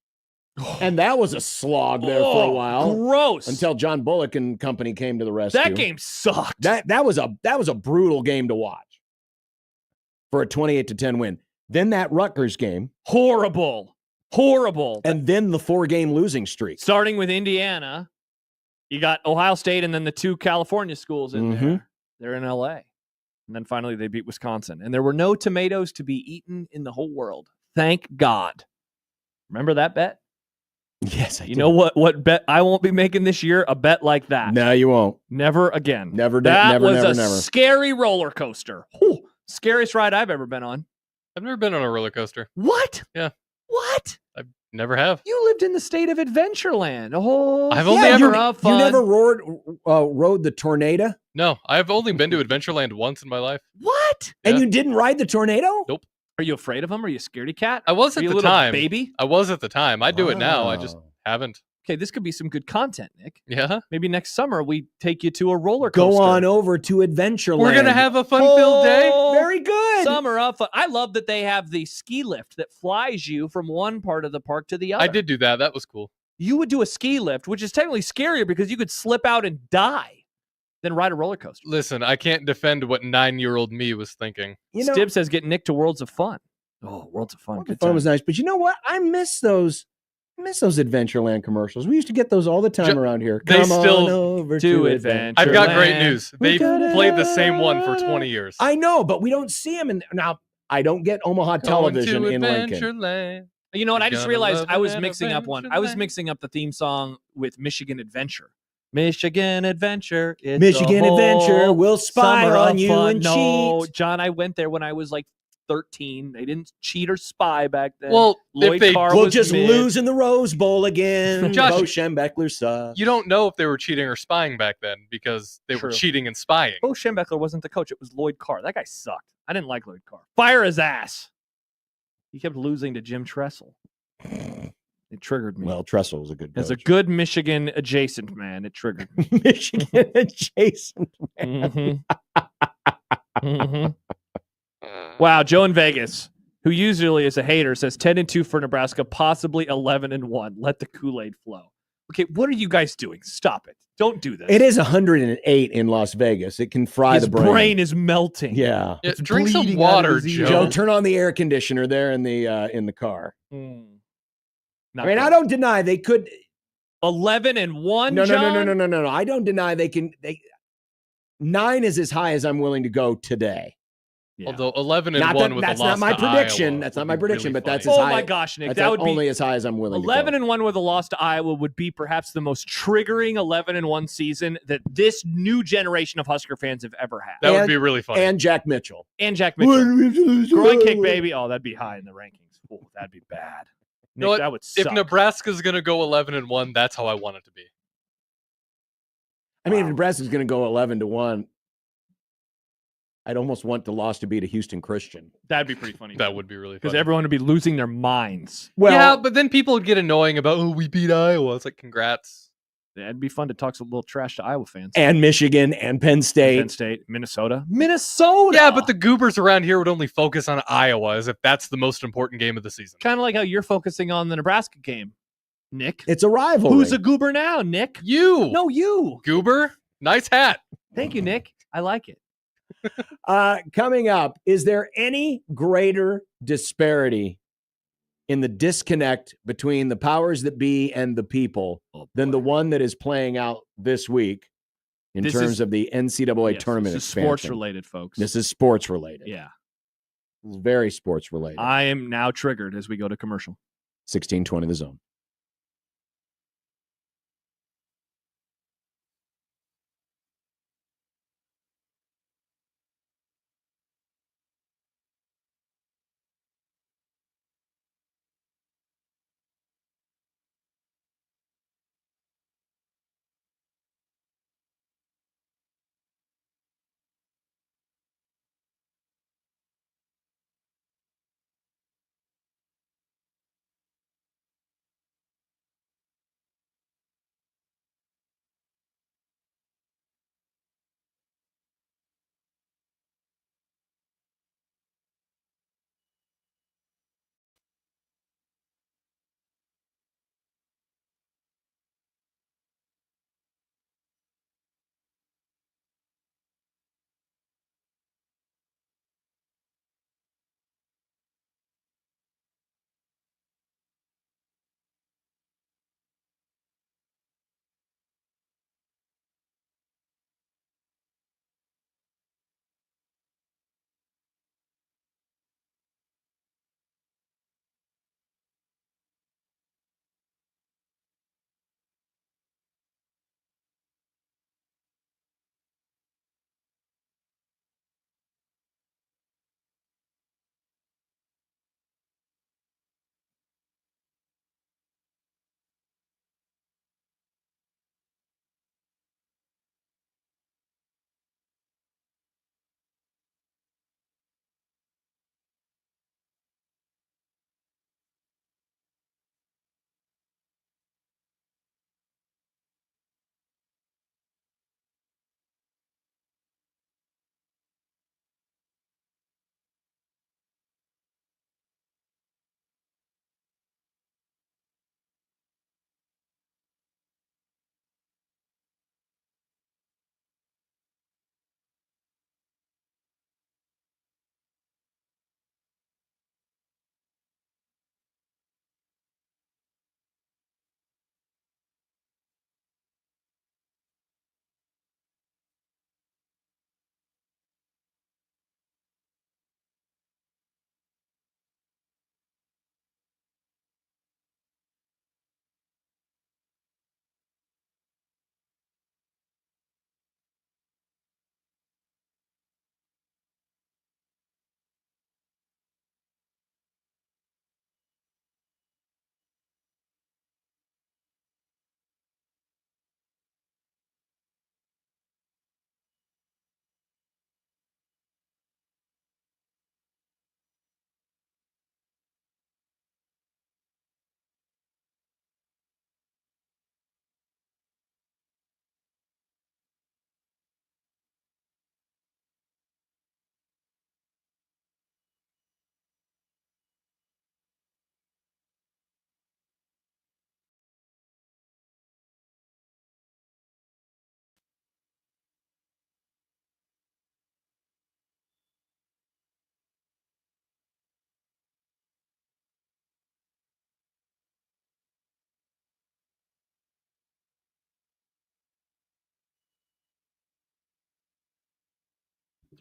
and that was a slog there for a while. Gross. Until John Bullock and company came to the rescue. That game sucked. That was a brutal game to watch for a 28-10 win. Then that Rutgers game. Horrible. And then the 4-game losing streak. Starting with Indiana, you got Ohio State and then the 2 California schools in there. They're in LA. And then finally they beat Wisconsin. And there were no tomatoes to be eaten in the whole world. Thank God. Remember that bet? Yes, I do. You know what bet I won't be making this year? A bet like that. No, you won't. Never again. Never. That was never, a never. scary roller coaster. Whew. Scariest ride I've ever been on. I've never been on a roller coaster. What? Yeah. What? I never have. You lived in the state of Adventureland. Oh, I've only ever You never rode the Tornado? No, I've only been to Adventureland once in my life. What? Yeah. And you didn't ride the Tornado? Nope. Are you afraid of them? Are you a scaredy cat? I was at Are you the a little time. baby? I was at the time. I do it now. I just haven't. Okay, this could be some good content, Nick. Yeah. Maybe next summer we take you to a roller coaster. Go on over to Adventureland. We're going to have a fun-filled day. Very good. Summer of fun. I love that they have the ski lift that flies you from one part of the park to the other. I did do that. That was cool. You would do a ski lift, which is technically scarier because you could slip out and die than ride a roller coaster. Listen, I can't defend what 9-year-old me was thinking. Stib says get Nick to Worlds of Fun. Oh, Worlds of Fun. The fun was nice. But you know what? I miss those Adventureland commercials. We used to get those all the time around here. They Come still on over to to Adventureland. I've got great news. They gotta- played the same one for 20 years. I know, but we don't see them. Now, I don't get Omaha television in Lincoln. You know what? I just Gonna realized love I was an mixing up one. I was mixing up the theme song with Michigan Adventure. Michigan Adventure. It's Michigan a whole Adventure. We'll spy summer on of you fun. and No, cheat. John, I went there when I was like 13. They didn't cheat or spy back then. Well, Lloyd if they Carr We'll was just mid. lose in the Rose Bowl again. Josh, Bo Schembechler sucks. You don't know if they were cheating or spying back then because they True. were cheating and spying. Bo Schembechler wasn't the coach. It was Lloyd Carr. That guy sucked. I didn't like Lloyd Carr. Fire his ass. He kept losing to Jim Tressel. It triggered me. Well, Tressel was a good coach. As a good Michigan adjacent man, it triggered me. Michigan adjacent man. Wow, Joe in Vegas, who usually is a hater, says 10-2 for Nebraska, possibly 11-1. Let the Kool-Aid flow. Okay, what are you guys doing? Stop it. Don't do this. It is 108 in Las Vegas. It can fry His the brain. brain is melting. Yeah. Yeah, drink some bleeding out of water, his ears. Joe, turn on the air conditioner there in the car. Not I mean, good. I don't deny they could. 11-1. No. John? No. I don't deny they can. 9 is as high as I'm willing to go today. Yeah. Although 11-1 Not that, with that's a loss not my to prediction. Iowa That's would not my be prediction, really but that's funny. as Oh high. my gosh, Nick, That's that would be only as high as I'm willing to go. 11-1 with a loss to Iowa would be perhaps the most triggering 11-1 season that this new generation of Husker fans have ever had. That would be really funny. And Jack Mitchell. Groin kick, baby. Oh, that'd be high in the rankings. Oh, that'd be bad. You know Nick, what? that would suck. If Nebraska's going to go 11-1, that's how I want it to be. I mean, if Nebraska's going to go 11-1, I'd almost want the loss to be to Houston Christian. That'd be pretty funny. That would be really funny. Because everyone would be losing their minds. Well, yeah, but then people would get annoying about, oh, we beat Iowa. It's like, congrats. Yeah, it'd be fun to talk some little trash to Iowa fans. And Michigan and Penn State. Penn State, Minnesota. Minnesota! Yeah, but the goobers around here would only focus on Iowa as if that's the most important game of the season. Kind of like how you're focusing on the Nebraska game, Nick. It's a rivalry. Who's a goober now, Nick? You. No, you. Goober. Nice hat. Thank you, Nick. I like it. Coming up, is there any greater disparity in the disconnect between the powers that be and the people than the one that is playing out this week in terms of the NCAA tournament This is expansion? sports related, folks. This is sports related. Yeah. This is very sports related. I am now triggered as we go to commercial. 1620 The Zone.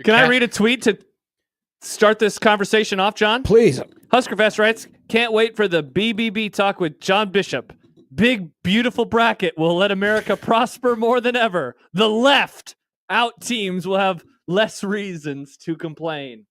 Can I read a tweet to start this conversation off, John? Please. Huskerfest writes, can't wait for the BBB talk with John Bishop. Big, beautiful bracket will let America prosper more than ever. The left out teams will have less reasons to complain.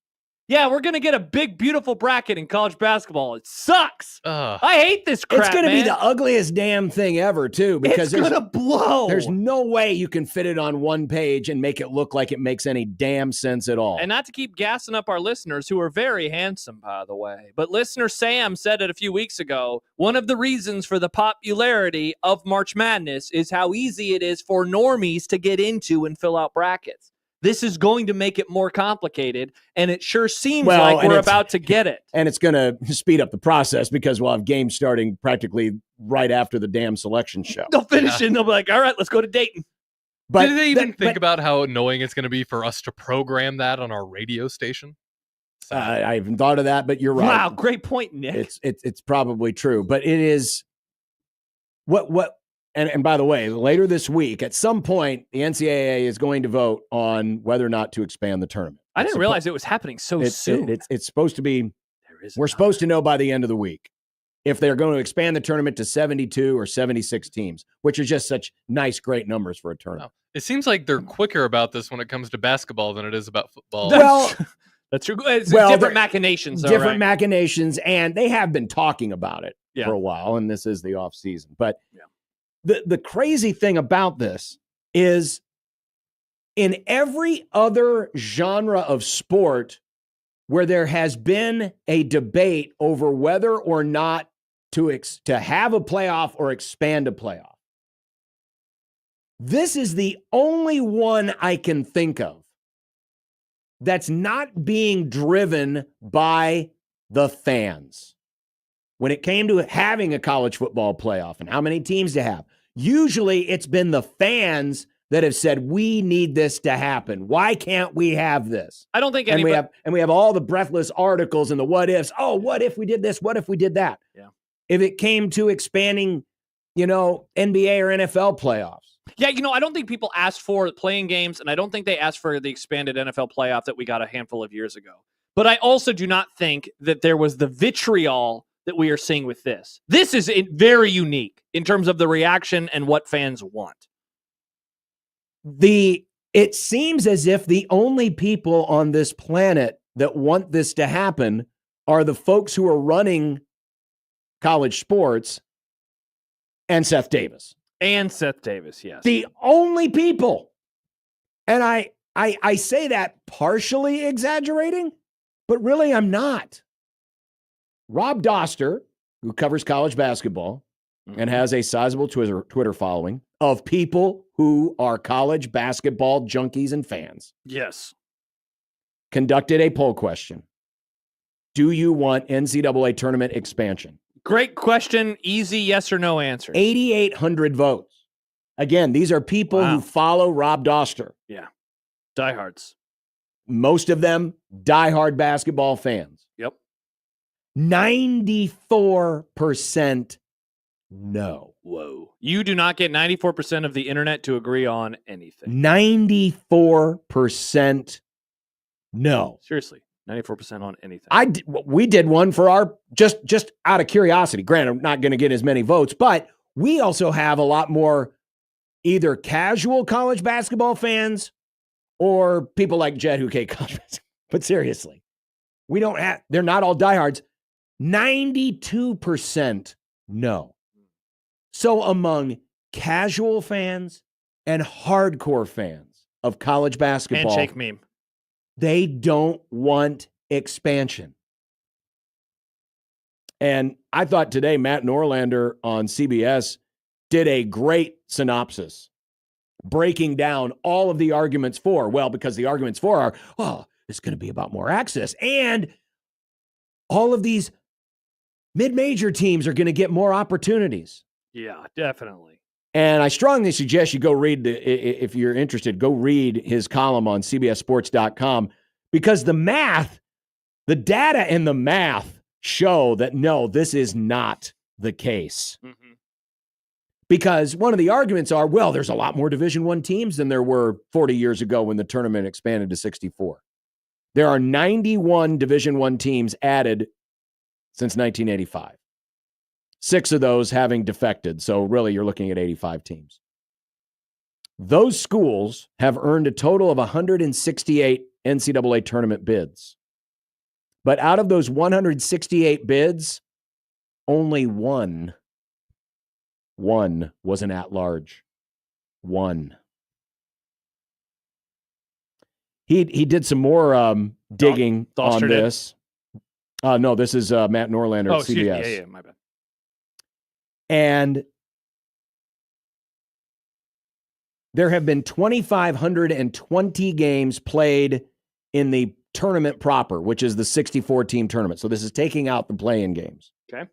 Yeah, we're going to get a big, beautiful bracket in college basketball. It sucks. I hate this crap, It's going to be man. the ugliest damn thing ever, too, because It's going to blow. There's no way you can fit it on one page and make it look like it makes any damn sense at all. And not to keep gassing up our listeners, who are very handsome, by the way, but listener Sam said it a few weeks ago, one of the reasons for the popularity of March Madness is how easy it is for normies to get into and fill out brackets. This is going to make it more complicated, and it sure seems like we're about to get it. And it's going to speed up the process because we'll have games starting practically right after the damn selection show. They'll finish it, and they'll be like, all right, let's go to Dayton. But did they even think about how annoying it's going to be for us to program that on our radio station? I haven't thought of that, but you're right. Wow, great point, Nick. It's probably true, but it is what. And by the way, later this week, at some point, the NCAA is going to vote on whether or not to expand the tournament. I didn't realize it was happening so soon. It's supposed to be. We're supposed to know by the end of the week if they're going to expand the tournament to 72 or 76 teams, which are just such nice, great numbers for a tournament. It seems like they're quicker about this when it comes to basketball than it is about football. Well, that's true. It's different machinations. Different machinations, and they have been talking about it for a while, and this is the off season. But the crazy thing about this is in every other genre of sport where there has been a debate over whether or not to have a playoff or expand a playoff, this is the only one I can think of that's not being driven by the fans. When it came to having a college football playoff and how many teams to have, usually it's been the fans that have said, we need this to happen. Why can't we have this? I don't think we have all the breathless articles and the what ifs. Oh, what if we did this? What if we did that? Yeah. If it came to expanding, NBA or NFL playoffs. Yeah, I don't think people asked for playing games, and I don't think they asked for the expanded NFL playoff that we got a handful of years ago. But I also do not think that there was the vitriol that we are seeing with this. This is very unique in terms of the reaction and what fans want. It seems as if the only people on this planet that want this to happen are the folks who are running college sports and Seth Davis. Yes. The only people. And I say that partially exaggerating, but really I'm not. Rob Doster, who covers college basketball and has a sizable Twitter following of people who are college basketball junkies and fans. Yes. Conducted a poll question. Do you want NCAA tournament expansion? Great question. Easy yes or no answer. 8,800 votes. Again, these are people who follow Rob Doster. Yeah. Diehards. Most of them diehard basketball fans. Yep. 94% no. Whoa. You do not get 94% of the internet to agree on anything. 94% no. Seriously. 94% on anything. We did one for our just out of curiosity. Granted, I'm not going to get as many votes, but we also have a lot more either casual college basketball fans or people like Jed who hate college basketball. But seriously, they're not all diehards. 92% no. So among casual fans and hardcore fans of college basketball, handshake meme. They don't want expansion. And I thought today Matt Norlander on CBS did a great synopsis breaking down all of the arguments for. Well, because the arguments for are, it's going to be about more access. And all of these mid-major teams are going to get more opportunities. Yeah, definitely. And I strongly suggest you go read, if you're interested, go read his column on CBSSports.com, because the data and the math show that no, this is not the case. Mm-hmm. Because one of the arguments are, well, there's a lot more Division I teams than there were 40 years ago when the tournament expanded to 64. There are 91 Division I teams added since 1985. 6 of those having defected. So really, you're looking at 85 teams. Those schools have earned a total of 168 NCAA tournament bids. But out of those 168 bids, only one was an at-large. One. He did some more digging on this. No, this is Matt Norlander at CBS. Yeah, my bad. And there have been 2,520 games played in the tournament proper, which is the 64-team tournament. So this is taking out the play-in games. Okay.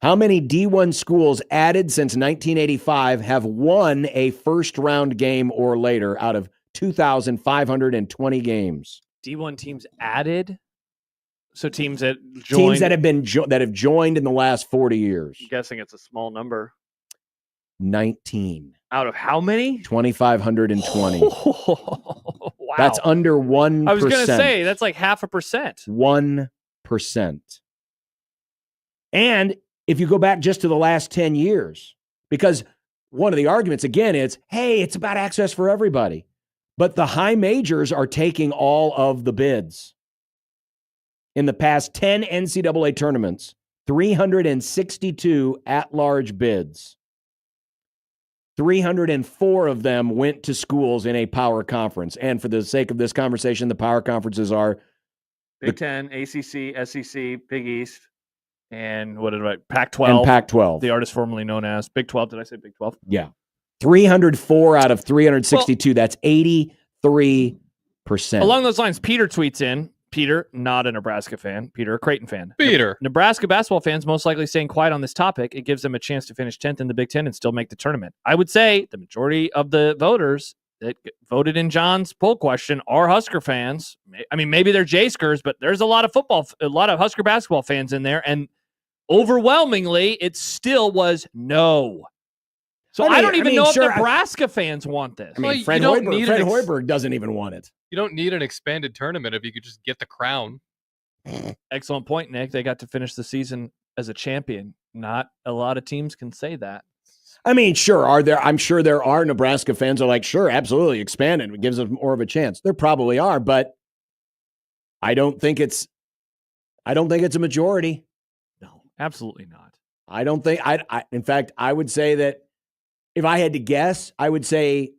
How many D1 schools added since 1985 have won a first-round game or later out of 2,520 games? D1 teams added? So teams that joined? Teams that have been that have joined in the last 40 years. I'm guessing it's a small number. 19. Out of how many? 2,520. Wow. That's under 1%. I was going to say, that's like 0.5%. 1%. And if you go back just to the last 10 years, because one of the arguments, again, is, hey, it's about access for everybody. But the high majors are taking all of the bids. In the past 10 NCAA tournaments, 362 at-large bids. 304 of them went to schools in a power conference. And for the sake of this conversation, the power conferences are Big Ten, ACC, SEC, Big East, and what did I? Pac-12. And Pac-12. The artist formerly known as Big 12. Did I say Big 12? Yeah. 304 out of 362. That's 83%. Along those lines, Peter tweets in. Peter, not a Nebraska fan. Peter, a Creighton fan. Peter. Nebraska basketball fans most likely staying quiet on this topic. It gives them a chance to finish 10th in the Big Ten and still make the tournament. I would say the majority of the voters that voted in John's poll question are Husker fans. I mean, maybe they're J-Skers, but there's a lot of Husker basketball fans in there, and overwhelmingly, it still was no. So I don't even know if Nebraska fans want this. I mean, Fred Hoiberg doesn't even want it. You don't need an expanded tournament if you could just get the crown. Excellent point, Nick. They got to finish the season as a champion. Not a lot of teams can say that. I mean, sure. I'm sure there are Nebraska fans who are like, sure, absolutely, expanded. It gives us more of a chance. There probably are, but I don't think it's a majority. No, absolutely not. I don't think in fact, I would say that if I had to guess, I would say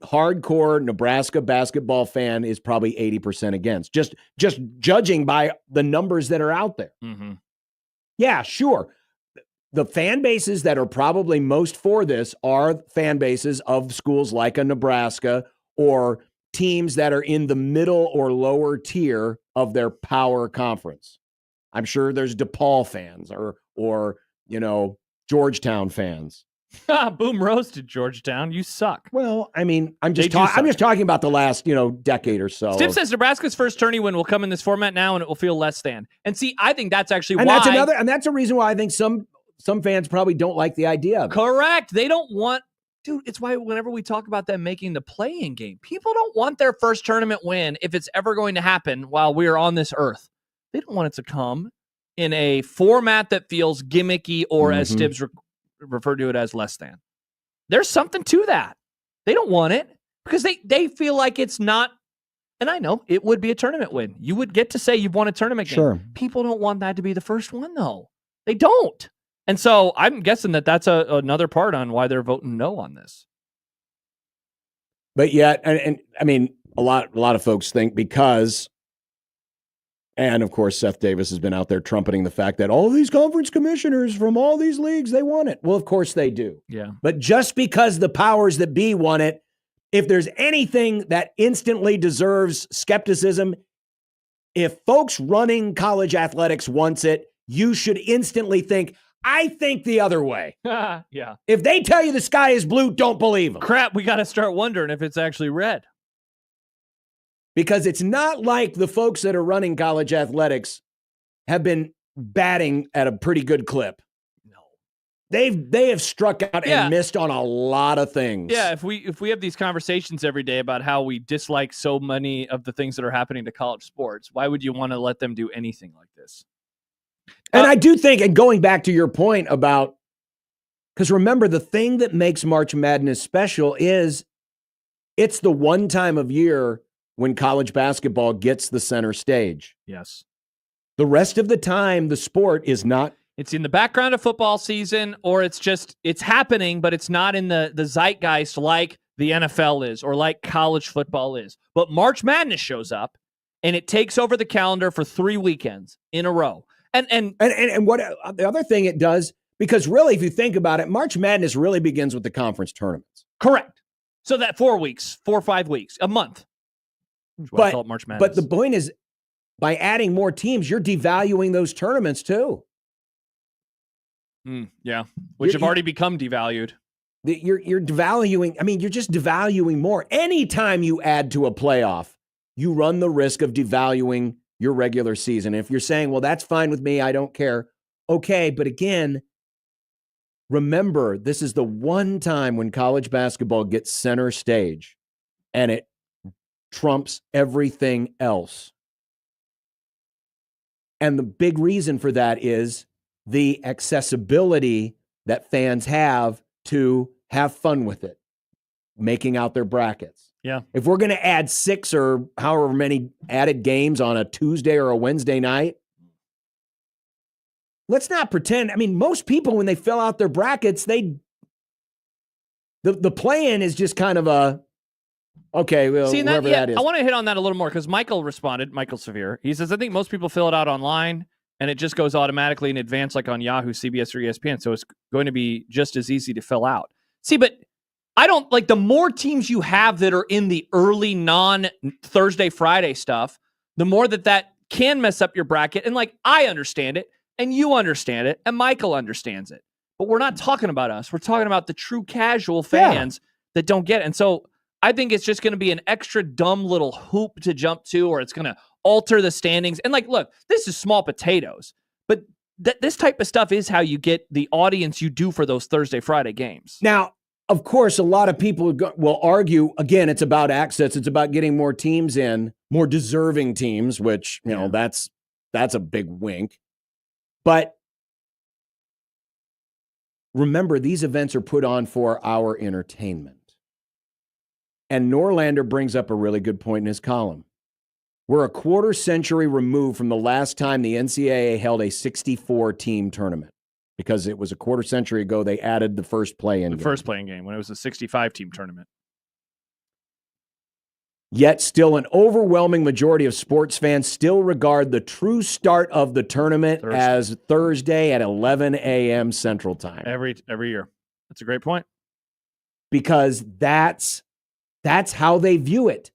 hardcore Nebraska basketball fan is probably 80% against. Just judging by the numbers that are out there. Mm-hmm. Yeah, sure. The fan bases that are probably most for this are fan bases of schools like a Nebraska or teams that are in the middle or lower tier of their power conference. I'm sure there's DePaul fans or Georgetown fans. Boom roasted, Georgetown. You suck. Well, I mean, I'm just talking about the last, decade or so. Steve says Nebraska's first tourney win will come in this format now, and it will feel less than. And see, I think that's actually and why. That's a reason why I think some fans probably don't like the idea of it. Correct. They don't want, dude. It's why whenever we talk about them making the play-in game, people don't want their first tournament win if it's ever going to happen while we are on this earth. They don't want it to come in a format that feels gimmicky or, as Stibbs referred to it as, less than. There's something to that. They don't want it because they feel like it's not, and I know it would be a tournament win. You would get to say you've won a tournament game. Sure. People don't want that to be the first one, though. They don't. And so I'm guessing that's another part on why they're voting no on this. But yet, and I mean, a lot of folks think because, and of course, Seth Davis has been out there trumpeting the fact that all of these conference commissioners from all these leagues, they won it. Well, of course they do. Yeah. But just because the powers that be won it, if there's anything that instantly deserves skepticism, if folks running college athletics wants it, you should instantly think, I think the other way. Yeah. If they tell you the sky is blue, don't believe them. Crap, we got to start wondering if it's actually red. Because it's not like the folks that are running college athletics have been batting at a pretty good clip. No. They have struck out and missed on a lot of things. Yeah, if we have these conversations every day about how we dislike so many of the things that are happening to college sports, why would you want to let them do anything like this? And I do think, and going back to your point about, because remember, the thing that makes March Madness special is it's the one time of year when college basketball gets the center stage. Yes. The rest of the time, the sport is not. It's in the background of football season, or it's happening, but it's not in the zeitgeist like the NFL is or like college football is. But March Madness shows up, and it takes over the calendar for 3 weekends in a row. And what the other thing it does, because really, if you think about it, March Madness really begins with the conference tournaments. Correct. So that 4 weeks, 4 or 5 weeks, a month. I call it March Madness. But the point is, by adding more teams, you're devaluing those tournaments too. Yeah, which have already become devalued. You're devaluing. I mean, you're just devaluing more. Anytime you add to a playoff, you run the risk of devaluing your regular season. If you're saying, well, that's fine with me, I don't care. Okay, but again, remember, this is the one time when college basketball gets center stage and it trumps everything else. And the big reason for that is the accessibility that fans have to have fun with it, making out their brackets. Yeah. If we're going to add 6 or however many added games on a Tuesday or a Wednesday night, let's not pretend. I mean, most people, when they fill out their brackets, the play-in is just kind of a, okay, well, whatever that is. I want to hit on that a little more because Michael responded, Michael Severe. He says, I think most people fill it out online and it just goes automatically in advance, like on Yahoo, CBS, or ESPN. So it's going to be just as easy to fill out. See, but I don't like the more teams you have that are in the early non-Thursday, Friday stuff, the more that can mess up your bracket. And like, I understand it and you understand it and Michael understands it, but we're not talking about us. We're talking about the true casual fans that don't get it. And so I think it's just going to be an extra dumb little hoop to jump to, or it's going to alter the standings. And like, look, this is small potatoes, but this type of stuff is how you get the audience you do for those Thursday, Friday games. Now, of course, a lot of people will argue, again, it's about access. It's about getting more teams in, more deserving teams, which, you know, that's a big wink. But remember, these events are put on for our entertainment. And Norlander brings up a really good point in his column. We're a quarter century removed from the last time the NCAA held a 64-team tournament. Because it was a quarter century ago, they added the first play-in game. First play-in game, when it was a 65-team tournament. Yet still an overwhelming majority of sports fans still regard the true start of the tournament as Thursday at 11 a.m. Central Time. Every year. That's a great point. Because that's how they view it.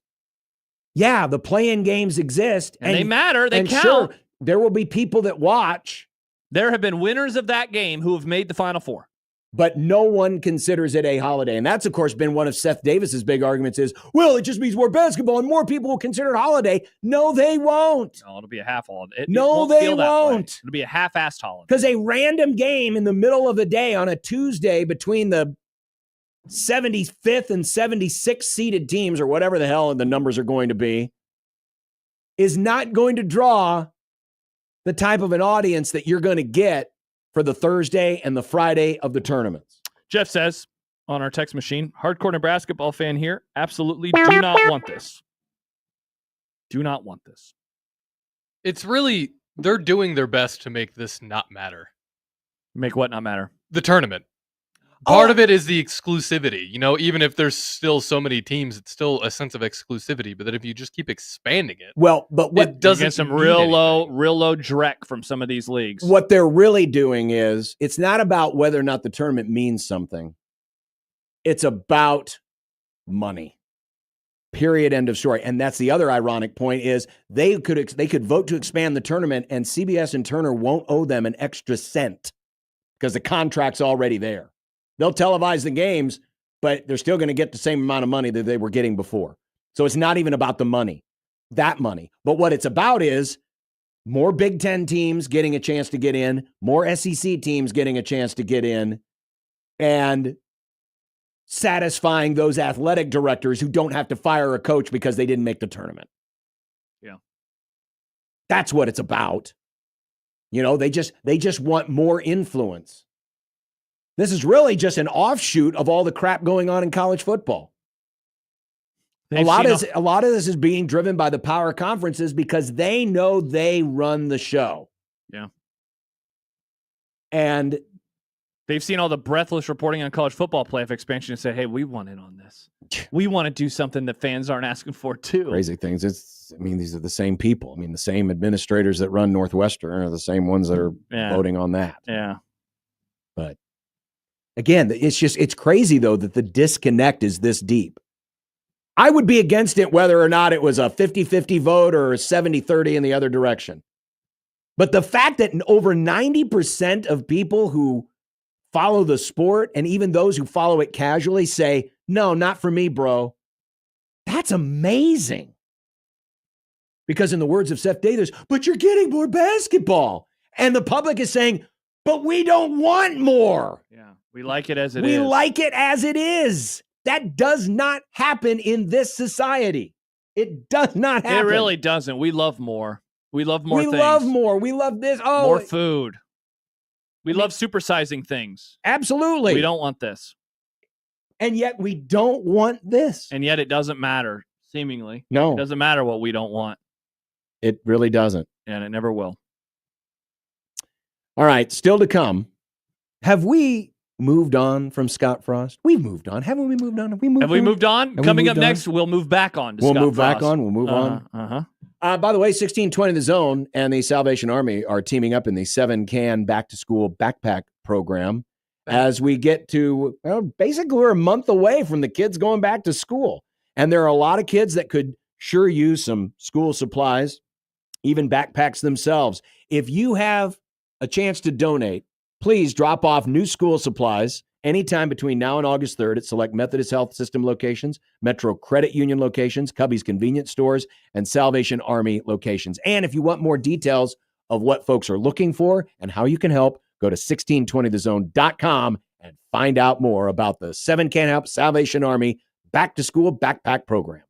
Yeah, the play-in games exist. And they matter. They count. Sure, there will be people that watch. There have been winners of that game who have made the Final Four. But no one considers it a holiday. And that's, of course, been one of Seth Davis's big arguments is, well, it just means more basketball and more people will consider it a holiday. No, they won't. No, it'll be a half holiday. No, they won't. It'll be a half-assed holiday. Because a random game in the middle of the day on a Tuesday between the 75th and 76th seeded teams, or whatever the hell the numbers are going to be, is not going to draw the type of an audience that you're going to get for the Thursday and the Friday of the tournaments. Jeff says on our text machine, hardcore Nebraska ball fan here, absolutely do not want this. Do not want this. It's really, they're doing their best to make this not matter. Make what not matter? The tournament. Part of it is the exclusivity. You know, even if there's still so many teams, it's still a sense of exclusivity. But then if you just keep expanding it, well, but what it doesn't get some real low dreck from some of these leagues. What they're really doing is it's not about whether or not the tournament means something. It's about money. Period. End of story. And that's the other ironic point is they could vote to expand the tournament, and CBS and Turner won't owe them an extra cent because the contract's already there. They'll televise the games, but they're still going to get the same amount of money that they were getting before. So it's not even about the money, that money. But what it's about is more Big Ten teams getting a chance to get in, more SEC teams getting a chance to get in, and satisfying those athletic directors who don't have to fire a coach because they didn't make the tournament. Yeah. That's what it's about. They just want more influence. This is really just an offshoot of all the crap going on in college football. A lot of this is being driven by the power conferences because they know they run the show. Yeah. And they've seen all the breathless reporting on college football playoff expansion and say, hey, we want in on this. We want to do something that fans aren't asking for too. Crazy things. These are the same people. The same administrators that run Northwestern are the same ones that are voting on that. Yeah. But again, it's crazy though that the disconnect is this deep. I would be against it whether or not it was a 50-50 vote or a 70-30 in the other direction. But the fact that over 90% of people who follow the sport and even those who follow it casually say, no, not for me, bro. That's amazing. Because in the words of Seth Davis, but you're getting more basketball. And the public is saying, but we don't want more. Yeah, we like it as it is. We like it as it is. That does not happen in this society. It does not happen. It really doesn't. We love more. We love more things. We love more. We love this. Oh, more food. We love supersizing things. Absolutely. We don't want this. And yet we don't want this. And yet it doesn't matter, seemingly. No. It doesn't matter what we don't want. It really doesn't. And it never will. All right, still to come. Have we moved on from Scott Frost? We've moved on. Haven't we moved on? Have we moved on? Coming up next, we'll move back on to Scott Frost. We'll move on. By the way, 1620 The Zone and the Salvation Army are teaming up in the 7-can back-to-school backpack program as we get to, basically we're a month away from the kids going back to school. And there are a lot of kids that could sure use some school supplies, even backpacks themselves. If you have a chance to donate, please drop off new school supplies anytime between now and August 3rd at select Methodist Health System locations, Metro Credit Union locations, Cubby's convenience stores, and Salvation Army locations. And if you want more details of what folks are looking for and how you can help, go to 1620thezone.com and find out more about the 7-Can Help Salvation Army Back to School Backpack Program.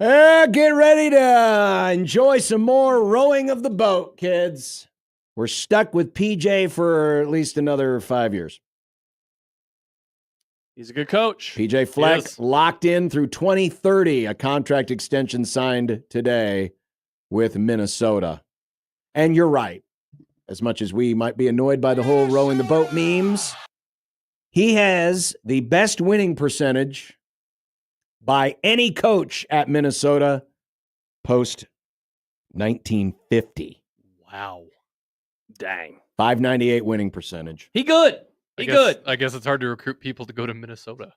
Get ready to enjoy some more rowing of the boat, kids. We're stuck with PJ for at least another 5 years. He's a good coach. PJ Fleck locked in through 2030, a contract extension signed today with Minnesota. And you're right. As much as we might be annoyed by the whole rowing the boat memes, he has the best winning percentage by any coach at Minnesota post 1950. Wow. Dang. 598 winning percentage. He good. I guess it's hard to recruit people to go to Minnesota.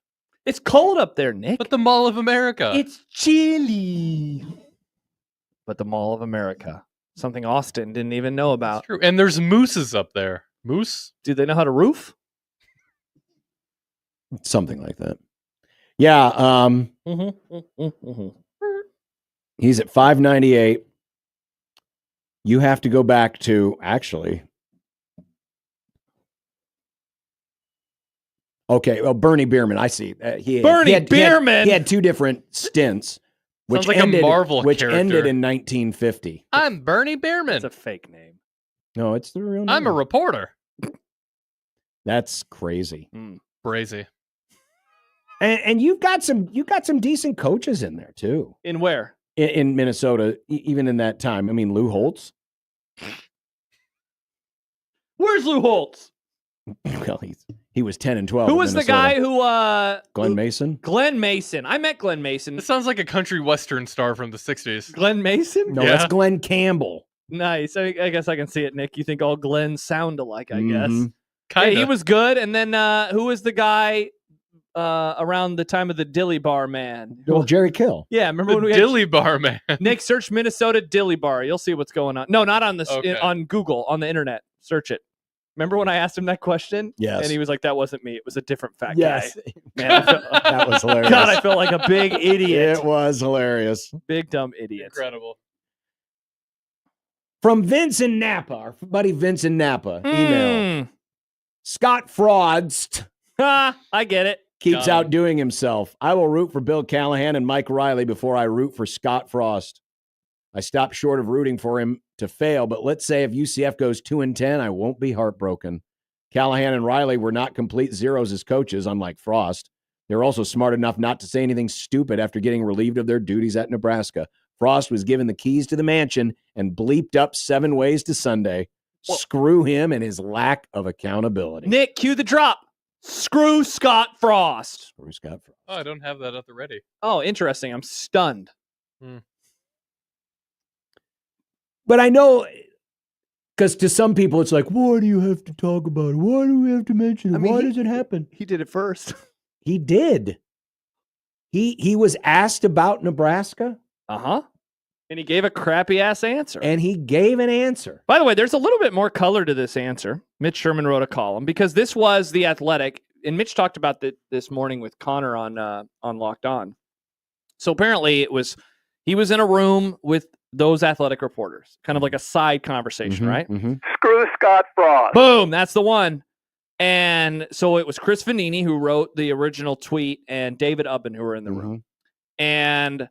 It's cold up there, Nick. But the Mall of America. It's chilly. But the Mall of America. Something Austin didn't even know about. That's true. And there's mooses up there. Moose? Do they know how to roof? Something like that. Yeah. He's at 598. You have to go back to, actually. Okay, well, Bernie Bierman, I see. Bierman! He had two different stints. Sounds like a Marvel character. Ended in 1950. I'm Bernie Bierman. It's a fake name. No, it's the real name. I'm a reporter. That's crazy. Crazy. And you've got some decent coaches in there too. In where? In Minnesota, even in that time. I mean, Lou Holtz. Where's Lou Holtz? Well, he was 10 and 12. Who was the guy who Glenn Mason? Glenn Mason. I met Glenn Mason. This sounds like a country western star from the 60s. Glenn Mason? No, that's Glenn Campbell. Nice. I guess I can see it, Nick. You think all Glens sound alike, I guess. Kinda. Yeah, he was good. And then who was the guy around the time of the Dilly Bar Man? Well, Jerry Kill. Yeah, remember The when we Dilly Bar Man. Nick, search Minnesota Dilly Bar. You'll see what's going on. No, not on the Okay. on Google, on the internet. Search it. Remember when I asked him that question? Yes. And he was like, that wasn't me. It was a different fat Yes. guy. Man, That was hilarious. God, I felt like a big idiot. It was hilarious. Big dumb idiot. Incredible. From Vincent Napa, our buddy Vincent Napa, email. Scott Frost I get it. keeps outdoing himself. I will root for Bill Callahan and Mike Riley before I root for Scott Frost. I stopped short of rooting for him to fail, but let's say if UCF goes 2-10, I won't be heartbroken. Callahan and Riley were not complete zeros as coaches, unlike Frost. They were also smart enough not to say anything stupid after getting relieved of their duties at Nebraska. Frost was given the keys to the mansion and bleeped up 7 ways to Sunday. Screw him and his lack of accountability. Nick, cue the drop. Screw Scott Frost. Screw Scott Frost. Oh, I don't have that at the ready. Oh, interesting. I'm stunned. But I know, because to some people it's like, why do you have to talk about it? Why do we have to mention it? Why does it happen? He did it first. He did. He was asked about Nebraska. Uh-huh. And he gave a crappy ass answer. And he gave an answer. By the way, there's a little bit more color to this answer. Mitch Sherman wrote a column because this was The Athletic, and Mitch talked about this morning with Connor on Locked On. So apparently he was in a room with those athletic reporters, kind of like a side conversation, right? Screw Scott Frost. Boom, that's the one. And so it was Chris Vanini who wrote the original tweet and David Ubben who were in the room. And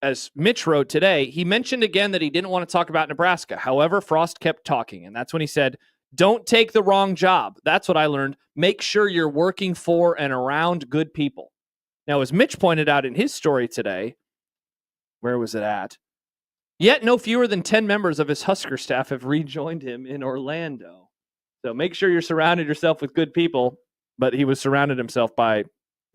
as Mitch wrote today, he mentioned again that he didn't want to talk about Nebraska. However, Frost kept talking. And that's when he said, don't take the wrong job. That's what I learned. Make sure you're working for and around good people. Now, as Mitch pointed out in his story today, where was it at? Yet no fewer than 10 members of his Husker staff have rejoined him in Orlando. So make sure you're surrounded yourself with good people. But he was surrounded himself by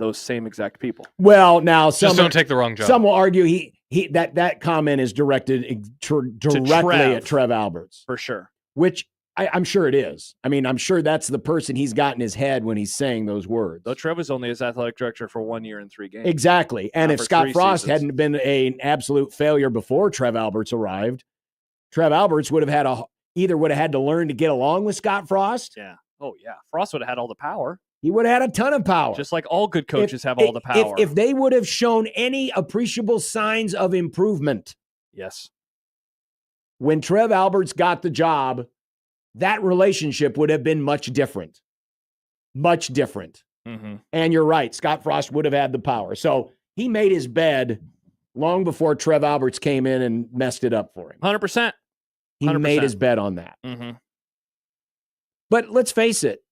those same exact people. Well, now Just don't take the wrong job. Some will argue that comment is directed directly at Trev Alberts. For sure. Which I'm sure it is. I mean, I'm sure that's the person he's got in his head when he's saying those words. Though Trev was only his athletic director for 1 year and 3 games. Exactly. And if Scott Frost seasons. hadn't been an absolute failure before Trev Alberts arrived, Trev Alberts would have had to learn to get along with Scott Frost. Yeah. Oh, yeah. Frost would have had all the power. He would have had a ton of power. Just like all good coaches have all the power. If they would have shown any appreciable signs of improvement. Yes. When Trev Alberts got the job, that relationship would have been much different. Much different. Mm-hmm. And you're right. Scott Frost would have had the power. So he made his bed long before Trev Alberts came in and messed it up for him. 100%. He made his bet on that. Mm-hmm. But let's face it,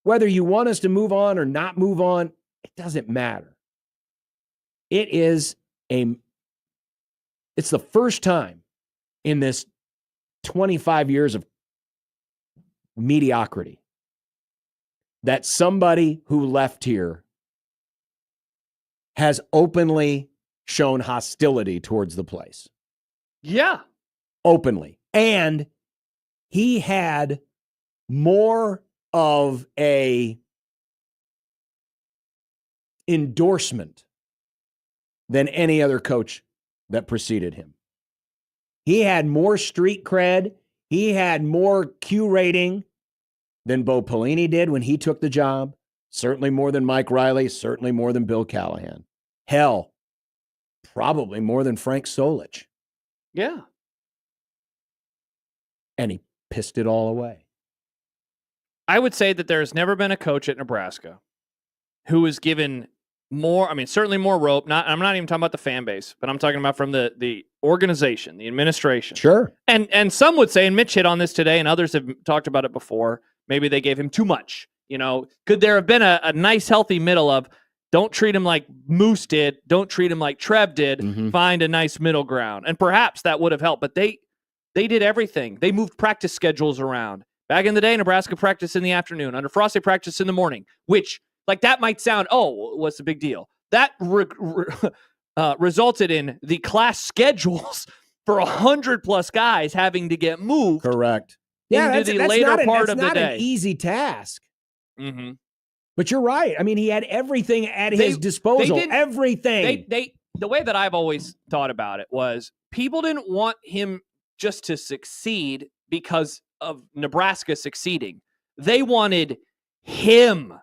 whether you want us to move on or not move on, it doesn't matter. It's the first time in this 25 years of mediocrity that somebody who left here has openly shown hostility towards the place. Yeah. Openly. And he had more of a endorsement than any other coach that preceded him. He had more street cred. He had more Q rating than Bo Pelini did when he took the job. Certainly more than Mike Riley. Certainly more than Bill Callahan. Hell, probably more than Frank Solich. Yeah. And he pissed it all away. I would say that there's never been a coach at Nebraska who was given more, certainly more rope. I'm not even talking about the fan base, but I'm talking about from the organization, the administration. Sure. And some would say, and Mitch hit on this today, and others have talked about it before, maybe they gave him too much. Could there have been a nice, healthy middle of don't treat him like Moose did, don't treat him like Trev did, find a nice middle ground. And perhaps that would have helped, but they did everything. They moved practice schedules around. Back in the day, Nebraska practiced in the afternoon. Under Frost, they practiced in the morning, which, that might sound, what's the big deal? That resulted in the class schedules for 100+ guys having to get moved. Correct. Into the later part of the day. That's not an easy task. Mm-hmm. But you're right. He had everything at his disposal. Everything. The way that I've always thought about it was people didn't want him just to succeed because of Nebraska succeeding. They wanted him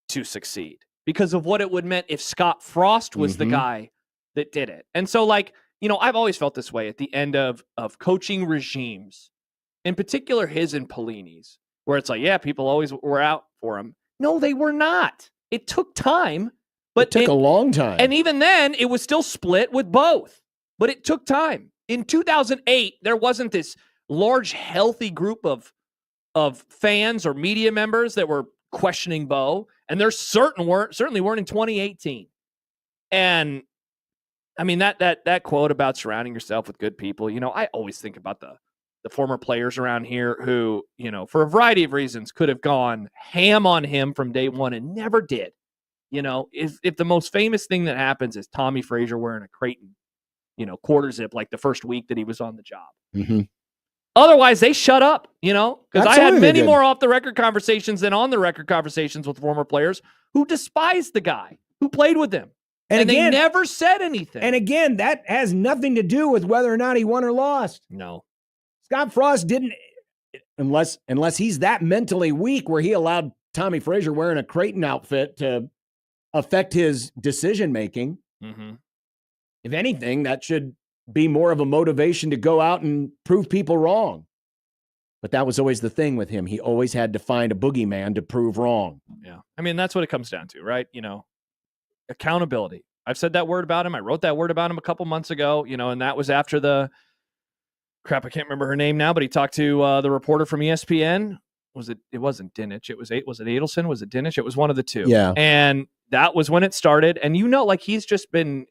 to succeed because of what it would meant if Scott Frost was the guy that did it. And so, I've always felt this way at the end of coaching regimes, in particular his and Pelini's, where it's people always were out for him. No, they were not. It took time. But it took a long time. And even then, it was still split with both. But it took time. In 2008, there wasn't this large, healthy group of fans or media members that were questioning Bo, and there certainly weren't in 2018. And that quote about surrounding yourself with good people, I always think about the former players around here who, for a variety of reasons could have gone ham on him from day one and never did. If the most famous thing that happens is Tommy Frazier wearing a Creighton, quarter zip like the first week that he was on the job. Mm-hmm. Otherwise, they shut up, because I had many did. more off-the-record conversations than on-the-record conversations with former players who despised the guy who played with them. And again, they never said anything. And again, that has nothing to do with whether or not he won or lost. No. Scott Frost didn't, unless he's that mentally weak where he allowed Tommy Frazier wearing a Creighton outfit to affect his decision-making. Mm-hmm. If anything, that should be more of a motivation to go out and prove people wrong. But that was always the thing with him. He always had to find a boogeyman to prove wrong. Yeah. That's what it comes down to, right? Accountability. I've said that word about him. I wrote that word about him a couple months ago, and that was after I can't remember her name now, but he talked to the reporter from ESPN. It wasn't Dinich. Was it Adelson? Was it Dinich? It was one of the two. Yeah. And that was when it started. And he's just been,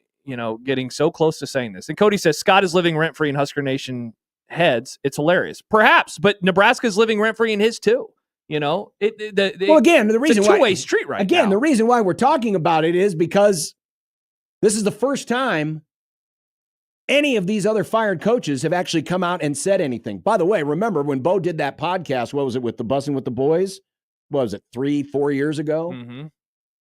getting so close to saying this. And Cody says Scott is living rent-free in Husker Nation heads. It's hilarious. Perhaps, but Nebraska's living rent-free in his too. Again, the reason it's a two-way street right now. Again, the reason why we're talking about it is because this is the first time any of these other fired coaches have actually come out and said anything. By the way, remember when Bo did that podcast, what was it, with the Bussing with the Boys? What was it, 3-4 years ago? Mm-hmm.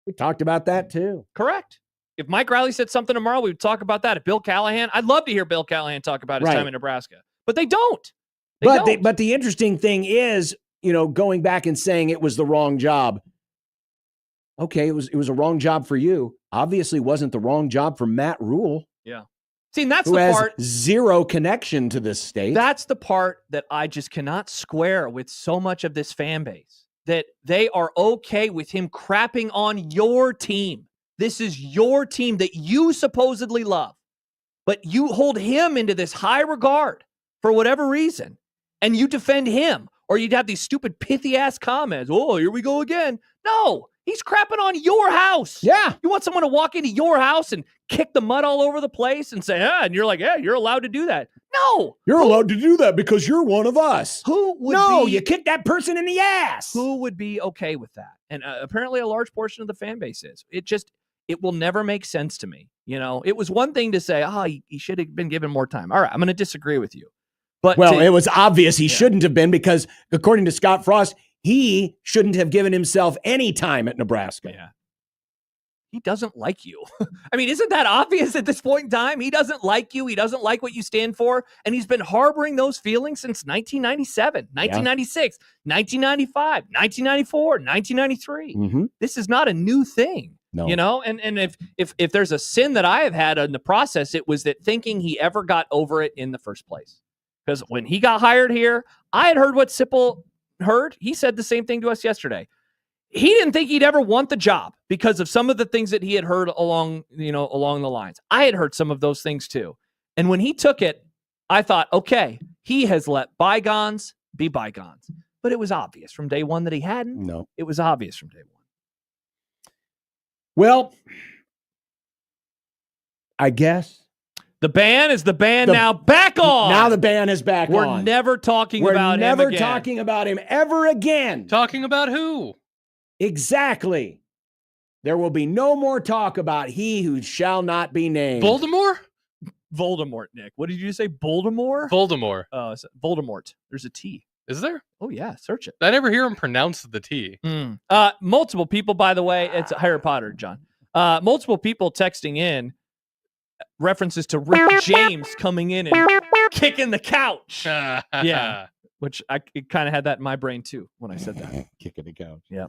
We talked about that too. Correct. If Mike Riley said something tomorrow, we would talk about that. If Bill Callahan, I'd love to hear Bill Callahan talk about his time in Nebraska. But they don't. But the interesting thing is, going back and saying it was the wrong job. Okay, it was a wrong job for you. Obviously wasn't the wrong job for Matt Rule. Yeah. See, and that's who the has part. Zero connection to this state. That's the part that I just cannot square with so much of this fan base. That they are okay with him crapping on your team. This is your team that you supposedly love, but you hold him into this high regard for whatever reason, and you defend him, or you'd have these stupid pithy-ass comments. Oh, here we go again. No, he's crapping on your house. Yeah. You want someone to walk into your house and kick the mud all over the place and say, and you're like, yeah, you're allowed to do that. No. You're allowed to do that because you're one of us. Who would you kick that person in the ass. Who would be okay with that? And apparently a large portion of the fan base is. It will never make sense to me. It was one thing to say, he should have been given more time. All right, I'm going to disagree with you. But it was obvious he shouldn't have been because, according to Scott Frost, he shouldn't have given himself any time at Nebraska. Yeah. He doesn't like you. I mean, isn't that obvious at this point in time? He doesn't like you. He doesn't like what you stand for. And he's been harboring those feelings since 1997, 1996, 1995, 1994, 1993. Mm-hmm. This is not a new thing. No. And if there's a sin that I have had in the process, it was that thinking he ever got over it in the first place. Because when he got hired here, I had heard what Sipple heard. He said the same thing to us yesterday. He didn't think he'd ever want the job because of some of the things that he had heard along the lines. I had heard some of those things too. And when he took it, I thought, okay, he has let bygones be bygones. But it was obvious from day one that he hadn't. No. It was obvious from day one. Well, I guess. The ban is the ban now back on. Now the ban is back on. We're never talking about him again. We're never talking about him ever again. Talking about who? Exactly. There will be no more talk about he who shall not be named. Voldemort? Voldemort, Nick. What did you say? Voldemort? Voldemort. It's Voldemort. There's a T. Is there? Oh, yeah. Search it. I never hear him pronounce the T. Multiple people, by the way. It's Harry Potter, John. Multiple people texting in references to Rick James coming in and kicking the couch. Yeah. Which it kind of had that in my brain, too, when I said that. Kicking the couch. Yeah.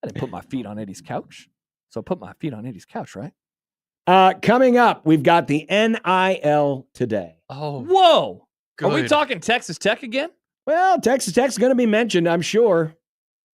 I didn't put my feet on Eddie's couch. So I put my feet on Eddie's couch, right? Coming up, we've got the NIL today. Oh. Whoa. Good. Are we talking Texas Tech again? Well, Texas Tech's going to be mentioned, I'm sure.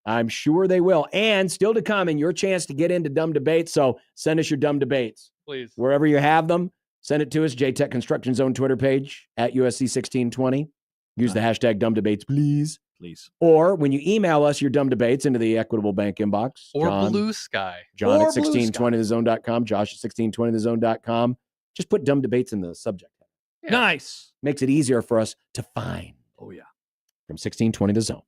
I'm sure they will. And still to come, and your chance to get into dumb debates. So send us your dumb debates. Please. Wherever you have them, send it to us. JTech Construction Zone Twitter page at USC1620. Use the hashtag dumb debates, please. Please. Or when you email us your dumb debates into the Equitable Bank inbox. Or Blue Sky. John at 1620thezone.com. Josh at 1620thezone.com. Just put dumb debates in the subject. Yeah. Nice. Makes it easier for us to find. Oh, yeah. From 1620 The Zone.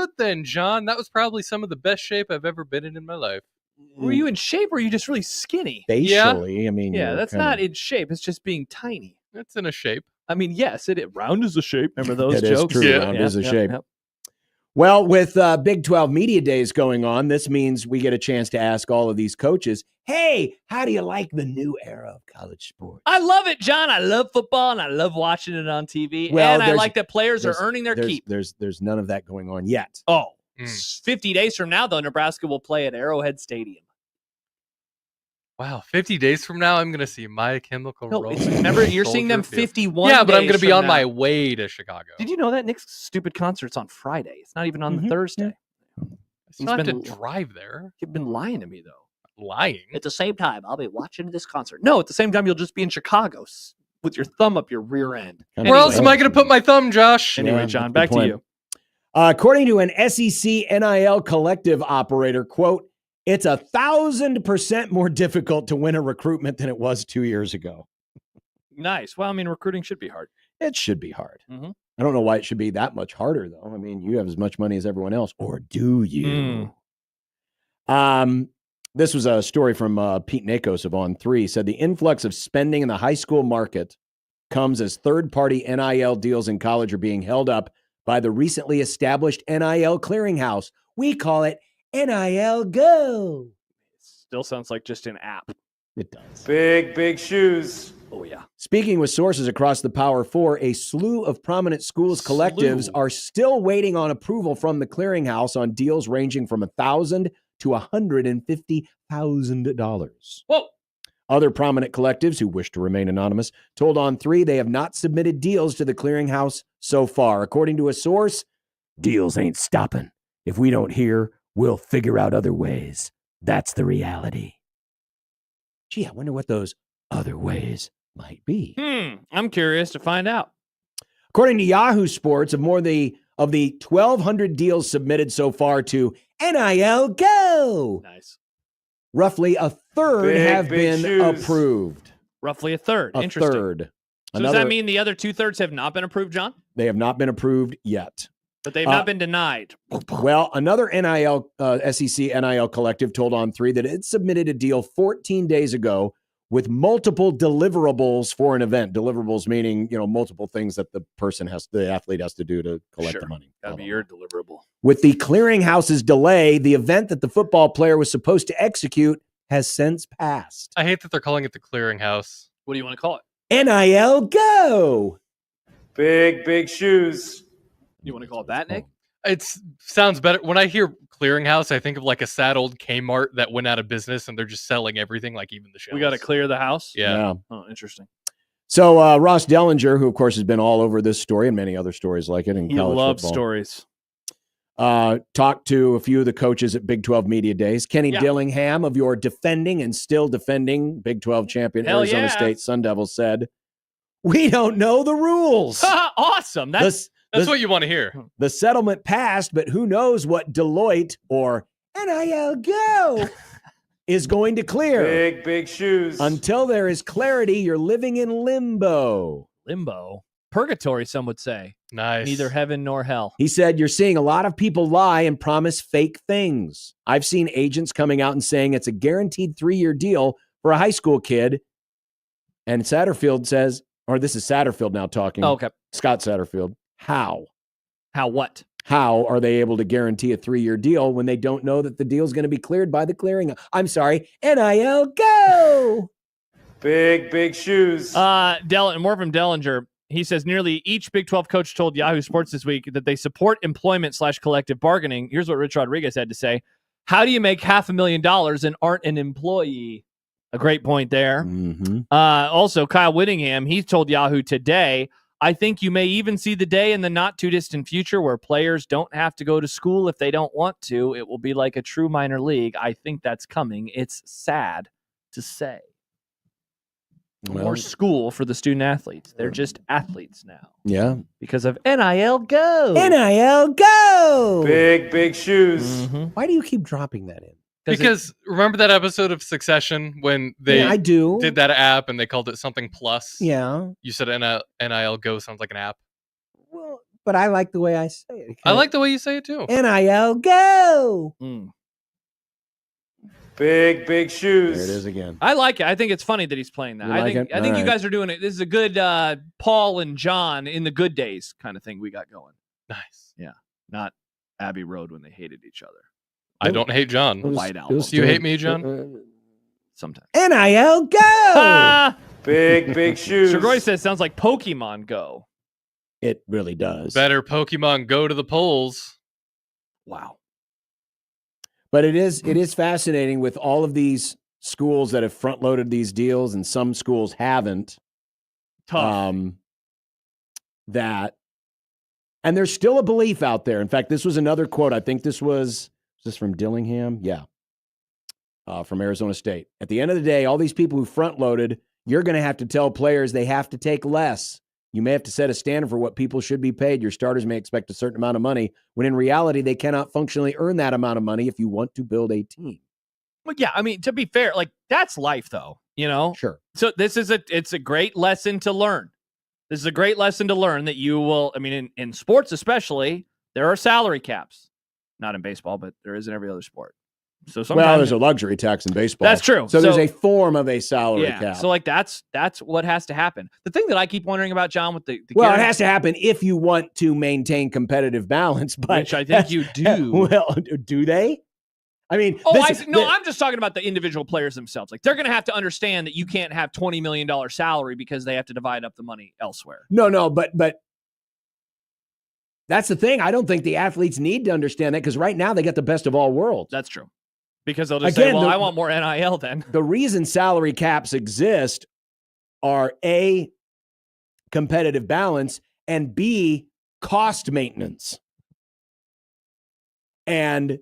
good then, John. That was probably some of the best shape I've ever been in my life. Were you in shape or were you just really skinny? Facially, I mean, Yeah, that's not in shape. It's just being tiny. That's in a shape. I mean, yes, round is a shape. Remember those It jokes? is true. Round is a shape. Well, with Big 12 Media Days going on, this means we get a chance to ask all of these coaches, hey, how do you like the new era of college sports? I love it, John. I love football, and I love watching it on TV. Well, and I like that players are earning their keep. There's none of that going on yet. Oh, 50 days from now, though, Nebraska will play at Arrowhead Stadium. Wow, 50 days from now, I'm going to see My Chemical Romance. Remember, you're seeing them 51 Yeah, but I'm days going to be from on now. my way to Chicago. Did you know that Nick's stupid concert's on Friday? It's not even on the Thursday. I still have to drive there. You've been lying to me, though. Lying? At the same time, I'll be watching this concert. No, at the same time, you'll just be in Chicago with your thumb up your rear end. Where else am I going to put my thumb, Josh? Anyway, John, back to you. According to an SEC NIL collective operator, quote, it's 1,000% more difficult to win a recruitment than it was 2 years ago. Nice. Well, I mean, recruiting should be hard. It should be hard. Mm-hmm. I don't know why it should be that much harder, though. I mean, you have as much money as everyone else, or do you? This was a story from Pete Nakos of On3. Said the influx of spending in the high school market comes as third-party NIL deals in college are being held up by the recently established NIL clearinghouse. We call it NIL Go. Still sounds like just an app. It does. Big shoes. Oh, yeah. Speaking with sources across the Power Four, a slew of prominent schools collectives are still waiting on approval from the clearinghouse on deals ranging from $1,000 to $150,000. Whoa. Other prominent collectives who wish to remain anonymous told On3 they have not submitted deals to the clearinghouse so far. According to a source, deals ain't stopping. If we don't hear, we'll figure out other ways. That's the reality. Gee, I wonder what those other ways might be. I'm curious to find out. According to Yahoo Sports, of the 1,200 deals submitted so far to NIL Go, nice. Roughly a third have been approved. Roughly a third. A Interesting. third. So does that mean the other 2/3 have not been approved, John? They have not been approved yet. But they've not been denied. Well, another SEC NIL collective told On3 that it submitted a deal 14 days ago with multiple deliverables for an event. Deliverables meaning, multiple things that the athlete has to do to collect the money. That'd be your deliverable. With the clearinghouse's delay, the event that the football player was supposed to execute has since passed. I hate that they're calling it the clearinghouse. What do you want to call it? NIL Go. Big shoes. You want to call it that, Nick? It sounds better. When I hear clearinghouse, I think of like a sad old Kmart that went out of business and they're just selling everything, like even the shelves. We got to clear the house? Yeah. Oh, interesting. So Ross Dellinger, who of course has been all over this story and many other stories like it in He college loves football, stories. talked to a few of the coaches at Big 12 Media Days. Kenny Dillingham of your defending and still defending Big 12 champion Arizona State Sun Devils said, "We don't know the rules." Awesome. That's what you want to hear. The settlement passed, but who knows what Deloitte or NIL Go is going to clear. Big shoes. Until there is clarity, you're living in limbo. Limbo. Purgatory, some would say. Nice. Neither heaven nor hell. He said, you're seeing a lot of people lie and promise fake things. I've seen agents coming out and saying it's a guaranteed 3-year deal for a high school kid. And Satterfield says, or this is Satterfield now talking. Oh, okay. Scott Satterfield. How? How what? How are they able to guarantee a 3-year deal when they don't know that the deal is going to be cleared by the clearing? I'm sorry, NIL Go. Big shoes. More from Dellinger. He says nearly each Big 12 coach told Yahoo Sports this week that they support employment/collective bargaining. Here's what Rich Rodriguez had to say. How do you make $500,000 and aren't an employee? A great point there. Mm-hmm. Also, Kyle Whittingham, he told Yahoo today, I think you may even see the day in the not too distant future where players don't have to go to school if they don't want to. It will be like a true minor league. I think that's coming. It's sad to say. More school for the student athletes. They're just athletes now. Yeah. Because of NIL Go. NIL Go. Big shoes. Mm-hmm. Why do you keep dropping that in? Because remember that episode of Succession when they I do. did that app and they called it something plus? Yeah. You said NIL Go sounds like an app. Well, but I like the way I say it. I like the way you say it too. NIL, go! Big shoes. There it is again. I like it. I think it's funny that he's playing that. You I like think it? I think All you right. guys are doing it. This is a good Paul and John in the good days kind of thing we got going. Nice. Yeah. Not Abbey Road when they hated each other. I don't hate John. White Album. Do you hate me, John? Sometimes. NIL, go! Big shoes. Sugoi says sounds like Pokemon Go. It really does. Better Pokemon go to the polls. Wow. But it is fascinating with all of these schools that have front loaded these deals and some schools haven't. Tough. And there's still a belief out there. In fact, this was another quote. I think this was this from Dillingham? Yeah. From Arizona State. At the end of the day, all these people who front loaded, you're going to have to tell players they have to take less. You may have to set a standard for what people should be paid. Your starters may expect a certain amount of money, when in reality, they cannot functionally earn that amount of money if you want to build a team. Well, yeah, I mean, to be fair, like that's life though, you know? Sure. So it's a great lesson to learn. This is a great lesson to learn that you will, I mean, in sports especially, there are salary caps. Not in baseball, but there is in every other sport. So sometimes there's a luxury tax in baseball. That's true. So there's a form of a salary yeah, cap. so like that's what has to happen. The thing that I keep wondering about, John, with the well, it has to happen if you want to maintain competitive balance, but which I think you do. Well, do they? I mean, I'm just talking about the individual players themselves. Like they're going to have to understand that you can't have $20 million salary because they have to divide up the money elsewhere. No, but that's the thing. I don't think the athletes need to understand that because right now they got the best of all worlds. That's true. Because they'll just say, well, I want more NIL then. The reason salary caps exist are A, competitive balance, and B, cost maintenance. And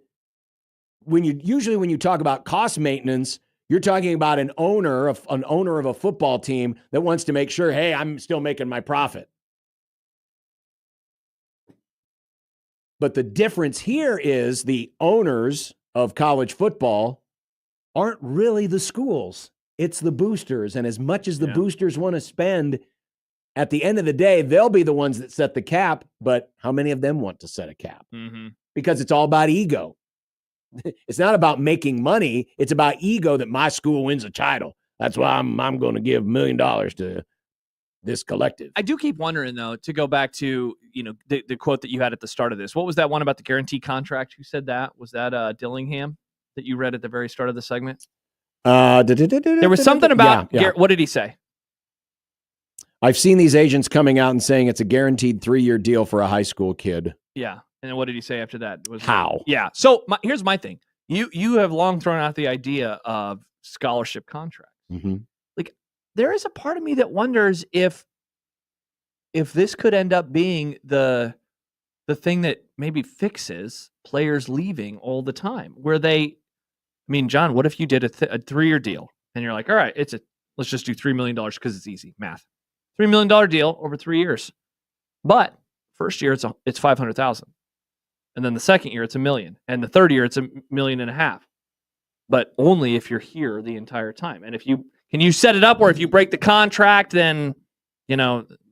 when you talk about cost maintenance, you're talking about an owner of a football team that wants to make sure, hey, I'm still making my profit. But the difference here is the owners of college football aren't really the schools. It's the boosters. And as much as the boosters want to spend, at the end of the day, they'll be the ones that set the cap. But how many of them want to set a cap? Mm-hmm. Because it's all about ego. It's not about making money. It's about ego that my school wins a title. That's why I'm going to give $1 million to this collective. I do keep wondering, though, to go back to, the quote that you had at the start of this. What was that one about the guarantee contract? Who said that? Was that Dillingham that you read at the very start of the segment? There was something about, what did he say? I've seen these agents coming out and saying it's a guaranteed 3-year deal for a high school kid. Yeah. And then what did he say after that? How? Yeah. So here's my thing. You have long thrown out the idea of scholarship contracts. Mm-hmm. Like there is a part of me that wonders if this could end up being the thing that maybe fixes players leaving all the time, where John, what if you did a 3-year deal and you're like, all right, let's just do $3 million because it's easy math, $3 million deal over 3 years, but first year it's $500,000, and then the second year it's $1 million, and the third year it's $1.5 million, but only if you're here the entire time. And can you set it up where if you break the contract, then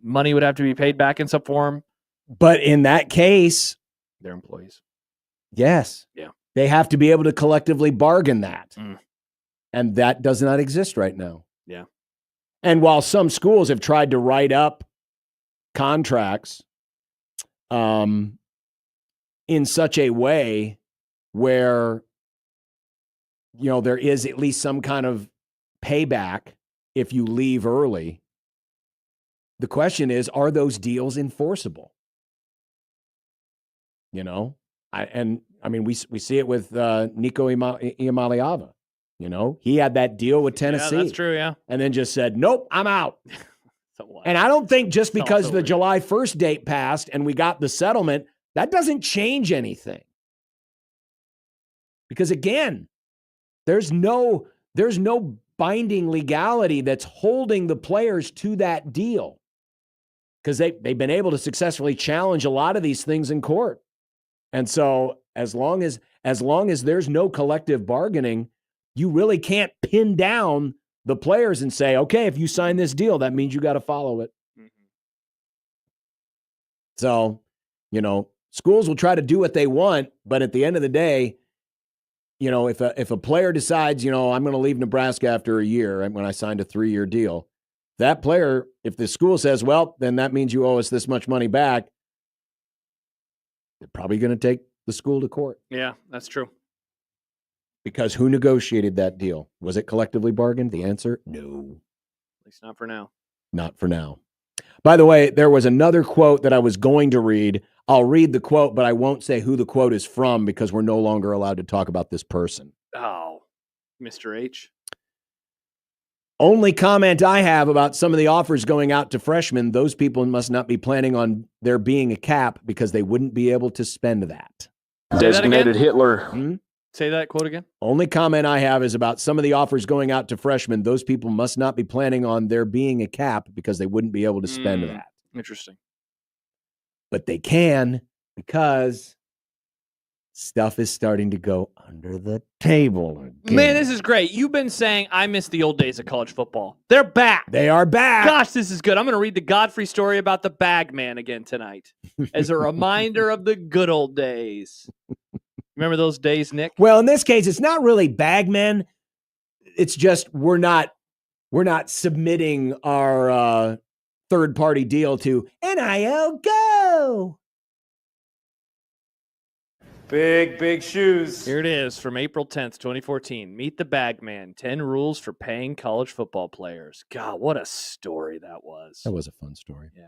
money would have to be paid back in some form? But in that case, they're employees. Yes. Yeah. They have to be able to collectively bargain that. And that does not exist right now. Yeah. And while some schools have tried to write up contracts in such a way where, there is at least some kind of payback if you leave early, the question is, are those deals enforceable? We see it with Nico Iamaleava. He had that deal with Tennessee. Yeah, that's true, yeah. And then just said, nope, I'm out. And I don't think just because the July 1st date passed and we got the settlement, that doesn't change anything. Because again, there's no binding legality that's holding the players to that deal. Because they've been able to successfully challenge a lot of these things in court. And so as long as there's no collective bargaining, you really can't pin down the players and say, okay, if you sign this deal, that means you got to follow it. Mm-hmm. So Schools will try to do what they want, but at the end of the day, if a player decides, I'm going to leave Nebraska after a year, when I signed a 3-year deal, that player, if the school says, well, then that means you owe us this much money back, they're probably going to take the school to court. Yeah, that's true. Because who negotiated that deal? Was it collectively bargained? The answer, no. At least not for now. Not for now. By the way, there was another quote that I was going to read. I'll read the quote, but I won't say who the quote is from because we're no longer allowed to talk about this person. Oh, Mr. H. Only comment I have about some of the offers going out to freshmen, those people must not be planning on there being a cap because they wouldn't be able to spend that. Designated Hitler. Say that quote again. Only comment I have is about some of the offers going out to freshmen. Those people must not be planning on there being a cap because they wouldn't be able to spend that. Interesting. But they can because stuff is starting to go under the table again. Man, this is great. You've been saying I miss the old days of college football. They're back. They are back. Gosh, this is good. I'm going to read the Godfrey story about the bag man again tonight as a reminder of the good old days. Remember those days, Nick? Well, in this case, it's not really bagmen. It's just we're not submitting our third-party deal to NIL Go. Big shoes. Here it is from April 10th, 2014. Meet the bag man. 10 rules for paying college football players. God, what a story that was. That was a fun story. Yeah.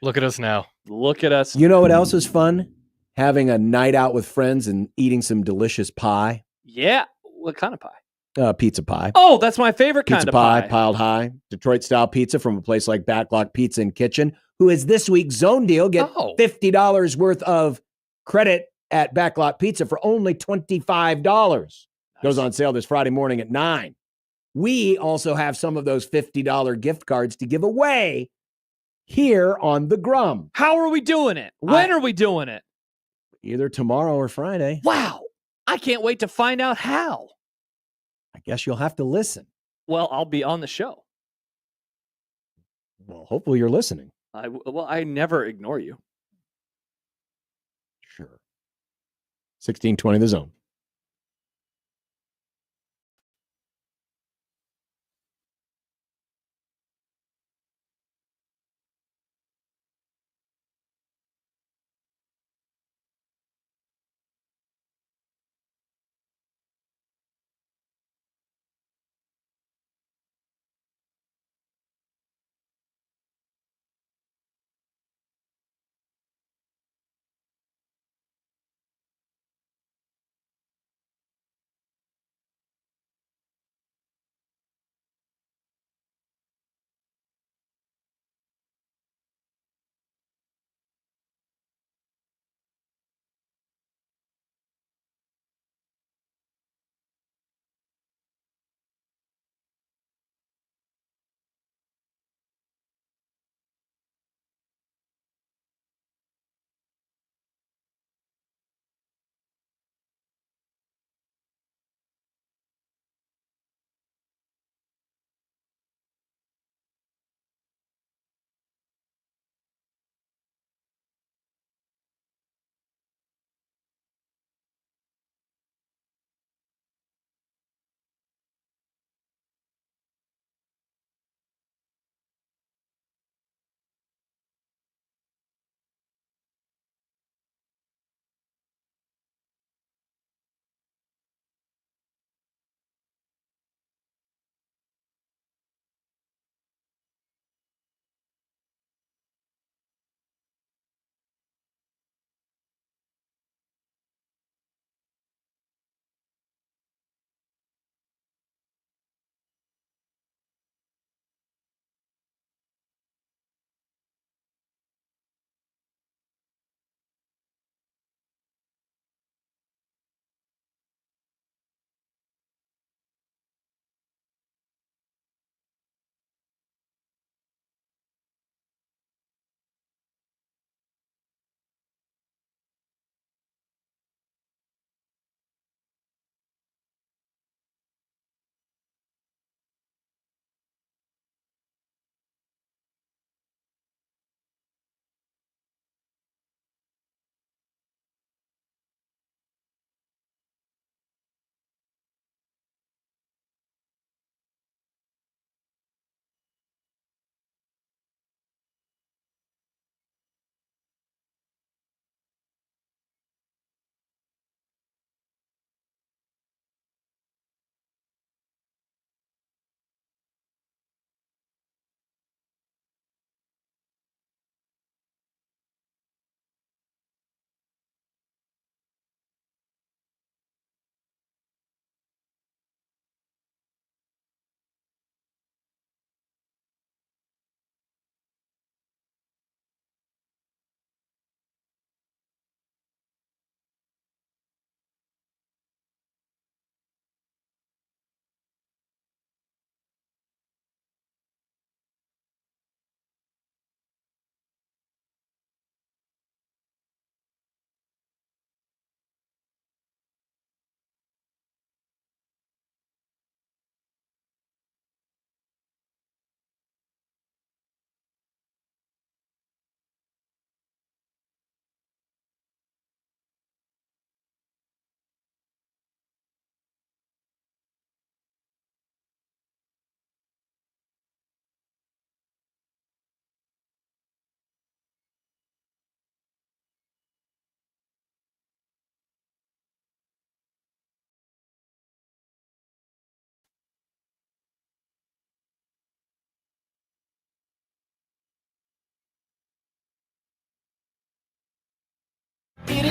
Look at us now. Look at us. You know what else is fun? Having a night out with friends and eating some delicious pie. Yeah. What kind of pie? Pizza pie. Oh, that's my favorite kind Pizza of pie, pie. piled high. Detroit-style pizza from a place like Backlot Pizza and Kitchen, who is this week's zone deal. Get $50 worth of credit at Backlot Pizza for only $25. Nice. Goes on sale this Friday morning at 9. We also have some of those $50 gift cards to give away here on the Grum. How are we doing it? When are we doing it? Either tomorrow or Friday. Wow. I can't wait to find out how. I guess you'll have to listen. Well, I'll be on the show. Well, hopefully you're listening. I never ignore you. Sure. 1620 The Zone.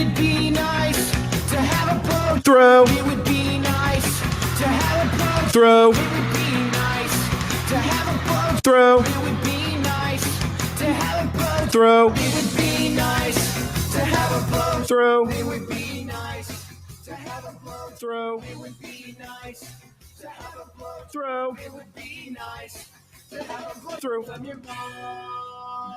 would be nice to have a boat. Throw. It would be nice to have a boat. Throw. It would be nice to have a boat. Throw. It would be nice to have a boat. Throw. It would be nice to have a boat. Throw. It would be nice to have a boat. Throw. It would be nice to have a boat. Throw. It would be nice to have a boat. Throw. From your mom.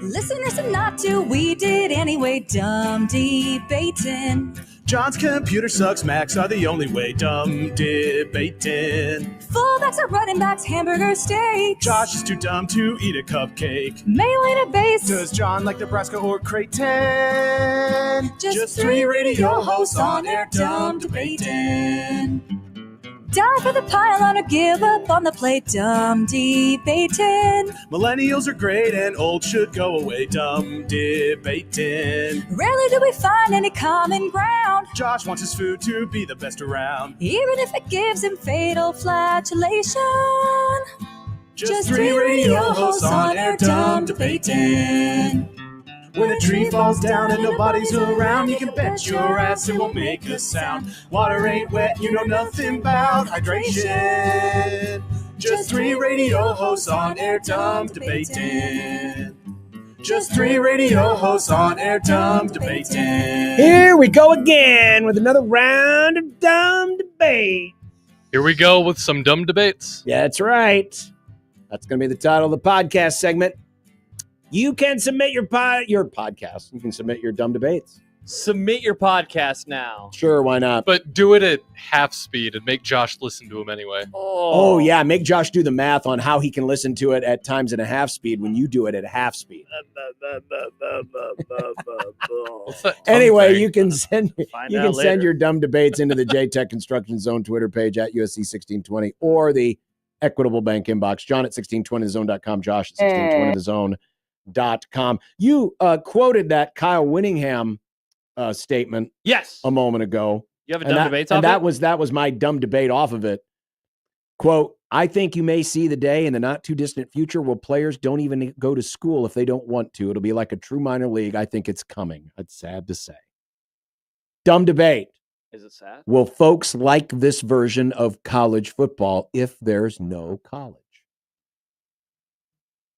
Listeners and not to, we did anyway, dumb debating. John's computer sucks, Macs are the only way, dumb debating. Fullbacks are running backs, hamburger steaks. Josh is too dumb to eat a cupcake. Mailing a base. Does John like Nebraska or Creighton? Just three radio hosts on air, dumb debating. Die for the pylon or give up on the plate, dumb debating. Millennials are great and old should go away, dumb debating. Rarely do we find any common ground. Josh wants his food to be the best around. Even if it gives him fatal flatulation. Just three radio hosts on air, dumb debating. When a tree falls down and nobody's around, you can bet your ass it won't make a sound. Water ain't wet, you know nothing about hydration. Just three radio hosts on air, dumb debating. Just three radio hosts on air, dumb debating. Here we go again with another round of dumb debate. Here we go with some dumb debates. Yeah, that's right. That's going to be the title of the podcast segment. You can submit your podcast. You can submit your dumb debates. Submit your podcast now. Sure, why not? But do it at half speed and make Josh listen to him anyway. Oh, yeah. Make Josh do the math on how he can listen to it at times and a half speed when you do it at half speed. Anyway, you can send your dumb debates into the JTech Construction Zone Twitter page at USC 1620 or the Equitable Bank inbox. John at 1620thezone.com. Josh at 1620thezone.com. You quoted that Kyle Winningham statement a moment ago. You have a dumb debate off it? That was my dumb debate off of it. Quote, I think you may see the day in the not too distant future where players don't even go to school if they don't want to. It'll be like a true minor league. I think it's coming. It's sad to say. Dumb debate. Is it sad? Will folks like this version of college football if there's no college?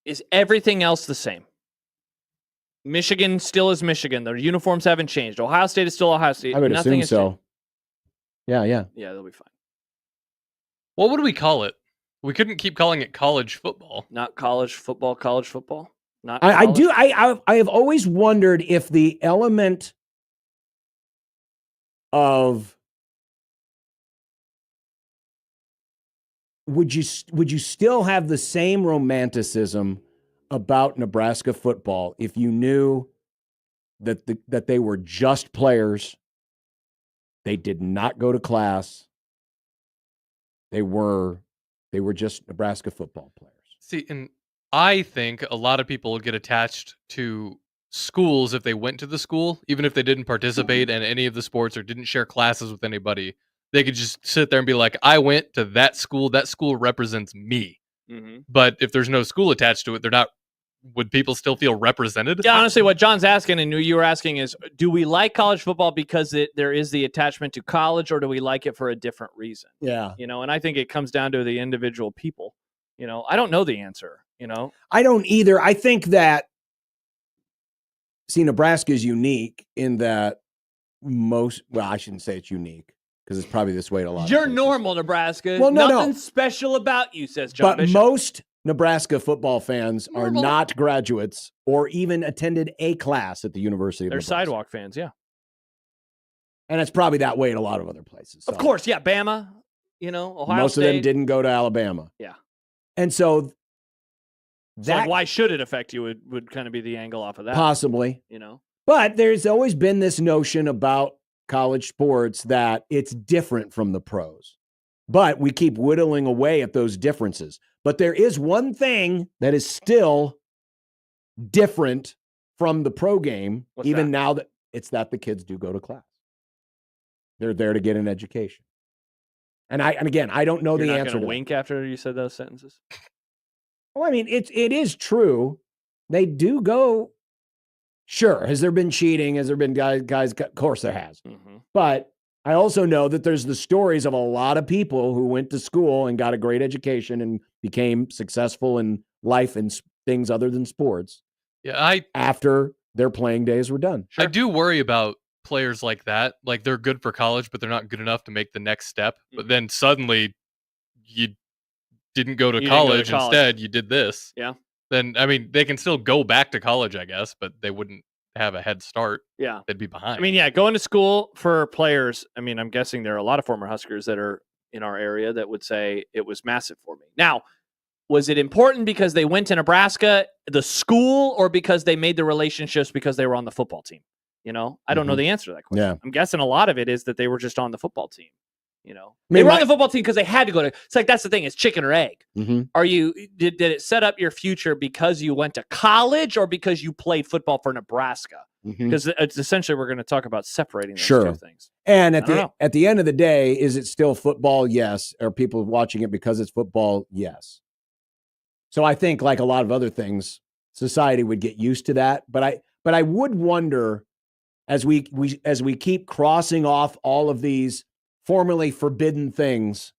Is everything else the same? Michigan still is Michigan. Their uniforms haven't changed. Ohio State is still Ohio State. I would Nothing assume so. changed. Yeah. Yeah, they'll be fine. What would we call it? We couldn't keep calling it college football. Not college football, college football. Not I college? do. I have always wondered if the element of would you still have the same romanticism about Nebraska football if you knew that they were just players, they did not go to class, they were just Nebraska football players. See, and I think a lot of people get attached to schools if they went to the school, even if they didn't participate in any of the sports or didn't share classes with anybody. They could just sit there and be like, I went to that school represents me. Mm-hmm. But if there's no school attached to it, would people still feel represented? Yeah, honestly, what John's asking and you were asking is, do we like college football because there is the attachment to college, or do we like it for a different reason? Yeah. And I think it comes down to the individual people. I don't know the answer, I don't either. I think that, Nebraska is unique in that I shouldn't say it's unique because it's probably this way to a lot. You're normal, Nebraska. Well, Nothing special about you, says John Bishop. Most Nebraska football fans are not graduates or even attended a class at the University of They're Nebraska. sidewalk fans, yeah. And it's probably that way in a lot of other places. Of course, yeah. Bama, Ohio Most State. of them didn't go to Alabama. Yeah. And so why should it affect you would kind of be the angle off of that. Possibly. But there's always been this notion about college sports that it's different from the pros. But we keep whittling away at those differences. But there is one thing that is still different from the pro game, now that it's that the kids do go to class. They're there to get an education. And again, I don't know the answer to wink after you said those sentences. Well, I mean, it is true they do go. Sure. Has there been cheating? Has there been guys? Of course there has. Mm-hmm. But I also know that there's the stories of a lot of people who went to school and got a great education and became successful in life and things other than sports. Yeah, after their playing days were done. I do worry about players like that. Like, they're good for college, but they're not good enough to make the next step. But then suddenly you didn't go to college. Instead, you did this. Yeah. Then, I mean, they can still go back to college, I guess, but they wouldn't have a head start. Yeah. They'd be behind. I mean, yeah, going to school for players, I mean, I'm guessing there are a lot of former Huskers that are in our area that would say it was massive for me. Now, was it important because they went to Nebraska, the school, or because they made the relationships because they were on the football team? You know, I don't know the answer to that question. Yeah. I'm guessing a lot of it is that they were just on the football team. You know, they were on the football team because they had to go to. It's like that's the thing. It's chicken or egg. Mm-hmm. Are you? Did it set up your future because you went to college or because you played football for Nebraska? Because it's essentially we're going to talk about separating those two things. And at the end of the day, is it still football? Yes. Are people watching it because it's football? Yes. So I think, like a lot of other things, society would get used to that. But I would wonder, as we keep crossing off all of these formerly forbidden things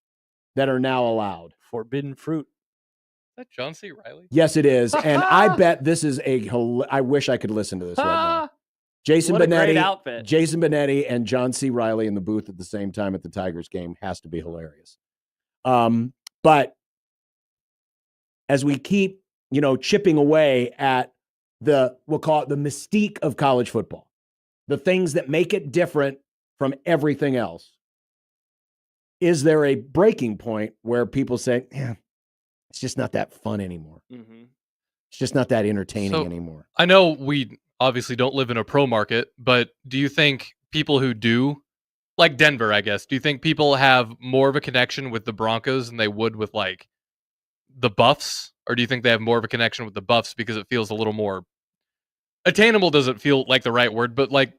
that are now allowed. Forbidden fruit. Is that John C. Reilly? Yes, it is. And I bet this is I wish I could listen to this right now. Jason Benetti and John C. Reilly in the booth at the same time at the Tigers game has to be hilarious. But as we keep, chipping away at we'll call it the mystique of college football, the things that make it different from everything else, is there a breaking point where people say, yeah, it's just not that fun anymore? Mm-hmm. It's just not that entertaining anymore. I know we obviously don't live in a pro market, but do you think people who do, like Denver, I guess, do you think people have more of a connection with the Broncos than they would with, like, the Buffs? Or do you think they have more of a connection with the Buffs because it feels a little more attainable? Doesn't feel like the right word, but like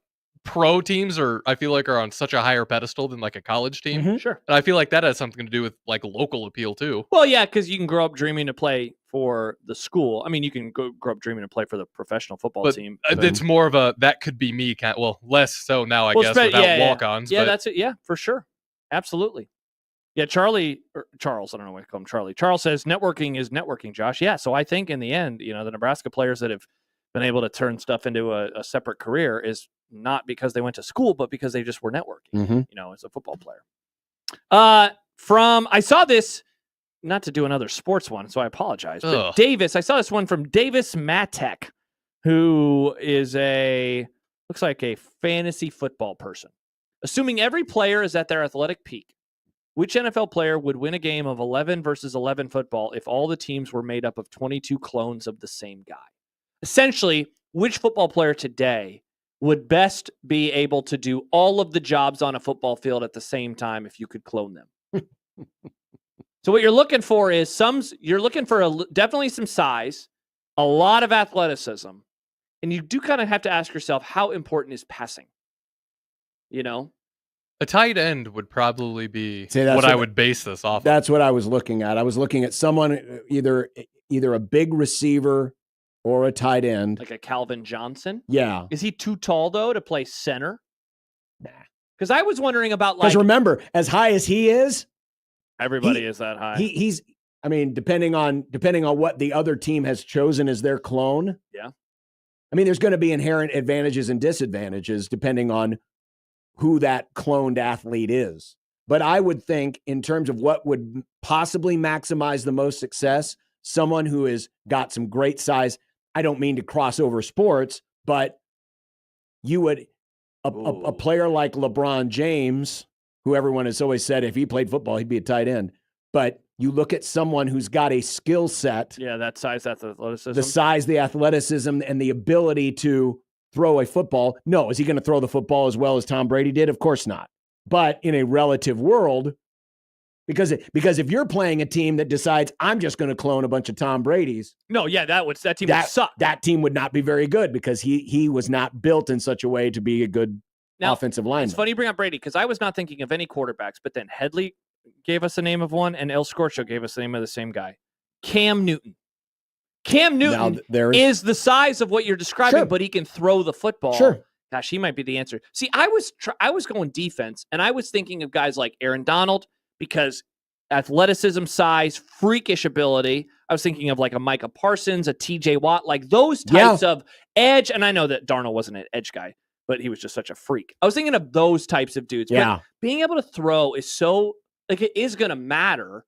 pro teams I feel like are on such a higher pedestal than like a college team. Mm-hmm. Sure. And I feel like that has something to do with like local appeal too. Well, yeah, because you can grow up dreaming to play for the school. I mean, you can grow up dreaming to play for the professional football team. It's more of that could be me kind. Well, less so now, I guess, without walk-ons. Yeah, that's it. Yeah, for sure. Absolutely. Yeah, Charles, I don't know why I call him Charlie. Charles says networking is networking, Josh. Yeah, so I think in the end, the Nebraska players that have been able to turn stuff into a separate career is not because they went to school, but because they just were networking, as a football player. I saw this, not to do another sports one, so I apologize. But Davis, I saw this one from Davis Matek, who is looks like a fantasy football person. Assuming every player is at their athletic peak, which NFL player would win a game of 11 versus 11 football if all the teams were made up of 22 clones of the same guy? Essentially, which football player today would best be able to do all of the jobs on a football field at the same time if you could clone them? So what you're looking for is definitely some size, a lot of athleticism, and you do kind of have to ask yourself, how important is passing? A tight end would probably be what I would base this off of. That's what I was looking at. I was looking at someone, either a big receiver or a tight end. Like a Calvin Johnson? Yeah. Is he too tall, though, to play center? Nah. Because I was wondering about, because remember, as high as he is, everybody is that high. He's depending on what the other team has chosen as their clone. Yeah. I mean, there's going to be inherent advantages and disadvantages depending on who that cloned athlete is. But I would think, in terms of what would possibly maximize the most success, someone who has got some great size. I don't mean to cross over sports, but you would a player like LeBron James, who everyone has always said if he played football, he'd be a tight end. But you look at someone who's got a skill set. Yeah, that size, that athleticism. The size, the athleticism, and the ability to throw a football. No, is he going to throw the football as well as Tom Brady did? Of course not. But in a relative world, because if you're playing a team that decides I'm just going to clone a bunch of Tom Brady's, that team would suck. That team would not be very good because he was not built in such a way to be a good offensive lineman. It's funny you bring up Brady because I was not thinking of any quarterbacks, but then Headley gave us the name of one, and El Scorcho gave us the name of the same guy, Cam Newton. Cam Newton is the size of what you're describing, but he can throw the football. Sure. Gosh, he might be the answer. See, I was going defense, and I was thinking of guys like Aaron Donald because athleticism, size, freakish ability. I was thinking of like a Micah Parsons, a TJ Watt, like those types of edge. And I know that Darnold wasn't an edge guy, but he was just such a freak. I was thinking of those types of dudes. Yeah. But being able to throw is so, like, it is going to matter.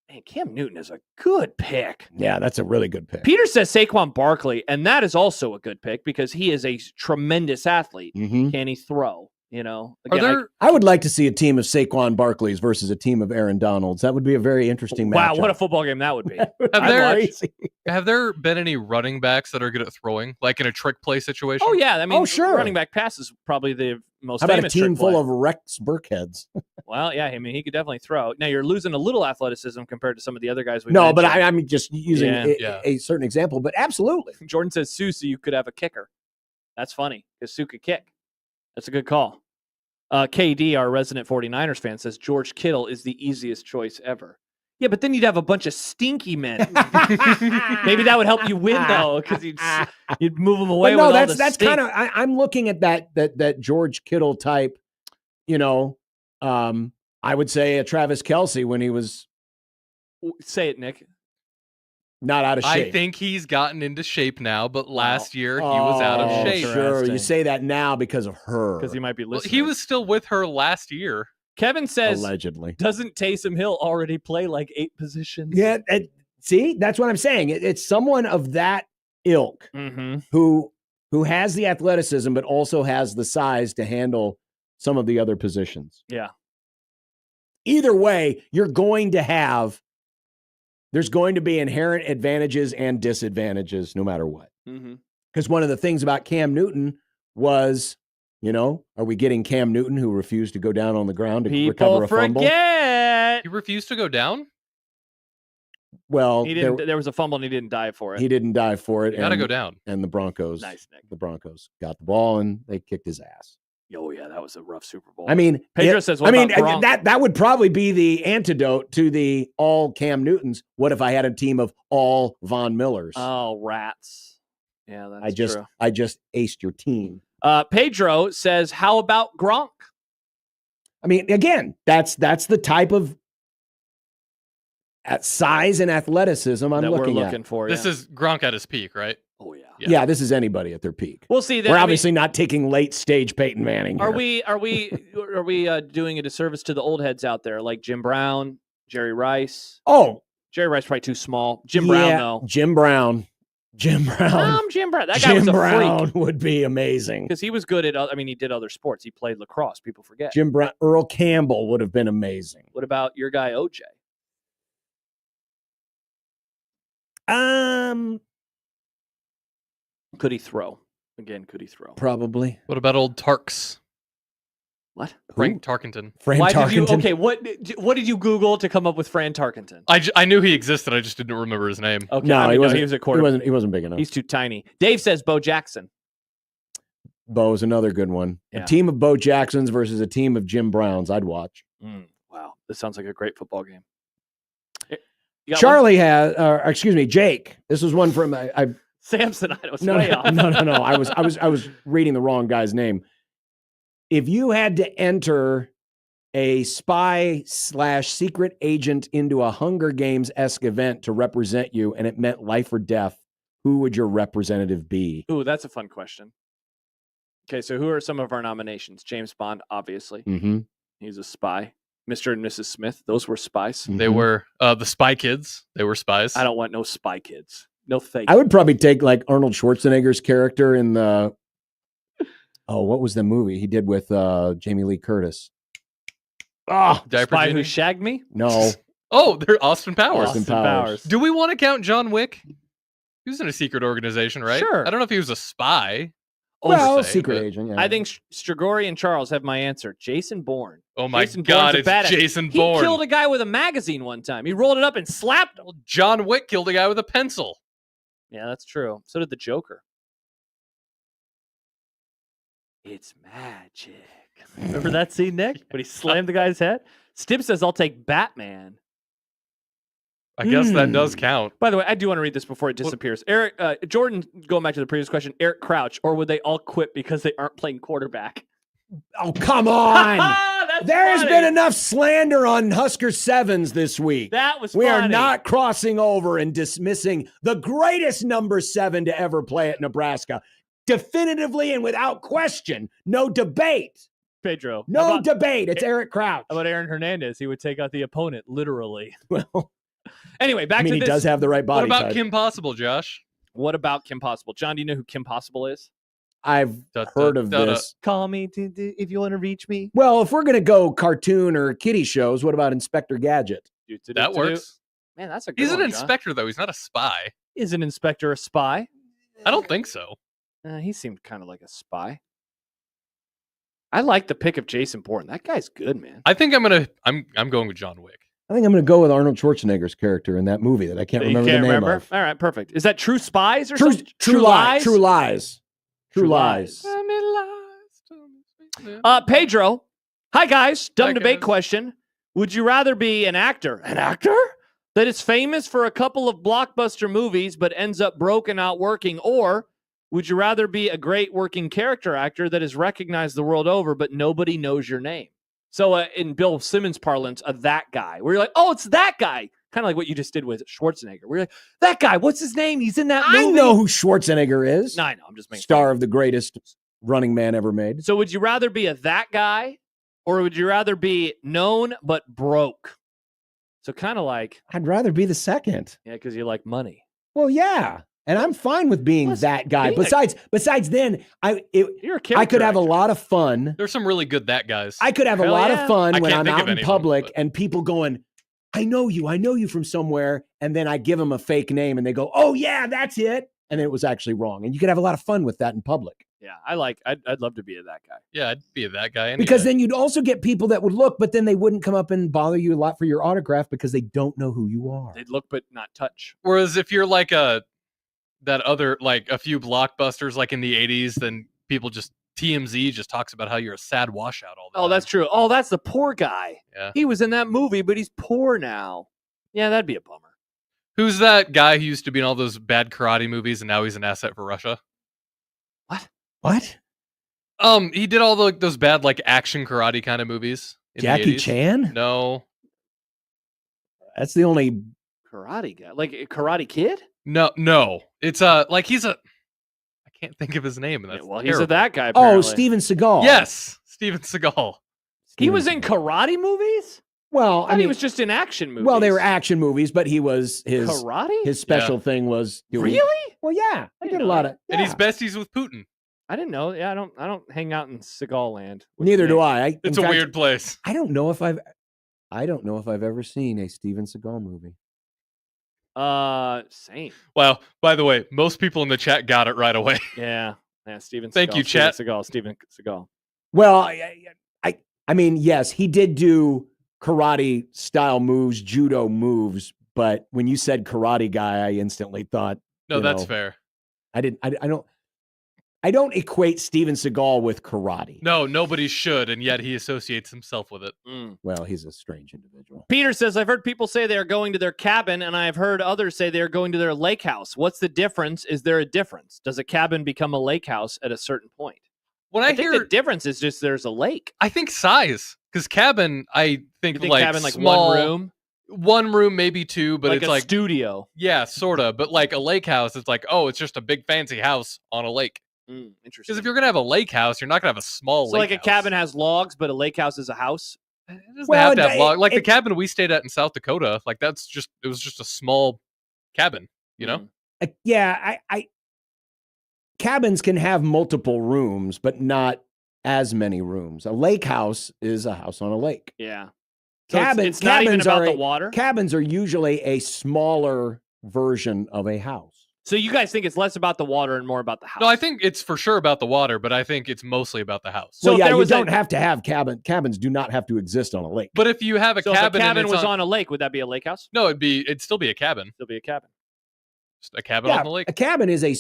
And Cam Newton is a good pick. Yeah, that's a really good pick. Peter says Saquon Barkley, and that is also a good pick because he is a tremendous athlete. Mm-hmm. Can he throw? You know, again, I would like to see a team of Saquon Barkleys versus a team of Aaron Donalds. That would be a very interesting matchup. Wow, what a football game that would be. Have there been any running backs that are good at throwing, like in a trick play situation? Oh, yeah. I mean, sure. Running back pass is probably the most How about famous a team trick play. full of Rex Burkheads? Well, yeah, I mean, he could definitely throw. Now, you're losing a little athleticism compared to some of the other guys we No, mentioned. but I'm just using a certain example, but absolutely. Jordan says Sue, so you could have a kicker. That's funny because Sue could kick. That's a good call. KD, our resident 49ers fan, says George Kittle is the easiest choice ever. Yeah, but then you'd have a bunch of stinky men. Maybe that would help you win, though, because you'd move them away. But no, with all that's the kind of. I'm looking at that George Kittle type. You know, I would say a Travis Kelce when he was. Say it, Nick. Not out of shape. I think he's gotten into shape now, but last year he was out of shape. Sure, you say that now because of her. Because he might be listening. Well, he was still with her last year. Kevin says, allegedly, doesn't Taysom Hill already play like 8 positions? Yeah, see, that's what I'm saying. It's someone of that ilk who has the athleticism, but also has the size to handle some of the other positions. Yeah. Either way, there's going to be inherent advantages and disadvantages no matter what. Because one of the things about Cam Newton was, are we getting Cam Newton who refused to go down on the ground to recover a fumble? He refused to go down? Well, he didn't. There was a fumble and he didn't dive for it. He didn't dive for it. You gotta go down. And the Broncos, nice, Nick. The Broncos got the ball and they kicked his ass. Oh yeah, that was a rough Super Bowl. I mean, Pedro says, what about Gronk? that would probably be the antidote to the all Cam Newtons. What if I had a team of all Von Millers? Oh, rats. Yeah, that's true. I just aced your team. Pedro says, how about Gronk? I mean, again, that's the type of size and athleticism I'm looking for. This is Gronk at his peak, right? Oh yeah. Yeah, this is anybody at their peak. We'll see. We're obviously not taking late stage Peyton Manning here. Are we doing a disservice to the old heads out there like Jim Brown, Jerry Rice? Oh, Jerry Rice probably too small. Jim Brown though. Jim Brown. Jim Brown. That guy Jim was a Brown freak. would be amazing Because he was good at. I mean, he did other sports. He played lacrosse. People forget. Jim Brown. Earl Campbell would have been amazing. What about your guy OJ? Could he throw? Again, could he throw? Probably. What about old Tarks? What? Frank Tarkenton. What did you Google to come up with Fran Tarkenton? I knew he existed. I just didn't remember his name. Okay, No, he wasn't. He was a quarterback. He wasn't big enough. He's too tiny. Dave says Bo Jackson. Bo's another good one. Yeah. A team of Bo Jacksons versus a team of Jim Browns. I'd watch. Wow, this sounds like a great football game. Charlie Jake. This was one from Samson. I was No. I was reading the wrong guy's name. If you had to enter a spy / secret agent into a Hunger Games-esque event to represent you, and it meant life or death, who would your representative be? Ooh, that's a fun question. Okay, so who are some of our nominations? James Bond, obviously. Mm-hmm. He's a spy. Mr. and Mrs. Smith, those were spies. They were the Spy Kids. They were spies. I don't want no spy kids. No fake. I would probably take like Arnold Schwarzenegger's character in the what was the movie he did with Jamie Lee Curtis? Spy Who Shagged Me? No. Oh, they're Austin Powers. Austin Powers. Do we want to count John Wick? He was in a secret organization, right? Sure. I don't know if he was a spy. Secret agent. Yeah. I think Strigori and Charles have my answer. Jason Bourne. Oh my Jason God, Bourne's a it's badass. Jason Bourne. He killed a guy with a magazine one time. He rolled it up and slapped him. John Wick killed a guy with a pencil. Yeah, that's true. So did the Joker. It's magic. Remember that scene, Nick? When he slammed the guy's head? Stib says, I'll take Batman. I guess that does count. By the way, I do want to read this before it disappears. Eric Jordan, going back to the previous question, Eric Crouch, or would they all quit because they aren't playing quarterback? Oh, come on. There's been enough slander on Husker Sevens this week. That was We are funny. not crossing over and dismissing the greatest number 7 to ever play at Nebraska. Definitively and without question. No debate. Pedro. No debate. It's Eric Crouch. How about Aaron Hernandez? He would take out the opponent, literally. Well, anyway, back to this. he does have the right body What about type. Kim Possible, Josh? What about Kim Possible? John, do you know who Kim Possible is? I've heard of this. Call me if you want to reach me. Well, if we're going to go cartoon or kiddie shows, what about Inspector Gadget? That works. Man, that's a good He's one, an John. inspector, though. He's not a spy. Is an inspector a spy? I don't think so. He seemed kind of like a spy. I like the pick of Jason Bourne. That guy's good, man. I think I'm going with John Wick. I think I'm going to go with Arnold Schwarzenegger's character in that movie that I can't remember the name of. All right, perfect. Is that True Spies or True something? Lies. True Lies. True Lies. Pedro. Hi, guys. Dumb Hi, debate guys. question. Would you rather be an actor that is famous for a couple of blockbuster movies but ends up broke and not working, or would you rather be a great working character actor that is recognized the world over but nobody knows your name? So in Bill Simmons parlance, that guy, where you're like, oh, it's that guy. Kind of like what you just did with Schwarzenegger. We're like, that guy, what's his name? He's in that movie. I know who Schwarzenegger is. No, I know. I'm just making Star of the greatest running man ever made. So would you rather be that guy, or would you rather be known but broke? So kind of like, I'd rather be the second. yeah, because you like money. Well, yeah. And I'm fine with being that guy. Besides then, You're a I could have a character lot of fun. There's some really good that guys. I could have a Hell lot yeah. of fun I when can't I'm think out of in anyone, public but- and people going, I know you from somewhere. And then I give them a fake name and they go, oh, yeah, that's it. And it was actually wrong. And you could have a lot of fun with that in public. Yeah, I'd love to be that guy. Yeah, I'd be that guy. Because then you'd also get people that would look, but then they wouldn't come up and bother you a lot for your autograph because they don't know who you are. They'd look but not touch. Whereas if you're like a few blockbusters like in the 80s, then people TMZ just talks about how you're a sad washout all the time. Oh, that's true. Oh, that's the poor guy. Yeah. He was in that movie, but he's poor now. Yeah, that'd be a bummer. Who's that guy who used to be in all those bad karate movies and now he's an asset for Russia? What? He did all those bad action karate kind of movies. In the Jackie 80s. Chan? No. That's the only Karate guy. Like a Karate Kid? No. It's he's I can't think of his name. And that's Well, he's terrible. that guy, apparently. Oh, Steven Seagal. Yes, Steven Seagal. He was in karate movies? Well, I mean, he was just in action movies. Well, they were action movies, but he was his Karate? His special thing was doing. Really? Well, yeah, I did a lot of. And he's besties with Putin. I didn't know. Yeah, I don't hang out in Seagal land. Neither do I. It's a weird place. I don't know if I've ever seen a Steven Seagal movie. Same. Well, by the way, most people in the chat got it right away. Yeah, Steven Seagal. Thank you, chat. Steven Seagal. Well, I mean, yes, he did do karate style moves, judo moves, but when you said karate guy, I instantly thought, No, that's fair. I don't equate Steven Seagal with karate. No, nobody should, and yet he associates himself with it. Well, he's a strange individual. Peter says, I've heard people say they are going to their cabin, and I have heard others say they are going to their lake house. What's the difference? Is there a difference? Does a cabin become a lake house at a certain point? When I think the difference is just there's a lake. I think size, because cabin, I think, cabin like small, one room, maybe two, but like it's a like studio. Yeah, sort of. But like a lake house, it's like, oh, it's just a big fancy house on a lake. Interesting. Because if you're gonna have a lake house, you're not gonna have a small So lake like a cabin has logs, but a lake house is a house. It doesn't have to have log. Like the cabin we stayed at in South Dakota, like it was just a small cabin, you know? Yeah, I cabins can have multiple rooms, but not as many rooms. A lake house is a house on a lake. Yeah. So it's not even cabins about are the water? Cabins are usually a smaller version of a house. So you guys think it's less about the water and more about the house? No, I think it's for sure about the water, but I think it's mostly about the house. So yeah, you don't have to have cabins do not have to exist on a lake. But if you have a So cabin, if a cabin and it's was on a lake, would that be a lake house? No, it'd still be a cabin. Still be a cabin. Just a cabin on the lake. A cabin is a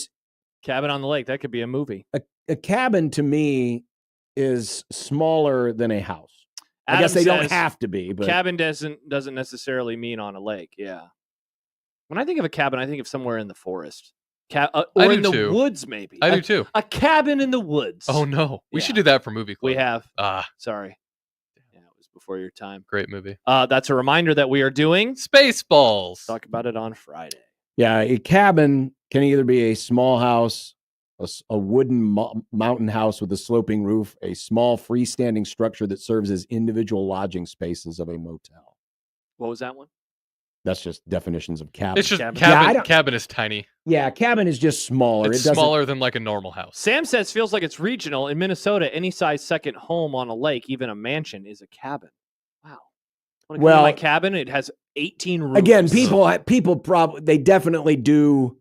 cabin on the lake. That could be a movie. A cabin to me is smaller than a house. I Adam guess they don't says have to be, but cabin doesn't necessarily mean on a lake. Yeah. When I think of a cabin, I think of somewhere in the forest. I Or do in the too. woods, maybe. I do too. A cabin in the woods. Oh no, we Yeah. should do that for movie club. We have. Sorry. Yeah, it was before your time. Great movie. That's a reminder that we are doing Spaceballs. Talk about it on Friday. Yeah, a cabin can either be a small house, a wooden mountain house with a sloping roof, a small freestanding structure that serves as individual lodging spaces of a motel. What was that one? That's just definitions of cabin. It's just Cabin. cabin is tiny. Yeah, cabin is just smaller. It's It doesn't- smaller than like a normal house. Sam says feels like it's regional. In Minnesota, any size second home on a lake, even a mansion, is a cabin. Wow. When it comes to my cabin, it has 18 rooms. Again, people probably they definitely do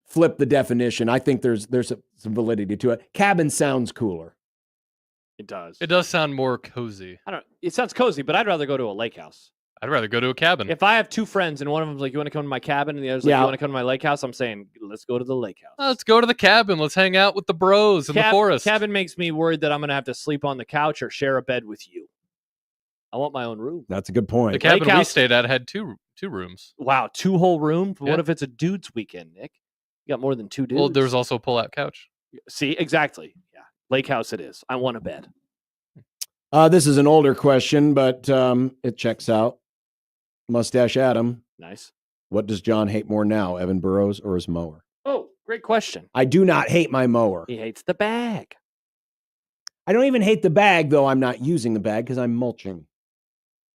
flip the definition. I think there's some validity to it. Cabin sounds cooler. It does. It does sound more cozy. It sounds cozy, but I'd rather go to a lake house. I'd rather go to a cabin. If I have two friends and one of them's like, "You want to come to my cabin?" and the other's like, "You want to come to my lake house?" I'm saying, let's go to the lake house. Let's go to the cabin. Let's hang out with the bros in the forest. Cabin makes me worried that I'm going to have to sleep on the couch or share a bed with you. I want my own room. That's a good point. The cabin we stayed at had two rooms. Wow, 2 whole rooms? Yeah. What if it's a dude's weekend, Nick? You got more than 2 dudes. Well, there's also a pull-out couch. See, exactly. Yeah, lake house it is. I want a bed. This is an older question, but it checks out. Mustache Adam. Nice. What does John hate more now, Evan Burrows or his mower? Oh, great question. I do not hate my mower. He hates the bag. I don't even hate the bag, though I'm not using the bag because I'm mulching.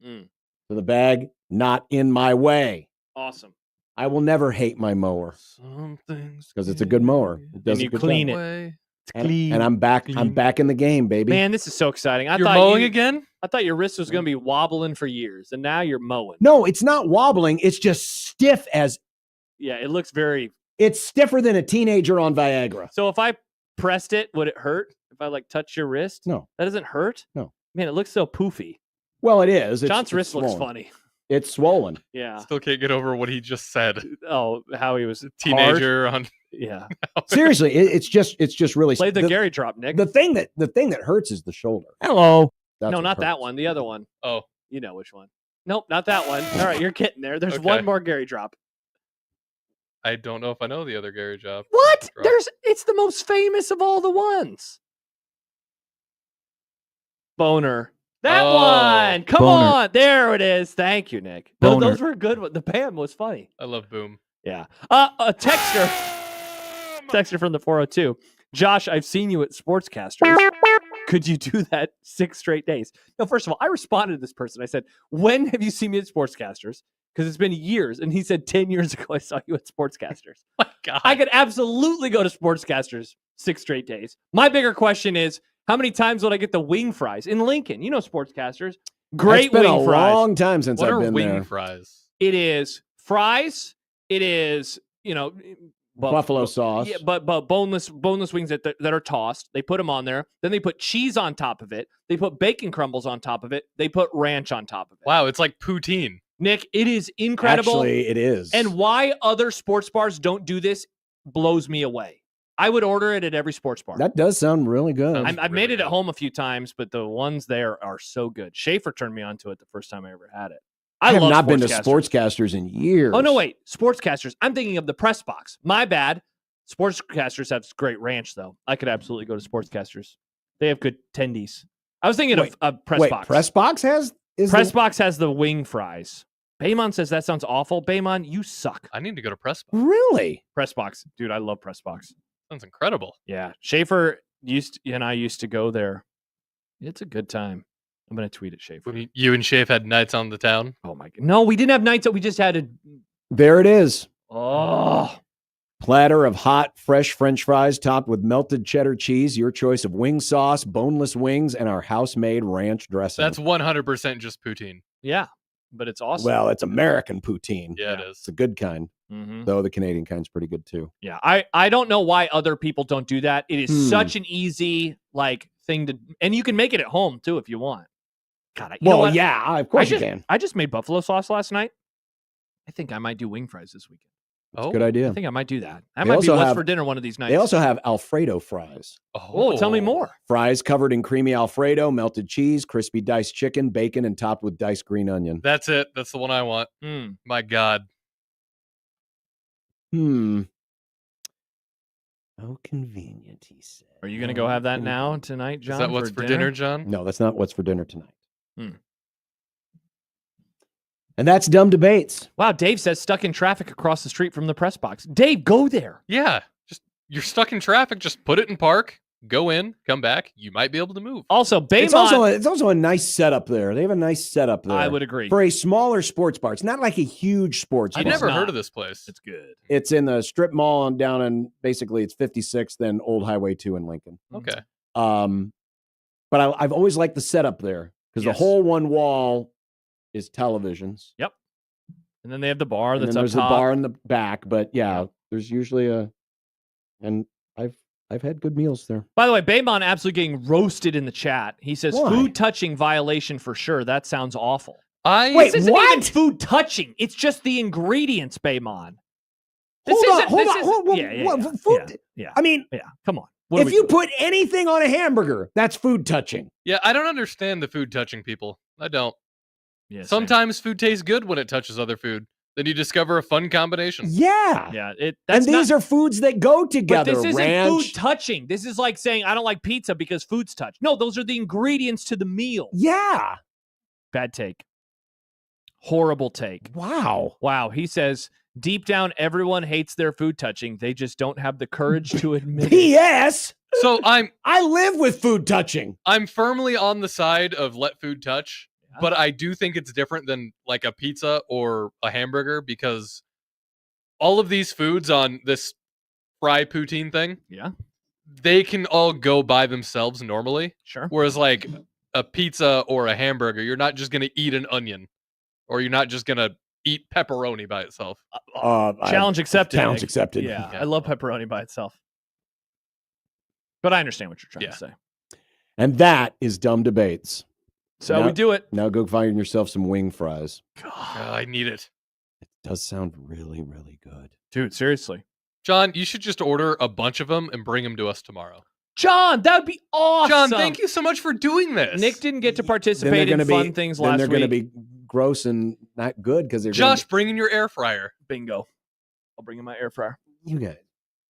So the bag, not in my way. Awesome. I will never hate my mower because it's a good mower. It does And a you good clean job. it. It's And, clean. and I'm back. Clean. I'm back in the game, baby. Man, this is so exciting. You're mowing again? I thought your wrist was going to be wobbling for years, and now you're mowing. No, it's not wobbling. It's just stiff as. Yeah, it looks very. It's stiffer than a teenager on Viagra. So if I pressed it, would it hurt? If I like touch your wrist? No. That doesn't hurt? No. Man, it looks so poofy. Well, it is. John's wrist looks swollen. funny. It's swollen. Yeah. Still can't get over what he just said. Oh, how he was Teenager hard. on. Yeah. Seriously, it's just really. Play the Gary drop, Nick. The thing that hurts is the shoulder. Hello. That's No, what not that hurts. one. The other one. Oh. You know which one. Nope, not that one. All right, you're getting there. There's Okay. one more Gary drop. I don't know if I know the other Gary job. What? Drop. It's the most famous of all the ones. Boner. That Oh. one. Come Boner. on. There it is. Thank you, Nick. Boner. Those were good. The band was funny. I love Boom. Yeah. A texter. Texter from the 402. Josh, I've seen you at Sportscasters. Could you do that 6 straight days? No, first of all, I responded to this person. I said, when have you seen me at Sportscasters? Because it's been years. And he said, 10 years ago, I saw you at Sportscasters. My God. I could absolutely go to Sportscasters 6 straight days. My bigger question is, how many times would I get the wing fries in Lincoln? You know Sportscasters. Great It's been wing a fries. long time since What I've are been wing there. fries? It is fries. It is, Buffalo sauce. Yeah, but boneless wings that are tossed. They put them on there. Then they put cheese on top of it. They put bacon crumbles on top of it. They put ranch on top of it. Wow, it's like poutine. Nick, it is incredible. Actually, it is. And why other sports bars don't do this blows me away. I would order it at every sports bar. That does sound really good. I've made it at home a few times, but the ones there are so good. Schaefer turned me onto it the first time I ever had it. I have love not been to Sportscasters. Sportscasters in years. Oh, no, wait. Sportscasters. I'm thinking of the press box. My bad. Sportscasters have great ranch, though. I could absolutely go to Sportscasters. They have good tendies. I was thinking of press box. Press box has Press box has the wing fries. Baymon says that sounds awful. Baymon, you suck. I need to go to Press Box. Really? Press box. Dude, I love press box. Sounds incredible. Yeah. Schaefer and I used to go there. It's a good time. I'm going to tweet at Schaefer. When you and Schaefer had nights on the town? Oh, my God. No, we didn't have nights. We just had a... There it is. Oh. Platter of hot, fresh French fries topped with melted cheddar cheese, your choice of wing sauce, boneless wings, and our house-made ranch dressing. That's 100% just poutine. Yeah, but it's awesome. Well, it's American poutine. Yeah, it is. It's a good kind. Mhm. Though the Canadian kind's pretty good too. Yeah, I don't know why other people don't do that. It is such an easy thing to, and you can make it at home too if you want. God, you know what? yeah, of course you can. I just made buffalo sauce last night. I think I might do wing fries this weekend. It's a good idea. I think I might do that. That They might be also what's have- for dinner one of these nights. They also have Alfredo fries. Oh, tell me more. Fries covered in creamy Alfredo, melted cheese, crispy diced chicken, bacon, and topped with diced green onion. That's it. That's the one I want. My God. How convenient, he said. Are you going to go have that now tonight, John? Is that what's for dinner, John? No, that's not what's for dinner tonight. And that's Dumb Debates. Wow, Dave says stuck in traffic across the street from the press box. Dave, go there. Yeah. Just you're stuck in traffic. Just put it in park. Go in. Come back. You might be able to move. Also, Baymont. It's also a nice setup there. They have a nice setup there. I would agree. For a smaller sports bar. It's not like a huge sports bar. I never heard of this place. It's good. It's in the strip mall down in, basically, it's 56th and Old Highway 2 in Lincoln. Okay. But I've always liked the setup there because the whole one wall is televisions. Yep. And then they have the bar that's up there's top. a bar in the back, but there's usually and I've had good meals there. By the way, Baymont absolutely getting roasted in the chat. He says Why? food touching violation for sure. That sounds awful. Wait, this isn't what? even food touching. It's just the ingredients, Baymont. Hold on. Food. Yeah. I mean, come on. If you put anything on a hamburger, that's food touching. Yeah, I don't understand the food touching people. I don't. Yeah, sometimes food tastes good when it touches other food. Then you discover a fun combination. Yeah. Yeah. And these are foods that go together. But this isn't ranch. food touching. This is like saying I don't like pizza because food's touched. No, those are the ingredients to the meal. Yeah. Bad take. Horrible take. Wow. He says deep down everyone hates their food touching. They just don't have the courage to admit it. P.S. So I live with food touching. I'm firmly on the side of let food touch. But I do think it's different than like a pizza or a hamburger because all of these foods on this fry poutine thing, they can all go by themselves normally. Sure. Whereas like a pizza or a hamburger, you're not just going to eat an onion or you're not just going to eat pepperoni by itself. Challenge accepted. Challenge accepted. Yeah, I love pepperoni by itself. But I understand what you're trying to say. And that is Dumb Debates. So we do it. Now go find yourself some wing fries. I need it. It does sound really, really good. Dude, seriously. John, you should just order a bunch of them and bring them to us tomorrow. John, that would be awesome. John, thank you so much for doing this. Nick didn't get to participate in fun things last week. Then they're going to be gross and not good because they're Josh, bring in your air fryer. Bingo. I'll bring in my air fryer. You guys.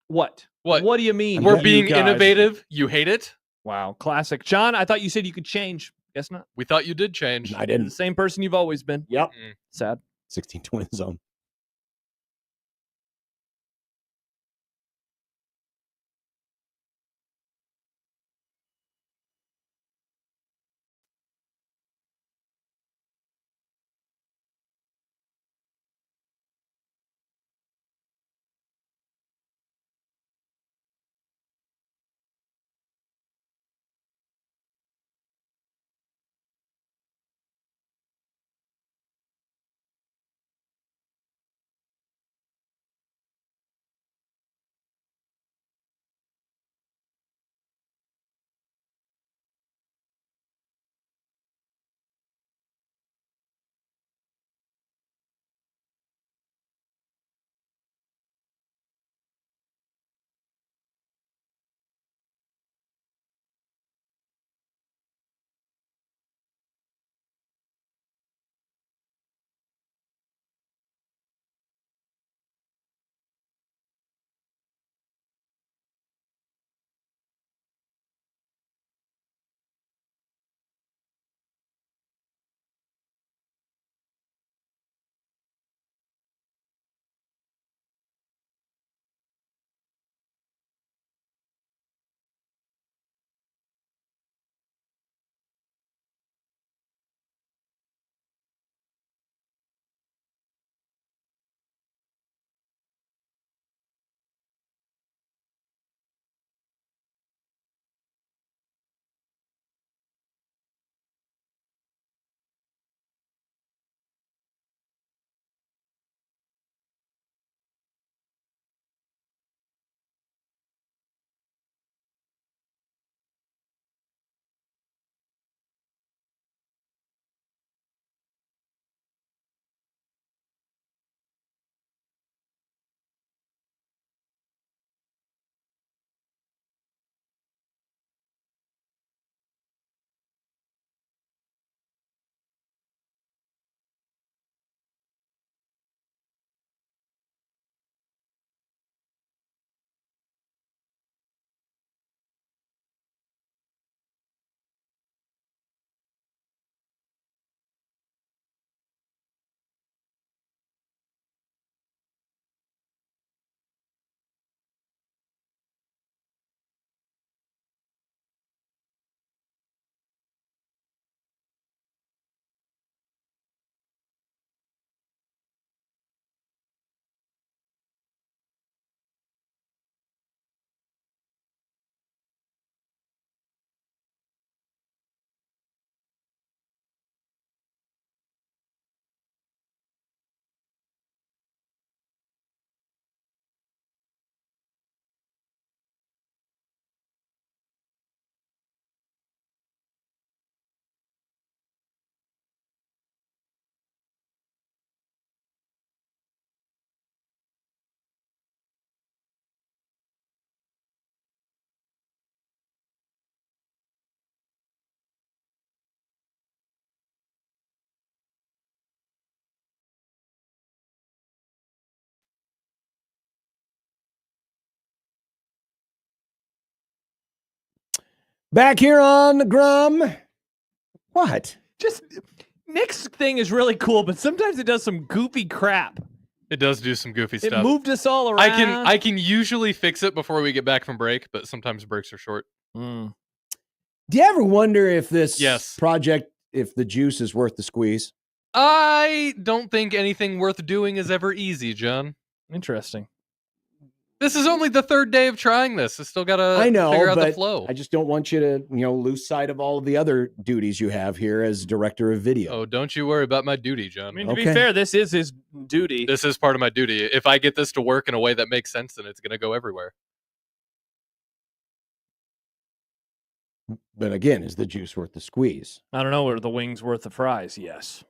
What? What? What do you mean? We're being innovative. You hate it? Wow. Classic. John, I thought you said you could change. Guess not. We thought you did change. I didn't. The same person you've always been. Yep. Sad. 16 twin zone. Back here on the Grum. What? Just Nick's thing is really cool, but sometimes it does some goofy crap. It does do some goofy It stuff. moved us all around. I can usually fix it before we get back from break, but sometimes breaks are short. Do you ever wonder if this project, if the juice is worth the squeeze? I don't think anything worth doing is ever easy, John. Interesting. This is only the third day of trying this. I still gotta figure out the flow. I just don't want you to, lose sight of all of the other duties you have here as director of video. Oh, don't you worry about my duty, John. I mean, to be fair, this is his duty. This is part of my duty. If I get this to work in a way that makes sense, then it's gonna go everywhere. But again, is the juice worth the squeeze? I don't know. Are the wings worth the fries? Yes.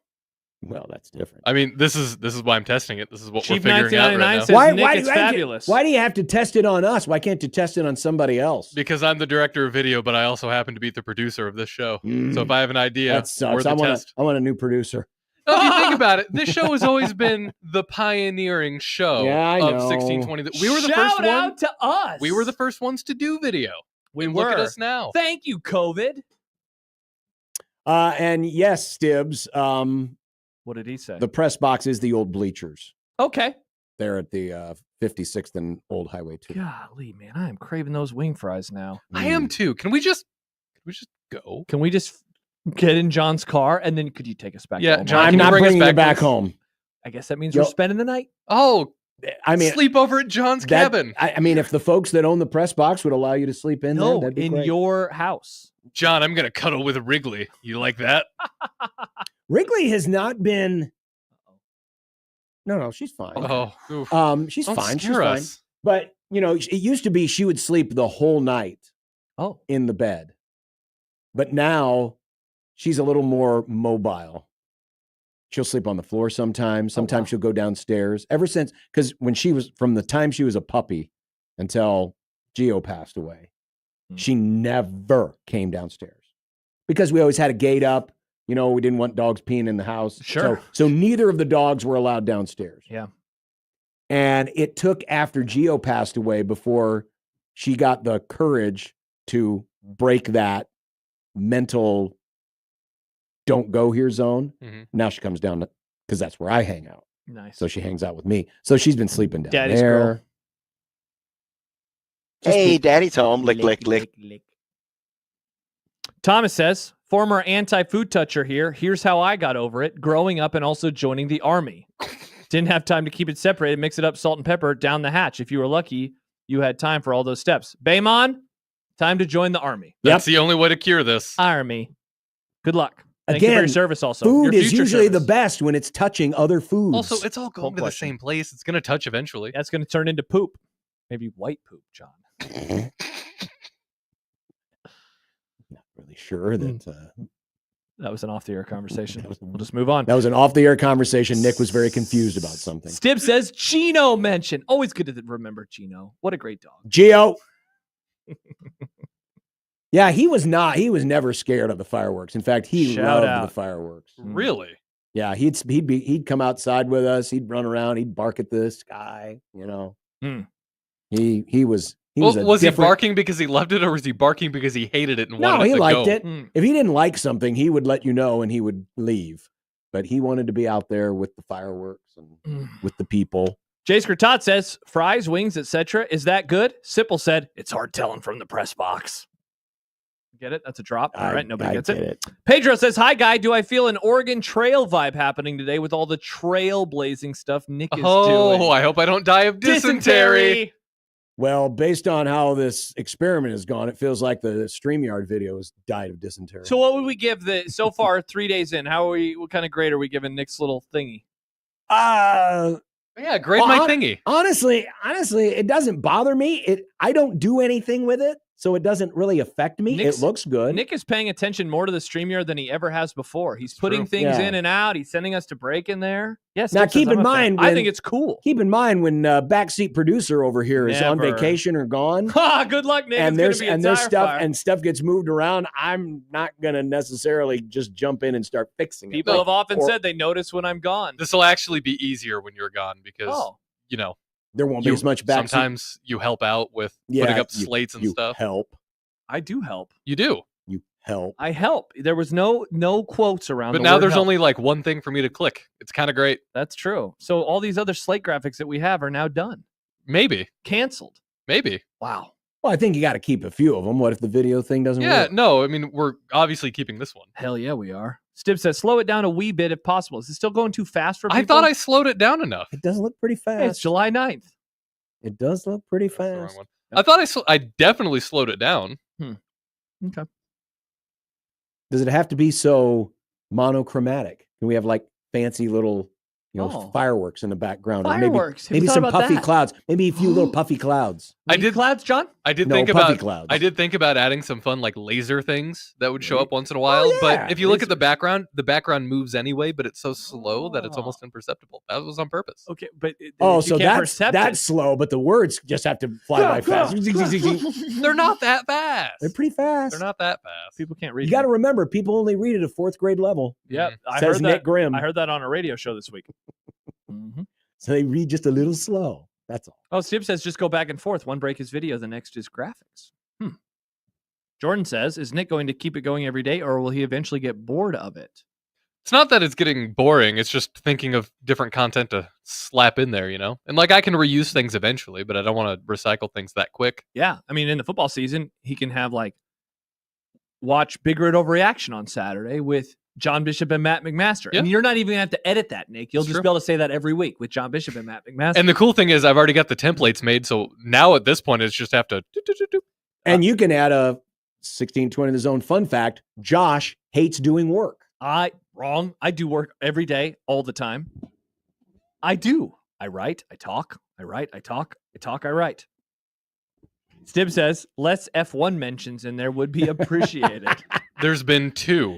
Well, that's different. I mean, this is why I'm testing it. This is what Cheap we're figuring out right now. says Nick, it's fabulous. Why do you have to test it on us? Why can't you test it on somebody else? Because I'm the director of video, but I also happen to be the producer of this show. So if I have an idea, That sucks. we're the test. I want a new producer. No, if you think about it, this show has always been the pioneering show of 1620. We were the first Shout out to us. We were the first ones to do video. We Look at were. us now. Thank you, COVID. And yes, Stibbs. What did he say? The press box is the old bleachers. Okay. They're at the 56th and Old Highway 2. Golly, man, I am craving those wing fries now. I am too. Can we just go? Can we just get in John's car and then could you take us back? Yeah, home? John, I'm not bringing you back home. I guess that means we're spending the night. Oh, I mean, sleep over at John's cabin. I mean, if the folks that own the press box would allow you to sleep in there, that'd be in great. your house. John, I'm gonna cuddle with Wrigley. You like that? Wrigley has not been. No, she's fine. Oh, she's Don't fine. She's scare fine. us. But it used to be she would sleep the whole night. In the bed, but now she's a little more mobile. She'll sleep on the floor sometimes. Sometimes she'll go downstairs. Ever since, because from the time she was a puppy until Gio passed away, she never came downstairs because we always had a gate up. We didn't want dogs peeing in the house. Sure. So neither of the dogs were allowed downstairs. Yeah. And it took after Gio passed away before she got the courage to break that mental don't go here zone. Mhm. Now she comes down because that's where I hang out. Nice. So she hangs out with me. So she's been sleeping down Daddy's there. girl. Hey, Daddy's home. Lick, lick, lick. Thomas says, former anti-food toucher here. Here's how I got over it. Growing up and also joining the army. Didn't have time to keep it separated. Mix it up, salt and pepper, down the hatch. If you were lucky, you had time for all those steps. Baymon, time to join the army. That's the only way to cure this. Army. Good luck. Thank you for your service also. Food Your is future usually service. the best when it's touching other foods. Also, it's all going to the same place. It's going to touch eventually. That's going to turn into poop. Maybe white poop, John. Not really sure that. That was an off-the-air conversation. We'll just move on. That was an off-the-air conversation. Nick was very confused about something. Stib says Chino mention. Always good to remember Chino. What a great dog. Gio. Yeah, he was never scared of the fireworks. In fact, he Shout loved out. the fireworks. Really? Yeah, he'd come outside with us. He'd run around. He'd bark at the sky. He was. Was he barking because he loved it, or was he barking because he hated it and wanted No, it he to liked go? it. If he didn't like something, he would let you know and he would leave. But he wanted to be out there with the fireworks and with the people. Jay Scratot says fries, wings, etc. Is that good? Sipple said it's hard telling from the press box. Get it? That's a drop. All right, nobody gets it. Pedro says, "Hi, guy. Do I feel an Oregon Trail vibe happening today with all the trailblazing stuff Nick is doing?" Oh, I hope I don't die of dysentery. Well, based on how this experiment has gone, it feels like the StreamYard video has died of dysentery. So, what would we give so far 3 days in? What kind of grade are we giving Nick's little thingy? Yeah, grade my thingy. Honestly, it doesn't bother me. I don't do anything with it, so it doesn't really affect me. It looks good. Nick is paying attention more to the StreamYard than he ever has before. He's putting things in and out. He's sending us to break in there. Yes. Now keep in mind, I think it's cool. Keep in mind when backseat producer over here is on Never. vacation or gone. Good luck, Nick. And it's there's stuff gets moved around. I'm not gonna necessarily just jump in and start fixing it. People have often said they notice when I'm gone. This will actually be easier when you're gone because there won't be as much backseat. Sometimes you help out with putting up slates and stuff. Help. I do help. You do. You help. I help. There was no quotes around. But now there's only like one thing for me to click. It's kind of great. That's true. So all these other Slate graphics that we have are now done. Maybe. Canceled. Maybe. Wow. Well, I think you got to keep a few of them. What if the video thing doesn't Yeah, work? no, I mean, we're obviously keeping this one. Hell yeah, we are. Stib says, slow it down a wee bit if possible. Is it still going too fast for people? I thought I slowed it down enough. It does look pretty fast. Hey, it's July 9th. It does look pretty That's the wrong fast. one. I thought I definitely slowed it down. Okay. Does it have to be so monochromatic? Can we have like fancy little, fireworks in the background? Fireworks. Or maybe some puffy clouds. Maybe a few little puffy clouds. Clouds, John? I did No, think puffy about clouds. I did think about adding some fun like laser things that would show up once in a while. yeah, But if you look at the background moves anyway, but it's so slow that it's almost imperceptible. That was on purpose. Okay, but So that's slow, but the words just have to fly by fast. They're not that fast. They're pretty fast. They're not that fast. People can't read. You got to remember, people only read at a 4th grade level. Yeah, I Says heard Nick that. Grimm. I heard that on a radio show this week. So they read just a little slow. That's all. Oh, Stib says just go back and forth. One break is video, the next is graphics. Jordan says, is Nick going to keep it going every day, or will he eventually get bored of it? It's not that it's getting boring. It's just thinking of different content to slap in there, And like I can reuse things eventually, but I don't want to recycle things that quick. Yeah. I mean, in the football season, he can have like watch Big Red Overreaction on Saturday with John Bishop and Matt McMaster. Yeah. And you're not even going to have to edit that, Nick. You'll That's just true. be able to say that every week with John Bishop and Matt McMaster. And the cool thing is I've already got the templates made. So now at this point, it's just have to do. And you can add a 1620 The Zone fun fact. Josh hates doing work. Wrong. I do work every day, all the time. I do. I write, I talk, I write, I talk, I talk, I write. Stib says, less F1 mentions in there would be appreciated. There's been 2.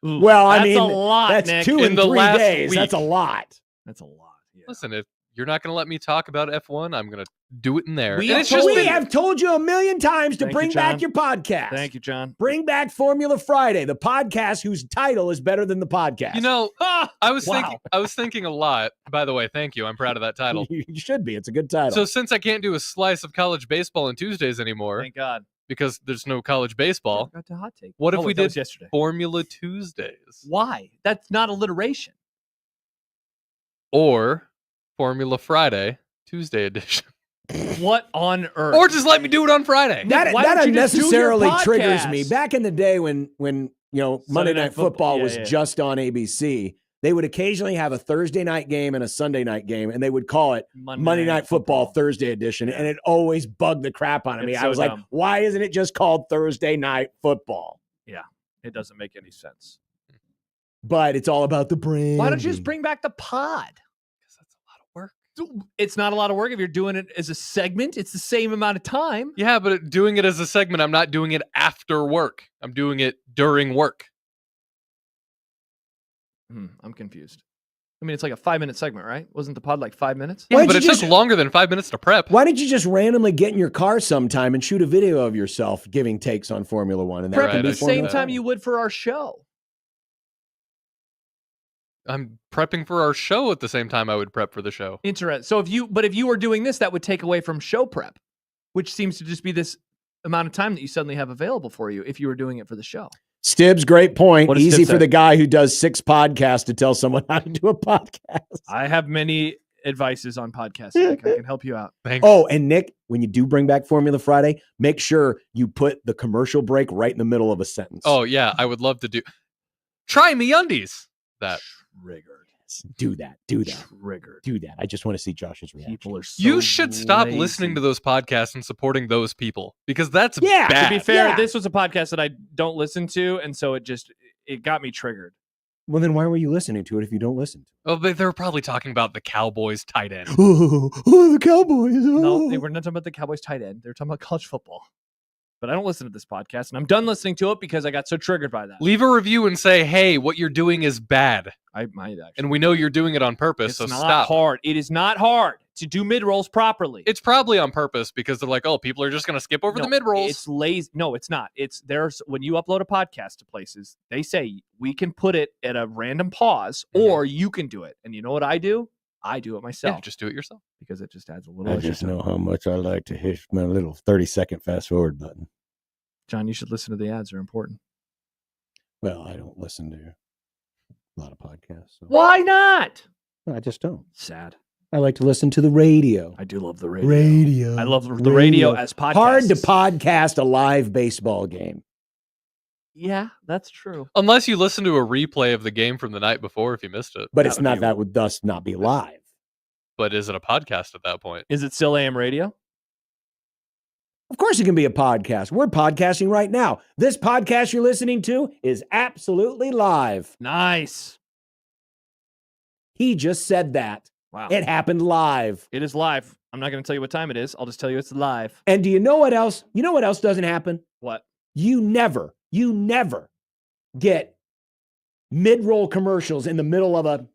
Ooh, Well, I that's mean, a lot, that's Nick. 2 in the 3 last days. week. That's a lot. That's a lot. Yeah. Listen, if you're not going to let me talk about F1, I'm going to do it in there. We And have it's just told- been- have told you a million times to Thank you, bring John. back your podcast. Thank you, John. Bring back Formula Friday, the podcast whose title is better than the podcast. I was thinking a lot. By the way, thank you. I'm proud of that title. You should be. It's a good title. So since I can't do a slice of college baseball on Tuesdays anymore, Thank God. because there's no college baseball, Got to hot take. what if Oh, we wait, that did was yesterday? Formula Tuesdays Why? That's not alliteration. or Formula Friday Tuesday edition? What on earth? Or just let me do it on Friday. that why don't you just do your unnecessarily triggers podcast? me. Back in the day when Monday Night Football yeah, was yeah. just on ABC, they would occasionally have a Thursday night game and a Sunday night game, and they would call it Monday Night Football Thursday edition, and it always bugged the crap out of me. It's I so was dumb. like, why isn't it just called Thursday Night Football? Yeah, it doesn't make any sense. But it's all about the brand. Why don't you just bring back the pod? Because that's a lot of work. It's not a lot of work if you're doing it as a segment. It's the same amount of time. Yeah, but doing it as a segment, I'm not doing it after work. I'm doing it during work. I'm confused. I mean, it's like a 5-minute segment, right? Wasn't the pod like 5 minutes? Yeah, but it took longer than 5 minutes to prep. Why didn't you just randomly get in your car sometime and shoot a video of yourself giving takes on Formula One? And that Prep can at be the same Formula time One. you would for our show. I'm prepping for our show at the same time I would prep for the show. Interesting. So if you were doing this, that would take away from show prep, which seems to just be this amount of time that you suddenly have available for you if you were doing it for the show. Stibbs, great point. What does Easy Stibbs for say? the guy who does 6 podcasts to tell someone how to do a podcast. I have many advices on podcasting. I can help you out. Thanks. Oh, and Nick, when you do bring back Formula Friday, make sure you put the commercial break right in the middle of a sentence. Oh, yeah. I would love to do. Try me undies. That. Triggered. Do that. Triggered. Do that. I just want to see Josh's reaction. People are so You should stop lazy. listening to those podcasts and supporting those people because that's Yeah, bad. To be fair, Yeah. this was a podcast that I don't listen to, and so it got me triggered. Well, then why were you listening to it if you don't listen to Oh, but they're probably talking about the Cowboys tight end. it? Oh, the Cowboys. No, they were not talking about the Cowboys tight end. They were talking about college football. But I don't listen to this podcast, and I'm done listening to it because I got so triggered by that. Leave a review and say, hey, what you're doing is bad. I might actually. And we know you're doing it on purpose, It's so not stop. hard. It is not hard to do mid rolls properly. It's probably on purpose because they're like, oh, people are just going to skip over No, the mid rolls. It's lazy. No, it's not. It's there's when you upload a podcast to places, they say we can put it at a random pause, or you can do it. And you know what I do? I do it myself. Yeah, just do it yourself. Because it just adds a little I extra just time. know how much I like to hit my little 30-second fast forward button. John, you should listen to the ads. They're important. Well, I don't listen to a lot of podcasts. So. Why not? I just don't. Sad. I like to listen to the radio. I do love the radio. I love the radio as podcasts. Hard to podcast a live baseball game. Yeah, that's true. Unless you listen to a replay of the game from the night before if you missed it. But that would thus not be live. But is it a podcast at that point? Is it still AM radio? Of course it can be a podcast. We're podcasting right now. This podcast you're listening to is absolutely live. Nice. He just said that. Wow. It happened live. It is live. I'm not going to tell you what time it is. I'll just tell you it's live. And do you know what else? You know what else doesn't happen? What? You never get mid-roll commercials in the middle of a...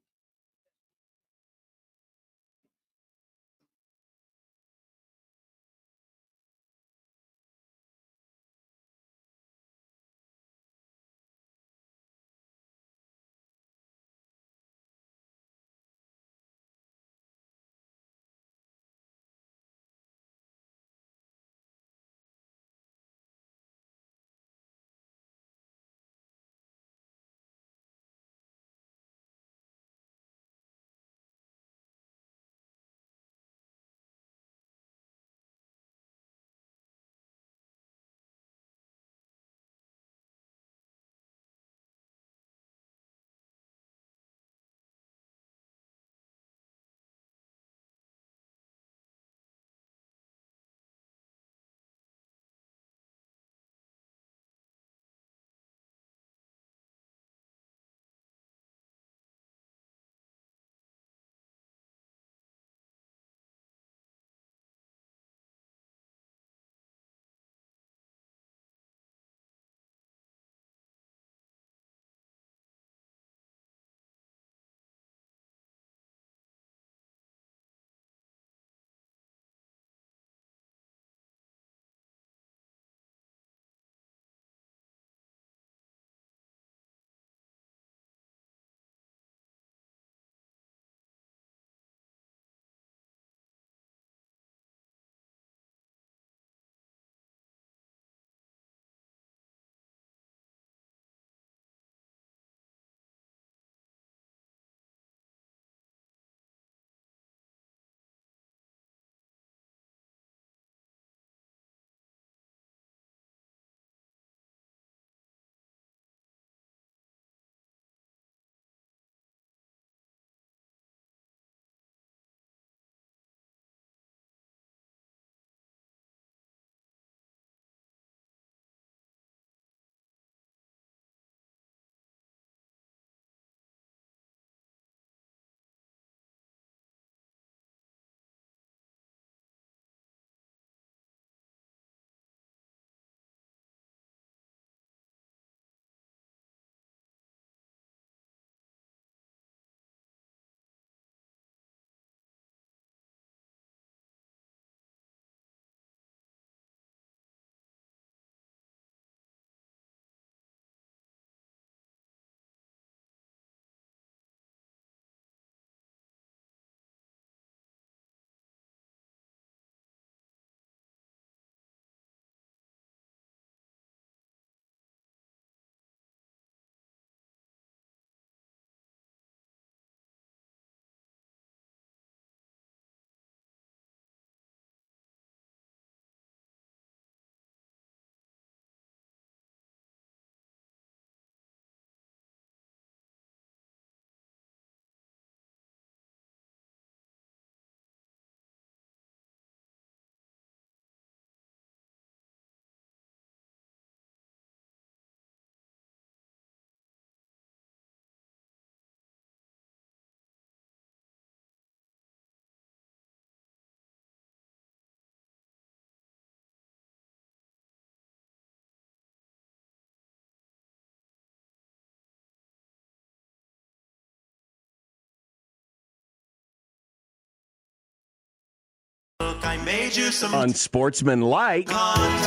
I made you some Unsportsmanlike. content.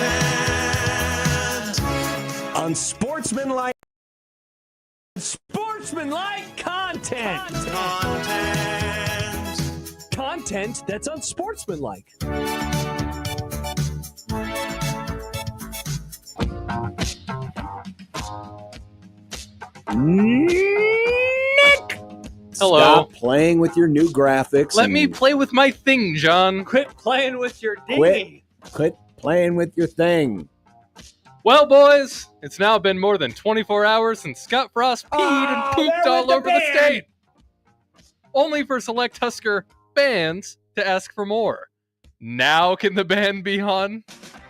Unsportsmanlike. Sportsmanlike content. Content that's unsportsmanlike. Nick! Hello. Stop playing with your new graphics. Let me play with my thing, John. Quit playing with your dinghy. Quit playing with your thing. Well, boys, it's now been more than 24 hours since Scott Frost peed and pooped all over the state. Only for select Husker fans to ask for more. Now can the ban be on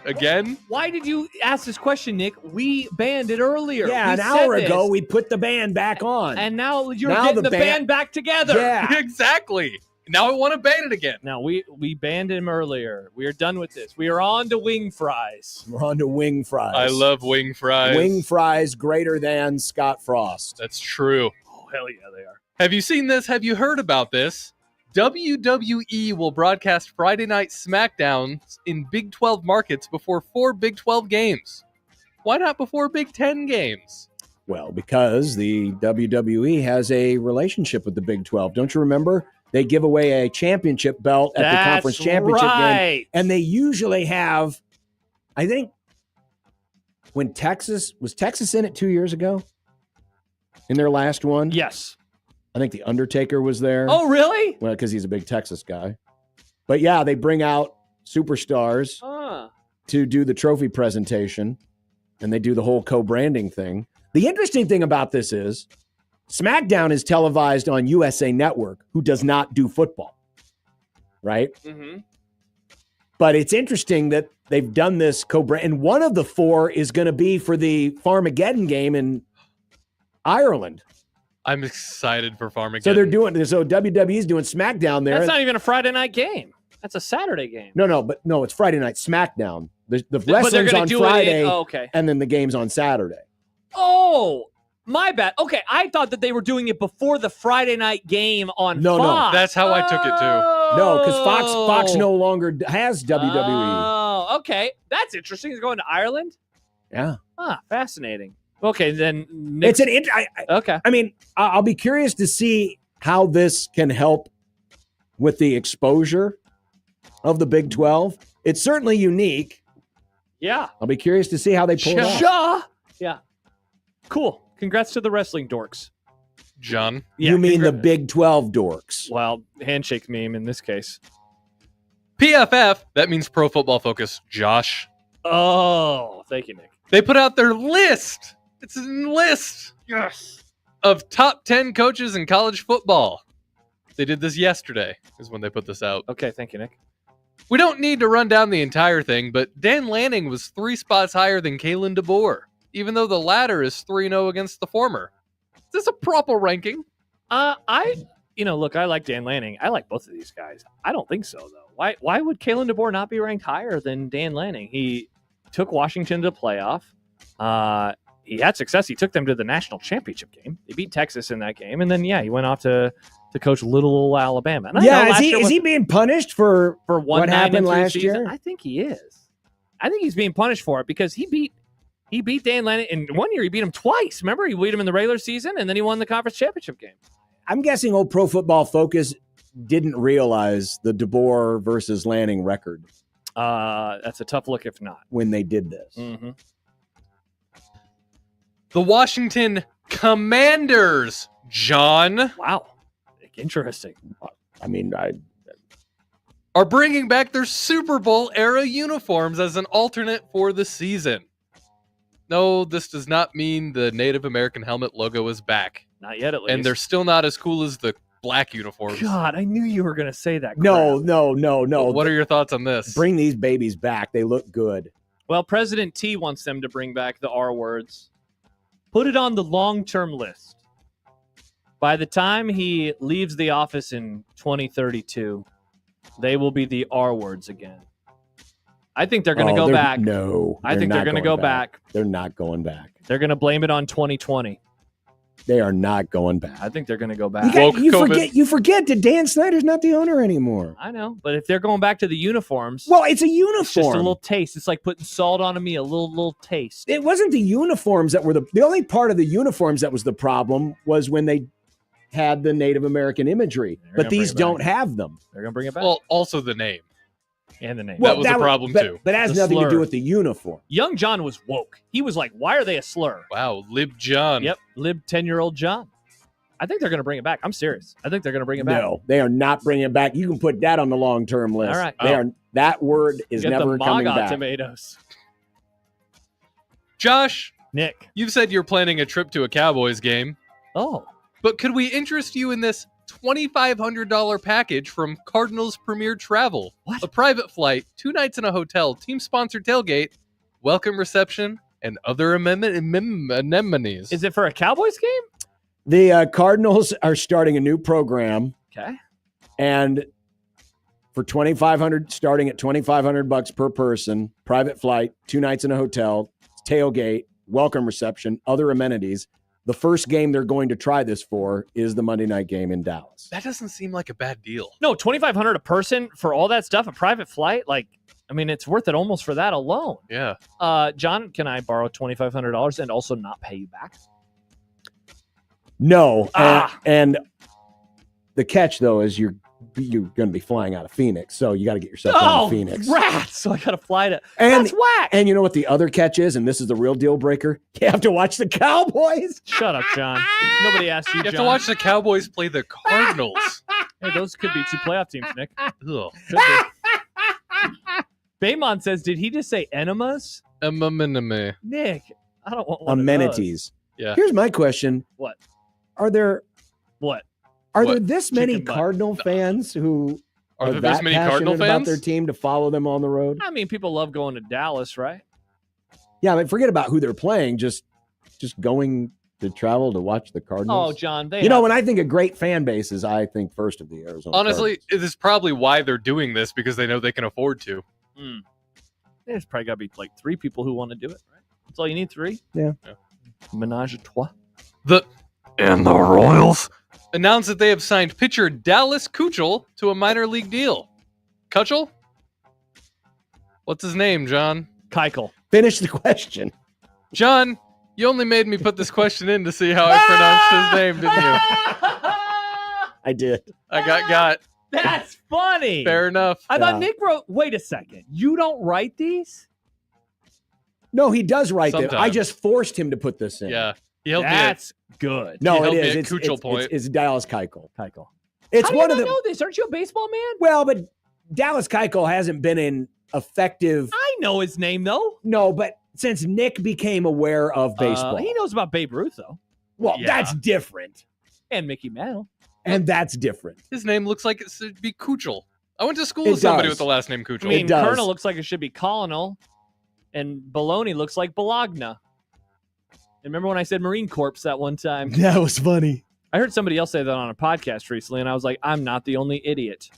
again? Why did you ask this question, Nick? We banned it earlier. Yeah, we an hour said ago this. we put the band back on. And now you're getting the band back together. Yeah. Exactly. Now I want to ban it again. Now, we banned him earlier. We are done with this. We are on to wing fries. We're on to wing fries. I love wing fries. Wing fries greater than Scott Frost. That's true. Oh, hell yeah, they are. Have you seen this? Have you heard about this? WWE will broadcast Friday night SmackDowns in Big 12 markets before 4 Big 12 games. Why not before Big 10 games? Well, because the WWE has a relationship with the Big 12. Don't you remember? They give away a championship belt at the conference championship game. And they usually have, I think, when was Texas in it 2 years ago? In their last one? Yes. I think The Undertaker was there. Oh, really? Well, because he's a big Texas guy. But yeah, they bring out superstars to do the trophy presentation, and they do the whole co-branding thing. The interesting thing about this is SmackDown is televised on USA Network, who does not do football, right? Mm-hmm. But it's interesting that they've done this co-brand, and one of the 4 is going to be for the Farmageddon game in Ireland. I'm excited for Farmageddon. So WWE's doing SmackDown there. That's not even a Friday night game. That's a Saturday game. No, it's Friday night SmackDown. The But wrestling's they're gonna on do Friday, okay. and then the game's on Saturday. Oh, my bad. Okay, I thought that they were doing it before the Friday night game on No. Fox. That's how I took it too. No, because Fox no longer has WWE. Oh, okay. That's interesting. It's going to Ireland? Yeah. Fascinating. Okay, then It's an okay. I mean, I'll be curious to see how this can help with the exposure of the Big 12. It's certainly unique. Yeah. I'll be curious to see how they pull it off. Yeah. Cool. Congrats to the wrestling dorks. John. Yeah, you mean the Big 12 dorks? Well, handshake meme in this case. PFF, that means Pro Football Focus, Josh. Oh, thank you, Nick. They put out their list. It's a list. Yes. Of top 10 coaches in college football. They did this yesterday, is when they put this out. Okay, thank you, Nick. We don't need to run down the entire thing, but Dan Lanning was 3 spots higher than Kalen DeBoer, even though the latter is 3-0 against the former. Is this a proper ranking? Look, I like Dan Lanning. I like both of these guys. I don't think so, though. Why would Kalen DeBoer not be ranked higher than Dan Lanning? He took Washington to the playoff. He had success. He took them to the national championship game. They beat Texas in that game. And then, he went off to coach little Alabama. And is he being punished for what happened last year? I think he is. I think he's being punished for it because he beat Dan Lanning. And one year he beat him twice. Remember? He beat him in the regular season, and then he won the conference championship game. I'm guessing old Pro Football Focus didn't realize the DeBoer versus Lanning record. That's a tough look if not. When they did this. Mm-hmm. The Washington Commanders, John. Wow. Interesting. I mean, are bringing back their Super Bowl era uniforms as an alternate for the season. No, this does not mean the Native American helmet logo is back. Not yet, at least. And they're still not as cool as the black uniforms. God, I knew you were going to say that. No. What are your thoughts on this? Bring these babies back. They look good. Well, President T wants them to bring back the R words. Put it on the long-term list. By the time he leaves the office in 2032, they will be the R words again. I think they're going to go back. No. I think they're going to go back. They're not going back. They're going to blame it on 2020. They are not going back. I think they're going to go back. You forget that Dan Snyder's not the owner anymore. I know, but if they're going back to the uniforms, well, it's a uniform. It's just a little taste. It's like putting salt on a meal, a little taste. It wasn't the uniforms that were the only part of the uniforms that was the problem was when they had the Native American imagery, but these don't have them. They're going to bring it back. Well, also the name. And the name. That was a problem too. But it has The nothing to slur. do with the uniform. Young John was woke. He was like, why are they a slur? Wow, Lib John. Yep, Lib 10-year-old John. I think they're going to bring it back. I'm serious. I think they're going to bring it back. No, they are not bringing it back. You can put that on the long-term list. All right. They are. That word is You got never the coming MAGA back. tomatoes. Josh, Nick, you've said you're planning a trip to a Cowboys game. Oh. But could we interest you in this $2,500 package from Cardinals Premier Travel? What? A private flight, 2 nights in a hotel, team-sponsored tailgate, welcome reception, and other amenities. Is it for a Cowboys game? The Cardinals are starting a new program. Okay. And for $2,500, starting at $2,500 per person, private flight, 2 nights in a hotel, tailgate, welcome reception, other amenities. The first game they're going to try this for is the Monday night game in Dallas. That doesn't seem like a bad deal. No, $2,500 a person for all that stuff, a private flight. Like, I mean, it's worth it almost for that alone. Yeah. John, can I borrow $2,500 and also not pay you back? No. And the catch, though, is you're going to be flying out of Phoenix. So you got to get yourself down to Phoenix. Rats! So I got to fly to. And, That's whack. And you know what the other catch is? And this is the real deal breaker. You have to watch the Cowboys. Shut up, John. Nobody asked you, You have John. to watch the Cowboys play the Cardinals. Hey, those could be 2 playoff teams, Nick. Ugh. Could be. Baymon says, did he just say enemas? Amename. Nick, I don't want one Amenities. Yeah. Here's my question. What? Are there What? there this many Cardinal fans who Are are there that this many passionate Cardinal about fans? their team to follow them on the road? I mean, people love going to Dallas, right? Yeah, but forget about who they're playing. Just going to travel to watch the Cardinals. Oh, John, they You know, have- when I think of great fan bases, I think first of the Arizona. Honestly, this is probably why they're doing this, because they know they can afford to. There's probably got to be like 3 people who want to do it, right? That's all you need, 3? Yeah. Menage a trois. The Royals announced that they have signed pitcher Dallas Keuchel to a minor league deal. Keuchel? What's his name, John? Keuchel. Finish the question. John, you only made me put this question in to see how I pronounced his name, didn't you? I did. I got. That's funny. Fair enough. I thought Nick wrote. Wait a second. You don't write these? No, he does write them. I Sometimes. just forced him to put this in. Yeah. He helped That's good. No, He it helped me is. at It's, Keuchel it's, point. it's Dallas Keuchel. Keuchel. It's How do one you of not the. know this? Aren't you a baseball man? Well, but Dallas Keuchel hasn't been an effective. I know his name though. No, but since Nick became aware of baseball, He knows about Babe Ruth though, well, Yeah. that's different, and Mickey Mantle. and that's different. His name looks like it should be Keuchel. I went to school It with somebody does. with the last name Keuchel. I mean, does. Colonel looks like it should be Colonel, and Baloney looks like Bologna. And remember when I said Marine Corps that one time? That was funny. I heard somebody else say that on a podcast recently, and I was like, I'm not the only idiot.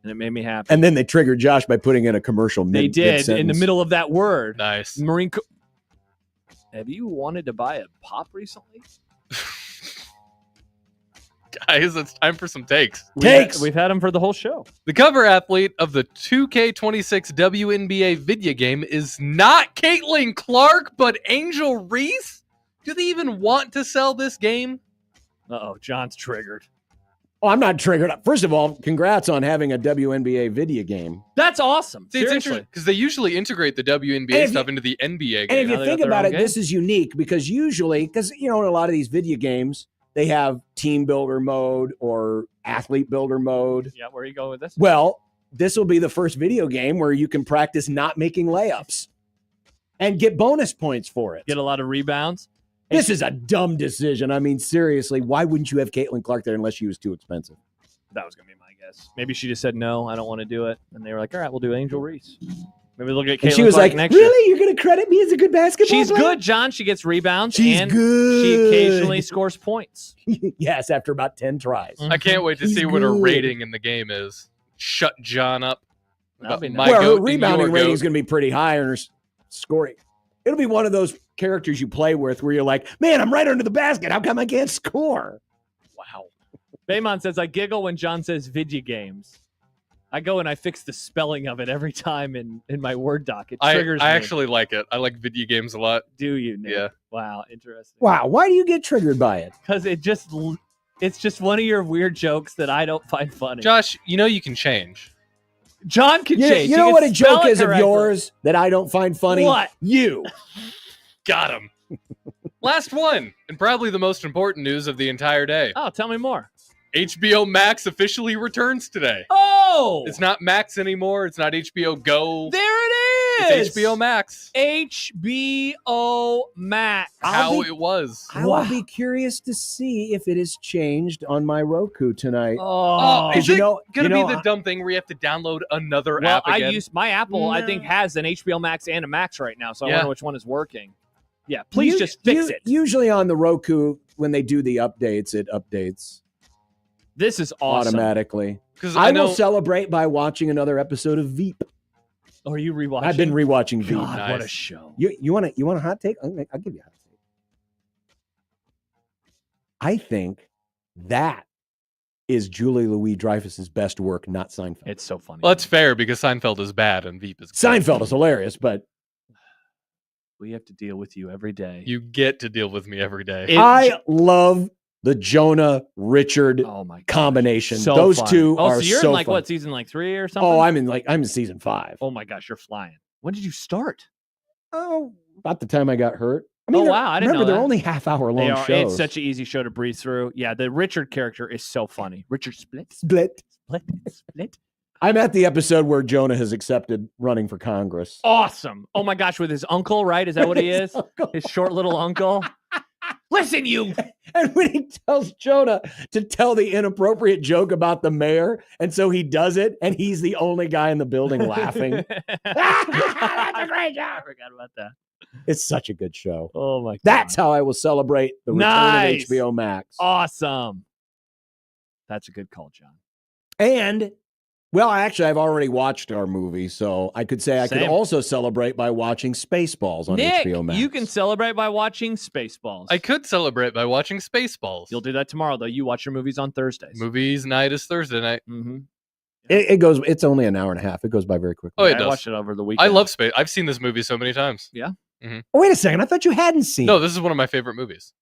And it made me happy. And then they triggered Josh by putting in a commercial. They did in the middle of that word. Nice. Marine Corps. Have you wanted to buy a pop recently? Guys, it's time for some takes. We've had them for the whole show. The cover athlete of the 2K26 WNBA video game is not Caitlin Clark, but Angel Reese? Do they even want to sell this game? Uh-oh, John's triggered. Oh, I'm not triggered. First of all, congrats on having a WNBA video game. That's awesome. See, it's Seriously. interesting because they usually integrate the And WNBA if stuff you- into the NBA And game. if you they think got their about own it, game? this is unique because usually, in a lot of these video games, they have team builder mode or athlete builder mode. Yeah, where are you going with this? Well, this will be the first video game where you can practice not making layups and get bonus points for it. Get a lot of rebounds. This is a dumb decision. I mean, seriously, why wouldn't you have Caitlin Clark there unless she was too expensive? That was going to be my guess. Maybe she just said, no, I don't want to do it. And they were like, all right, we'll do Angel Reese. Maybe look at Caitlin And she was Clark like, next year. really? You're going to credit me as a good basketball She's player? good, John. She gets rebounds. She's and good. She occasionally scores points. Yes, after about 10 tries. I can't wait to She's see what her good. rating in the game is. Shut John up. That'd be My nice. Well, her goat and rebounding your rating goat. is going to be pretty high and her scoring. It'll be one of those characters you play with where you're like, man, I'm right under the basket. How come I can't score? Wow. Baymon says, I giggle when John says video games. I go and I fix the spelling of it every time in my Word doc. It triggers I me. actually like it. I like video games a lot. Do you, Nick? Yeah. Wow, interesting. Wow. Why do you get triggered by it? Because it's just one of your weird jokes that I don't find funny. Josh, you know you can change. John can change. You know what a joke is of yours that I don't find funny? What? You. Got him. Last one, and probably the most important news of the entire day. Oh, tell me more. HBO Max officially returns today. Oh! It's not Max anymore. It's not HBO Go. There it is! It's HBO Max. HBO Max. It was. I will be curious to see if it is changed on my Roku tonight. Oh, is it going to be know, the dumb thing where you have to download another well, app again? I use my Apple. I think has an HBO Max and a Max right now, so I wonder which one is working. Yeah, please just fix it. Usually on the Roku, when they do the updates, it updates. This is awesome. Automatically. I will celebrate by watching another episode of Veep. Oh, are you rewatching? I've been rewatching Veep. God, what a show. You want a hot take? I'll give you a hot take. I think that is Julie Louis-Dreyfus's best work, not Seinfeld. It's so funny. Well, that's fair because Seinfeld is bad and Veep is good. Seinfeld is hilarious, but we have to deal with you every day. You get to deal with me every day. I love the Jonah Richard combination. So Those funny. two are so you're so in like fun. what, season 3 or something? Oh, I'm in season 5. Oh my gosh, you're flying. When did you start? Oh, about the time I got hurt. I mean, wow, I didn't know remember they're that. only half-hour long shows. It's such an easy show to breathe through. Yeah, the Richard character is so funny. Richard Split. I'm at the episode where Jonah has accepted running for Congress. Awesome. Oh my gosh, with his uncle, right? Is that what he is? His short little uncle. Listen, you. And when he tells Jonah to tell the inappropriate joke about the mayor, and so he does it, and he's the only guy in the building laughing. That's a great job. I forgot about that. It's such a good show. Oh my God. That's how I will celebrate the return of HBO Max. Awesome. That's a good call, John. And, well, I've already watched our movie, so I could say I could also celebrate by watching Spaceballs on Nick, HBO Max. you can celebrate by watching Spaceballs. I could celebrate by watching Spaceballs. You'll do that tomorrow, though. You watch your movies on Thursdays. Movies night is Thursday night. Mm-hmm. It's only an hour and a half. It goes by very quickly. Oh, it I does. watched it over the weekend. I love Space. I've seen this movie so many times. Yeah? Mm-hmm. Oh, wait a second. I thought you hadn't seen No, this is one of my favorite movies.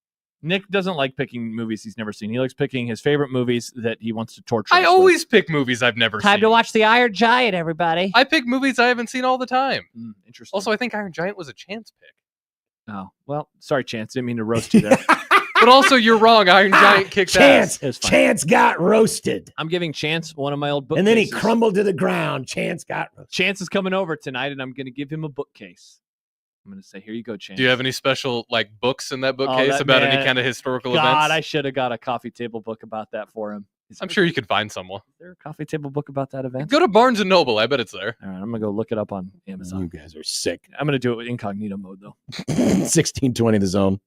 Nick doesn't like picking movies he's never seen. He likes picking his favorite movies that he wants to torture. I always pick movies I've never seen. Time to watch The Iron Giant, everybody. I pick movies I haven't seen all the time. Interesting. Also, I think Iron Giant was a Chance pick. Oh, well, sorry, Chance. Didn't mean to roast you there. But also, you're wrong. Iron Giant kicked ass. Chance got roasted. I'm giving Chance one of my old bookcases. And then he crumbled to the ground. Chance got roasted. Chance is coming over tonight, and I'm going to give him a bookcase. I'm going to say, here you go, Chance. Do you have any special books in that bookcase about any kind of historical events? God, I should have got a coffee table book about that for him. I'm sure you could find someone. Is there a coffee table book about that event? Go to Barnes & Noble. I bet it's there. All right, I'm going to go look it up on Amazon. You guys are sick. I'm going to do it with incognito mode, though. 1620 The Zone.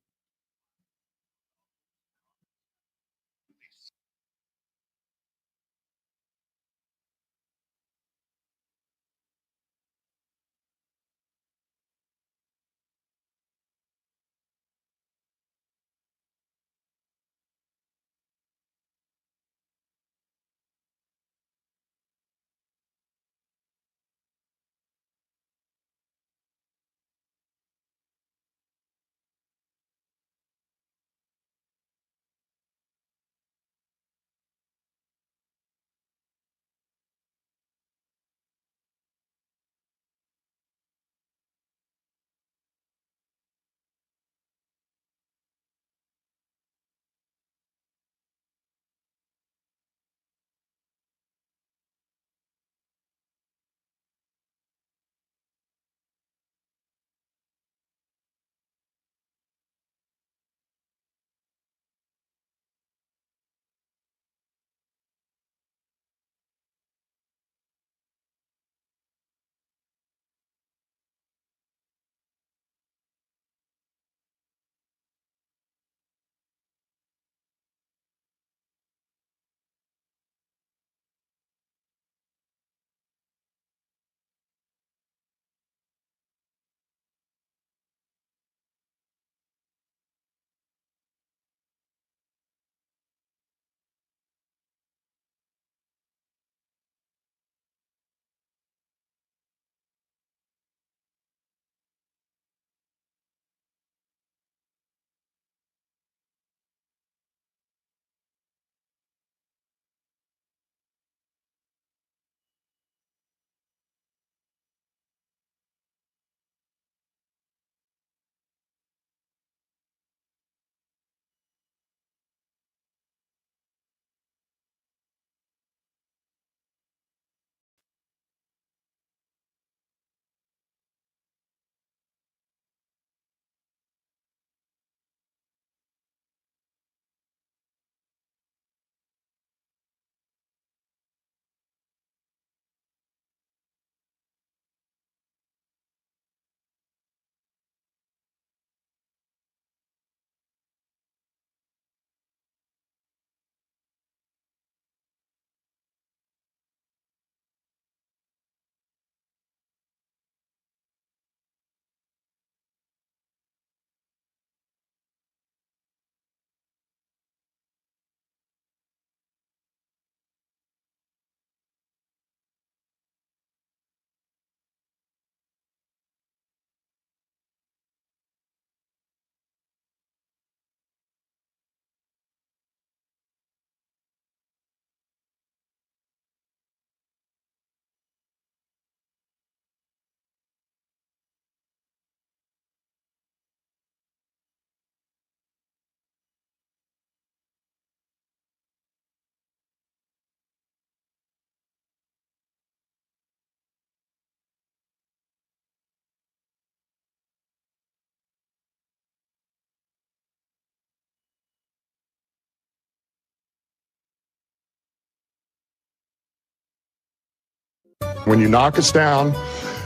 When you knock us down,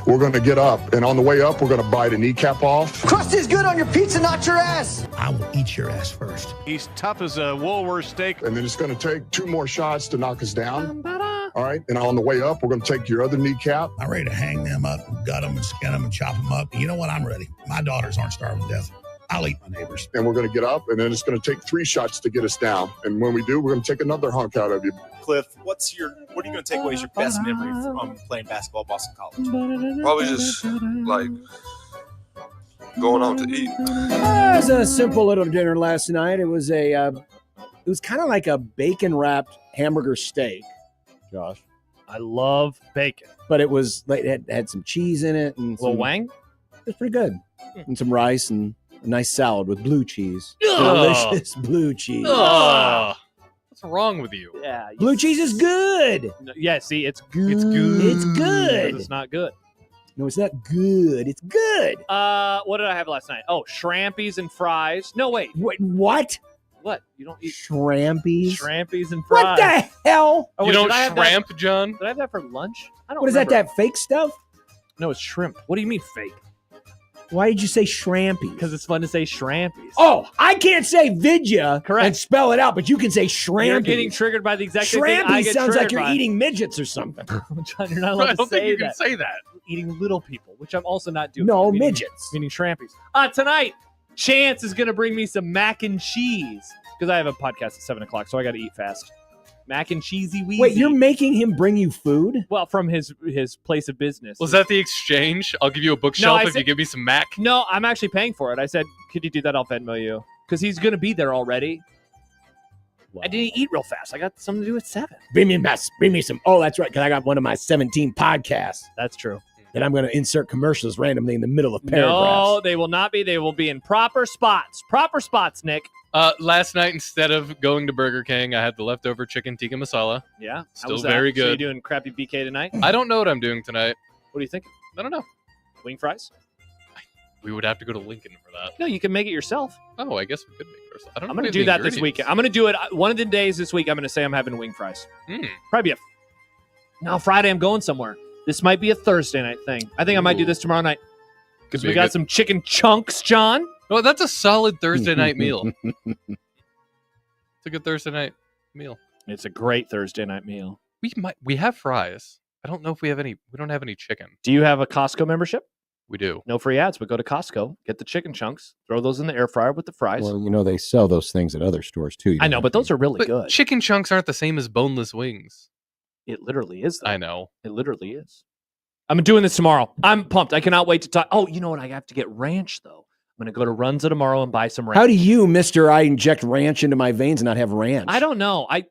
we're going to get up. And on the way up, we're going to bite a kneecap off. Crust is good on your pizza, not your ass. I will eat your ass first. He's tough as a Woolworth steak. And then it's going to take 2 more shots to knock us down. All right. And on the way up, we're going to take your other kneecap. I'm ready to hang them up, gut them, and skin them, and chop them up. You know what? I'm ready. My daughters aren't starving to death. I'll eat my neighbors. And we're going to get up, and then it's going to take 3 shots to get us down. And when we do, we're going to take another hunk out of you. Cliff, what are you going to take away as your best memory from playing basketball at Boston College? Probably just like going out to eat. It was a simple little dinner last night. It was kind of like a bacon wrapped hamburger steak. Josh, I love bacon, but it was like it had some cheese in it and little wang. It was pretty good, and some rice and a nice salad with blue cheese. Ugh. Delicious blue cheese. Ugh. What's wrong with you? Yeah, blue cheese is good. No, yeah, see, it's good. It's good. It's good. It's not good. No, it's not good. It's good. What did I have last night? Oh, shrimpies and fries. No, wait. What? What? You don't eat shrimpies? Shrimpies and fries. What the hell? Oh, you wait, don't did I have shrimp, that? John? Did I have that for lunch? I don't What is remember. that fake stuff? No, it's shrimp. What do you mean fake? Why did you say shrimpies? Because it's fun to say shrimpies. Oh, I can't say vidya and spell it out, but you can say shrimpies. You're getting triggered by the exact same thing I Shrimpies get sounds like triggered you're by. eating midgets or something. John, you're not allowed I to don't say think you that. can say that. Eating little people, which I'm also not doing. No, I'm eating- midgets. Meaning shrimpies. Tonight, Chance is going to bring me some mac and cheese because I have a podcast at 7 o'clock, so I got to eat fast. Mac and cheesy weezy. Wait, you're making him bring you food? Well, from his place of business. Was that the exchange? I'll give you a bookshelf I if you give me some Mac. No, I'm actually paying for it. I said, could you do that? I'll Venmo you. Because he's going to be there already. Wow. I didn't eat real fast. I got something to do at 7. Bring me some. Oh, that's right, because I got one of my 17 podcasts. That's true. That I'm going to insert commercials randomly in the middle of paragraphs. No, they will not be. They will be in proper spots. Proper spots, Nick. Last night, instead of going to Burger King, I had the leftover chicken tikka masala. Yeah. Still very good. So you doing crappy BK tonight? I don't know what I'm doing tonight. What do you think? I don't know. Wing fries? We would have to go to Lincoln for that. No, you can make it yourself. Oh, I guess we could make it ourselves. I don't know. I'm going to do that this weekend. I'm going to do it one of the days this week. I'm going to say I'm having wing fries. Probably Friday I'm going somewhere. This might be a Thursday night thing. I think I might do this tomorrow night. Because we got some chicken chunks, John. Well, that's a solid Thursday night meal. It's a good Thursday night meal. It's a great Thursday night meal. We have fries. I don't know if we don't have any chicken. Do you have a Costco membership? We do. No free ads, but go to Costco, get the chicken chunks, throw those in the air fryer with the fries. Well, you know, they sell those things at other stores too. I know, but those are really But good. chicken chunks aren't the same as boneless wings. It literally is, though. I know. It literally is. I'm doing this tomorrow. I'm pumped. I cannot wait to talk. Oh, you know what? I have to get ranch, though. I'm going to go to Runza tomorrow and buy some ranch. How do you, Mr. I inject ranch into my veins and not have ranch? I don't know. I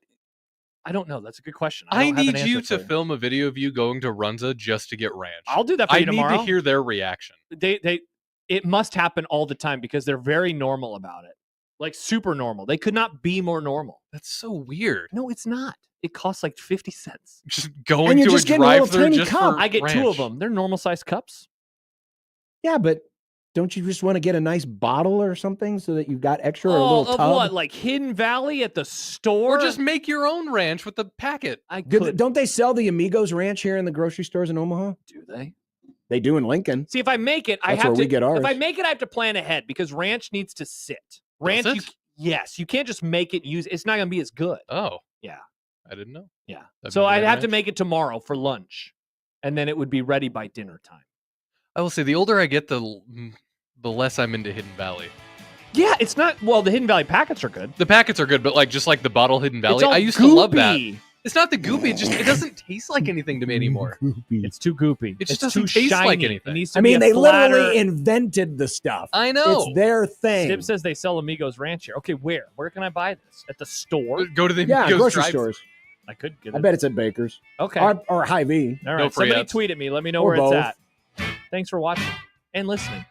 don't know. That's a good question. I don't have an need you answer to for film a video of you going to Runza just to get ranch. I'll do that for you tomorrow. I need to hear their reaction. It must happen all the time because they're very normal about it. Like super normal. They could not be more normal. That's so weird. No, it's not. It costs like 50 cents. Just going to a drive-thru just for I get ranch. 2 of them. They're normal size cups. Yeah, but don't you just want to get a nice bottle or something so that you've got extra or a little of tub? what? Like Hidden Valley at the store? Or just make your own ranch with the packet. Don't they sell the Amigos Ranch here in the grocery stores in Omaha? Do they? They do in Lincoln. See, if I make it, That's where we get ours. If I make it, I have to plan ahead because ranch needs to sit. Ranch, yes, you can't just make it. It's not going to be as good. Oh, yeah, I didn't know. Yeah, I've so never I'd had have to ranch. make it tomorrow for lunch, and then it would be ready by dinner time. I will say, the older I get, the less I'm into Hidden Valley. Yeah, it's not. Well, the Hidden Valley packets are good. The packets are good, but just like the bottle Hidden Valley, It's all I used to love that. goopy. It's not the goopy. It doesn't taste like anything to me anymore. It's too goopy. It just It's doesn't too taste like shiny. anything. It needs to I be mean, a they flatter- literally invented the stuff. I know. It's their thing. Stib says they sell Amigos Ranch here. Okay, where? Where can I buy this? At the store? Go to the Yeah, grocery stores. I could get I it. bet it's at Baker's. Okay. Or Hy-Vee. All right. Somebody tweet at me. Let me know Or where both. it's at. Thanks for watching and listening.